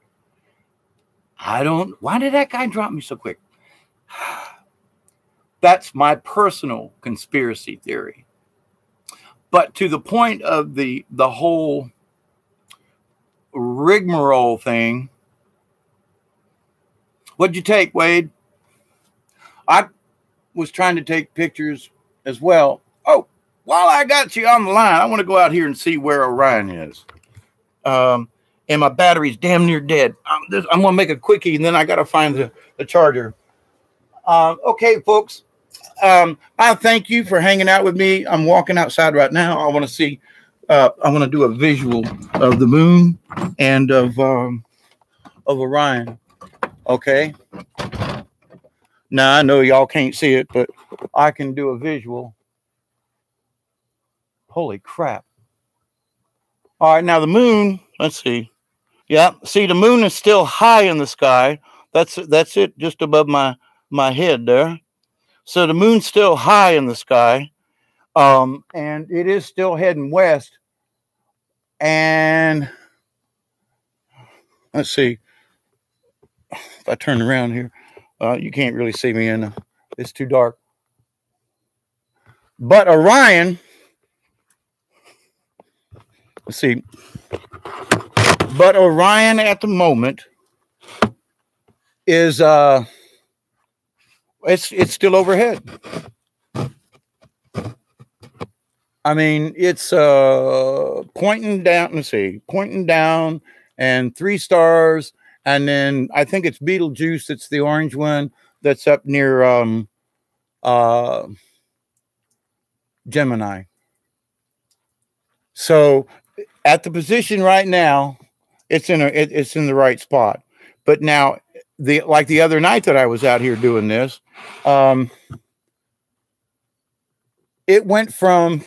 Why did that guy drop me so quick? That's my personal conspiracy theory. But to the point of the whole rigmarole thing, what'd you take, Wade? I was trying to take pictures as well. Oh, while I got you on the line, I want to go out here and see where Orion is. And my battery's damn near dead. I'm going to make a quickie, and then I got to find the charger. Okay, folks. I thank you for hanging out with me. I'm walking outside right now. I want to see. I want to do a visual of the moon and of Orion. Okay. Now I know y'all can't see it, but I can do a visual. Holy crap! All right, now the moon. Let's see. Yeah, see, the moon is still high in the sky. That's it, just above my head there. So the moon's still high in the sky, and it is still heading west. And let's see. If I turn around here, you can't really see me in. It's too dark. But Orion, let's see. But Orion at the moment is it's still overhead. I mean, it's pointing down. Let's see, pointing down, and 3 stars, and then I think it's Betelgeuse. It's the orange one that's up near Gemini. So at the position right now, it's in the right spot. But now, like the other night that I was out here doing this, it went from,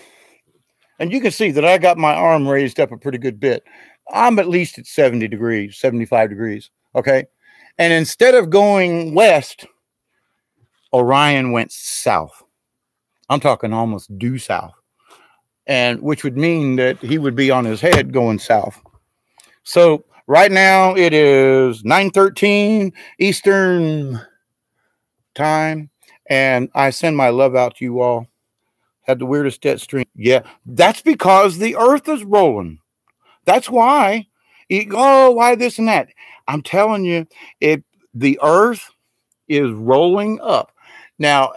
and you can see that I got my arm raised up a pretty good bit. I'm at least at 70 degrees, 75 degrees. Okay. And instead of going west, Orion went south. I'm talking almost due south. And which would mean that he would be on his head going south. So right now it is 9:13 Eastern time. And I send my love out to you all. Had the weirdest jet stream. Yeah, that's because the earth is rolling. That's why. Why this and that? I'm telling you, the earth is rolling up. Now,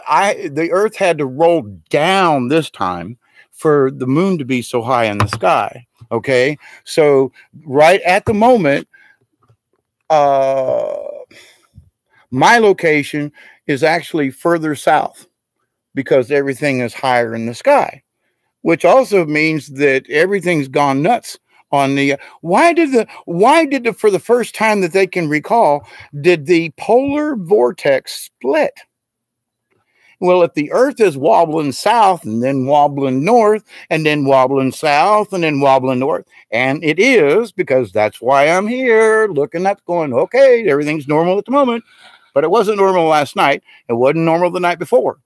the Earth had to roll down this time for the moon to be so high in the sky. Okay, so right at the moment, uh, my location is actually further south because everything is higher in the sky, which also means that everything's gone nuts on the for the first time that they can recall, did the polar vortex split? Well, if the Earth is wobbling south and then wobbling north and then wobbling south and then wobbling north, and it is, because that's why I'm here looking up going, okay, everything's normal at the moment, but it wasn't normal last night. It wasn't normal the night before.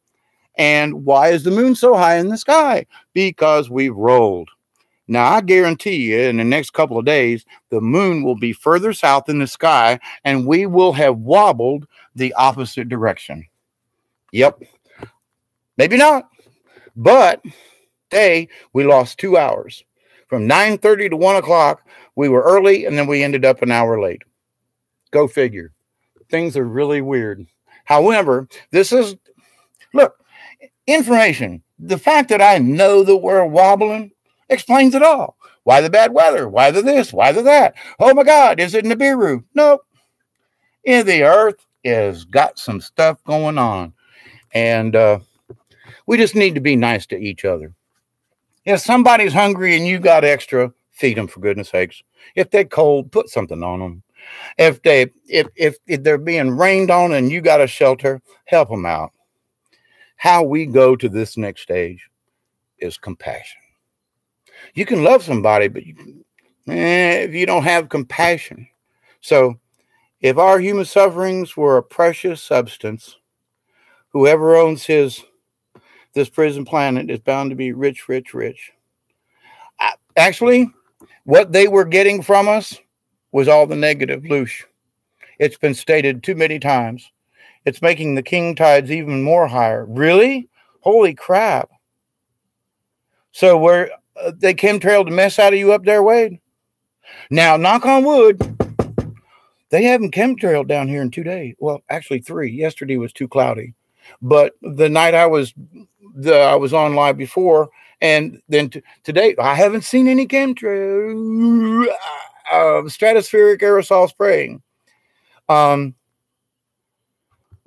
And why is the moon so high in the sky? Because we've rolled. Now, I guarantee you in the next couple of days, the moon will be further south in the sky and we will have wobbled the opposite direction. Yep. Maybe not, but today we lost 2 hours. From 9:30 to 1 o'clock, we were early, and then we ended up an hour late. Go figure. Things are really weird. However, look, information. The fact that I know that we're wobbling explains it all. Why the bad weather? Why the this? Why the that? Oh my God, is it Nibiru? Nope. The Earth has got some stuff going on. And we just need to be nice to each other. If somebody's hungry and you got extra, feed them, for goodness sakes. If they're cold, put something on them. If they're being rained on and you got a shelter, help them out. How we go to this next stage is compassion. You can love somebody, but if you don't have compassion. So if our human sufferings were a precious substance, whoever owns this prison planet is bound to be rich, rich, rich. Actually, what they were getting from us was all the negative loosh. It's been stated too many times. It's making the king tides even more higher. Really? Holy crap. So they chemtrailed the mess out of you up there, Wade? Now, knock on wood, they haven't chemtrailed down here in 2 days. Well, actually 3. Yesterday was too cloudy. But the night I was on live before, and then today, I haven't seen any chemtrail, stratospheric aerosol spraying.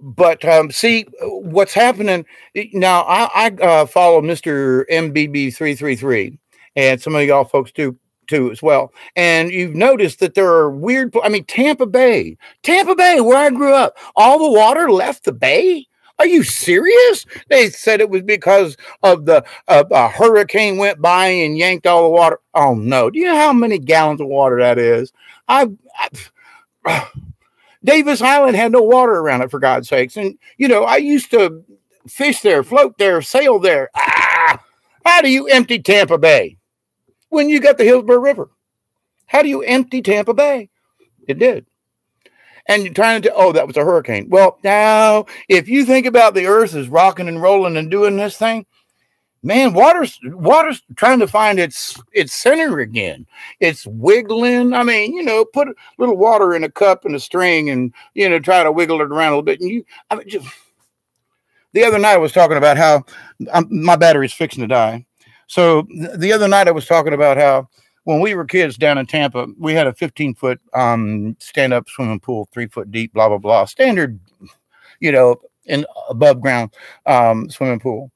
But see what's happening now. I follow Mr. MBB333, and some of y'all folks do too as well. And you've noticed that there are weird. I mean, Tampa Bay, where I grew up, all the water left the bay. Are you serious? They said it was because of a hurricane went by and yanked all the water. Oh no! Do you know how many gallons of water that is? Davis Island had no water around it, for God's sakes. And, I used to fish there, float there, sail there. How do you empty Tampa Bay when you got the Hillsborough River? How do you empty Tampa Bay? It did. And you're trying to, that was a hurricane. Well, now, if you think about the earth is rocking and rolling and doing this thing, man, water's trying to find its center again. It's wiggling. I mean, put a little water in a cup and a string and, try to wiggle it around a little bit. And the other night I was talking about how my battery's fixing to die. So the other night I was talking about how when we were kids down in Tampa, we had a 15-foot stand-up swimming pool, 3 foot deep, blah, blah, blah. Standard, in above ground swimming pool.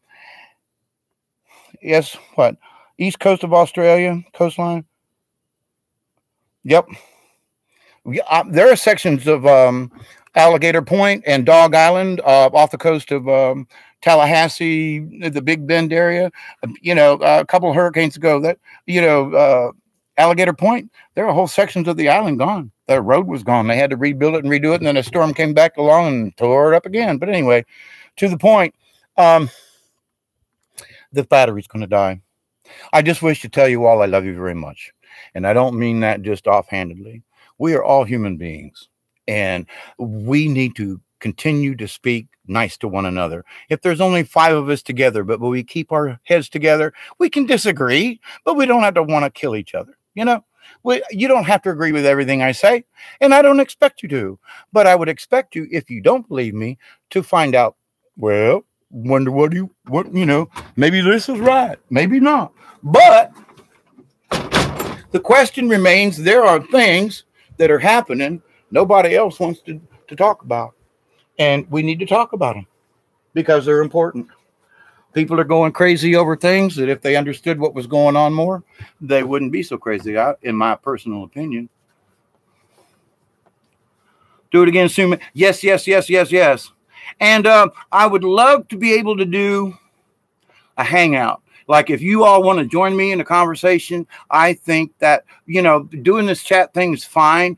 Yes, what? East coast of Australia, coastline? Yep. There are sections of Alligator Point and Dog Island off the coast of Tallahassee, the Big Bend area. A couple of hurricanes ago, Alligator Point, there are whole sections of the island gone. The road was gone. They had to rebuild it and redo it, and then a storm came back along and tore it up again. But anyway, to the point, the battery's going to die. I just wish to tell you all I love you very much. And I don't mean that just offhandedly. We are all human beings, and we need to continue to speak nice to one another. If there's only 5 of us together, but we keep our heads together, we can disagree, but we don't have to want to kill each other. You don't have to agree with everything I say, and I don't expect you to, but I would expect you, if you don't believe me, to find out Well, wonder maybe this is right, maybe not. But the question remains, there are things that are happening nobody else wants to talk about. And we need to talk about them because they're important. People are going crazy over things that if they understood what was going on more, they wouldn't be so crazy, in my personal opinion. Do it again soon. Yes, yes, yes, yes, yes. And I would love to be able to do a hangout. Like if you all want to join me in a conversation, I think that, doing this chat thing is fine,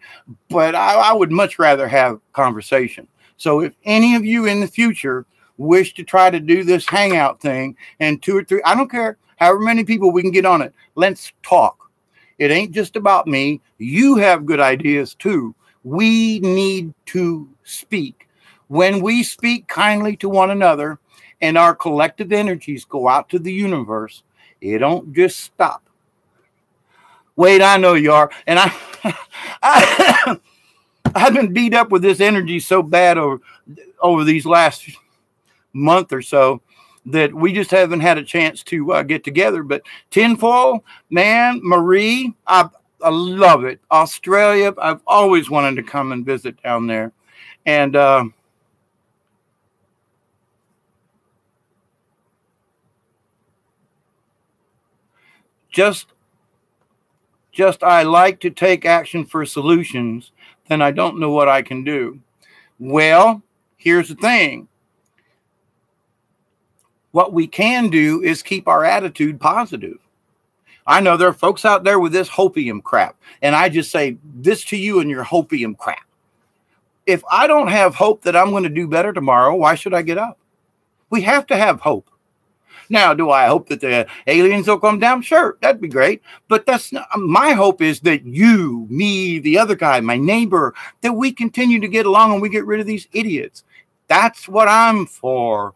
but I would much rather have conversation. So if any of you in the future wish to try to do this hangout thing and 2 or 3, I don't care, however many people we can get on it, let's talk. It ain't just about me. You have good ideas too. We need to speak. When we speak kindly to one another and our collective energies go out to the universe, it don't just stop. Wait, I know you are. And I've been beat up with this energy so bad over these last month or so that we just haven't had a chance to get together. But tinfoil, man, Marie, I love it. Australia, I've always wanted to come and visit down there. And just I like to take action for solutions, then I don't know what I can do. Well, here's the thing. What we can do is keep our attitude positive. I know there are folks out there with this hopium crap, and I just say this to you and your hopium crap. If I don't have hope that I'm going to do better tomorrow, why should I get up? We have to have hope. Now, do I hope that the aliens will come down? Sure, that'd be great. But that's not, my hope is that you, me, the other guy, my neighbor, that we continue to get along and we get rid of these idiots. That's what I'm for.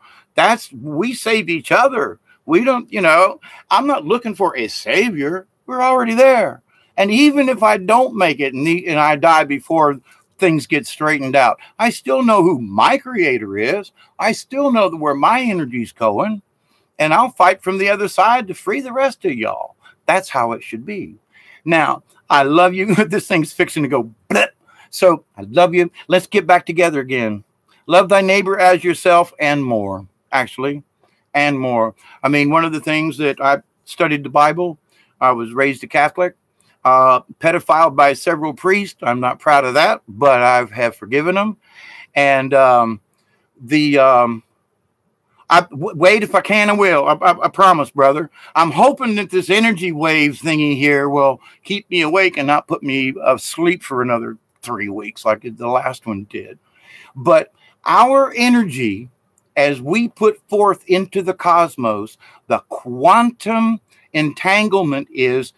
We save each other. We don't, I'm not looking for a savior. We're already there. And even if I don't make it and I die before things get straightened out, I still know who my creator is. I still know where my energy's going. And I'll fight from the other side to free the rest of y'all. That's how it should be. Now, I love you. This thing's fixing to go blip. So I love you. Let's get back together again. Love thy neighbor as yourself and more, actually, and more. I mean, one of the things that I studied the Bible, I was raised a Catholic, pedophiled by several priests. I'm not proud of that, but I have forgiven them. And wait, if I can, I will. I promise, brother. I'm hoping that this energy wave thingy here will keep me awake and not put me asleep for another 3 weeks like the last one did. But our energy, as we put forth into the cosmos, the quantum entanglement is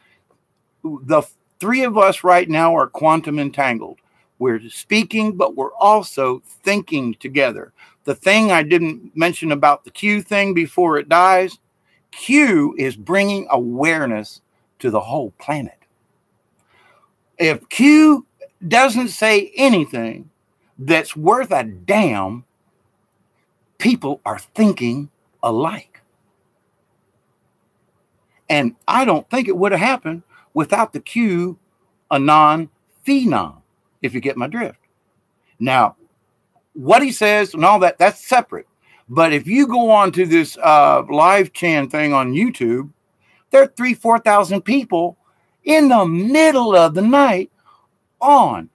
the 3 of us right now are quantum entangled. We're speaking, but we're also thinking together. The thing I didn't mention about the Q thing before it dies, Q is bringing awareness to the whole planet. If Q doesn't say anything that's worth a damn, people are thinking alike. And I don't think it would have happened without the Q anon phenom, if you get my drift. Now, what he says and all that, that's separate. But if you go on to this live chan thing on YouTube, there are 4,000 people in the middle of the night on,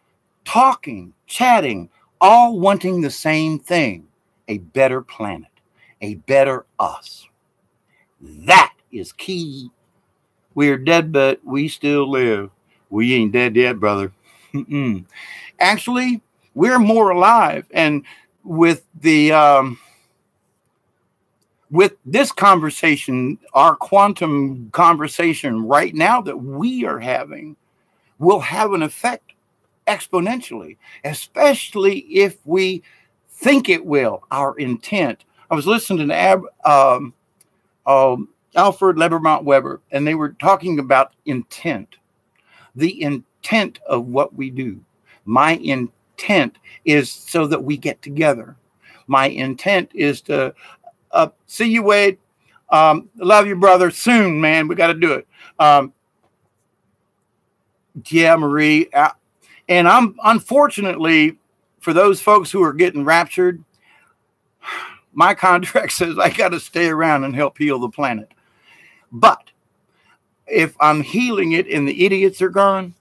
talking, chatting, all wanting the same thing, a better planet, a better us. That is key. We are dead, but we still live. We ain't dead yet, brother. Actually, we're more alive. And with this conversation, our quantum conversation right now that we are having will have an effect exponentially, especially if we think it will, our intent. I was listening to Alfred Levermont Weber, and they were talking about intent, the intent of what we do. My intent is so that we get together. My intent is to see you, Wade. Love you, brother. Soon, man. We got to do it. Yeah, Marie. And I'm unfortunately, for those folks who are getting raptured, my contract says I got to stay around and help heal the planet. But if I'm healing it and the idiots are gone,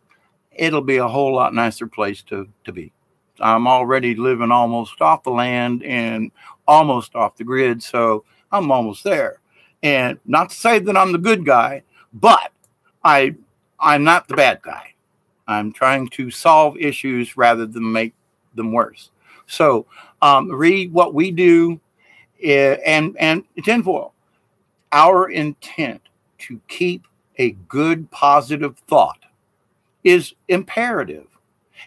it'll be a whole lot nicer place to be. I'm already living almost off the land and almost off the grid, so I'm almost there. And not to say that I'm the good guy, but I'm not the bad guy. I'm trying to solve issues rather than make them worse. So read what we do and tinfoil. Our intent to keep a good, positive thought is imperative.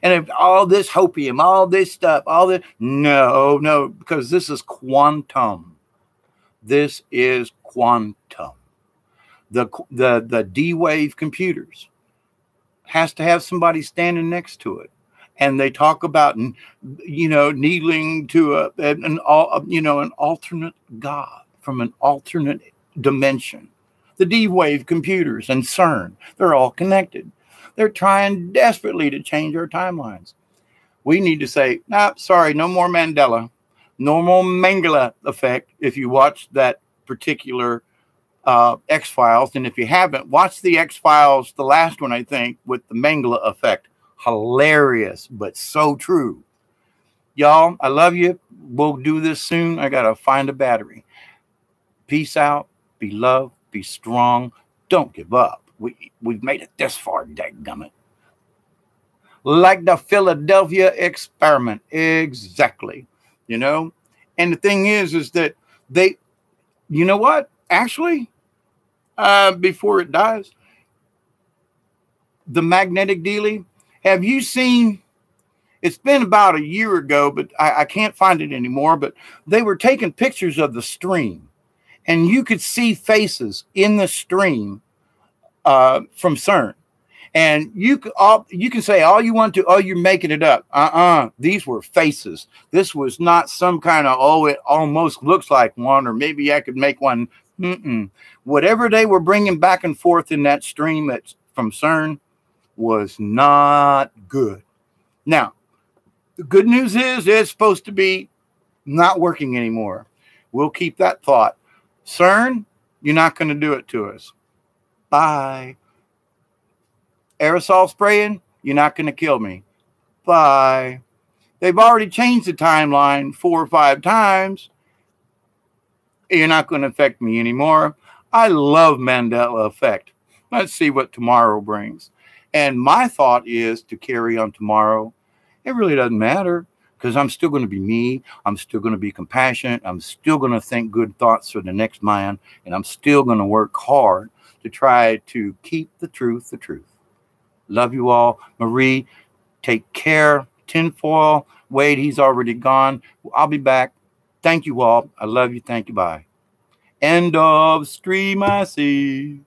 And if all this hopium, all this stuff, all this, no, because this is quantum. This is quantum. The D-Wave computers has to have somebody standing next to it. And they talk about, kneeling to an alternate God from an alternate dimension. The D-Wave computers and CERN, they're all connected. They're trying desperately to change our timelines. We need to say, nah, sorry, no more Mandela, no more Mengele effect. If you watch that particular X-Files, and if you haven't, watch the X-Files, the last one, I think, with the Mengele effect. Hilarious, but so true. Y'all, I love you. We'll do this soon. I got to find a battery. Peace out. Be loved. Be strong. Don't give up. We've made it this far, dadgummit. Like the Philadelphia experiment. Exactly. And the thing is that they, you know what? Actually, before it dies, the magnetic dealie, have you seen, it's been about a year ago, but I can't find it anymore, but they were taking pictures of the stream, and you could see faces in the stream from CERN. And you can say all you want to, oh, you're making it up. These were faces. This was not some kind of, oh, it almost looks like one, or maybe I could make one. Whatever they were bringing back and forth in that stream from CERN was not good. Now, the good news is it's supposed to be not working anymore. We'll keep that thought. CERN, you're not going to do it to us. Bye. Aerosol spraying, you're not going to kill me. Bye. They've already changed the timeline 4 or 5 times. You're not going to affect me anymore. I love Mandela effect. Let's see what tomorrow brings. And my thought is to carry on tomorrow. It really doesn't matter, because I'm still going to be me. I'm still going to be compassionate. I'm still going to think good thoughts for the next man. And I'm still going to work hard to try to keep the truth the truth. Love you all. Marie, take care. Tinfoil. Wade, he's already gone. I'll be back. Thank you all. I love you. Thank you. Bye. End of stream, I see.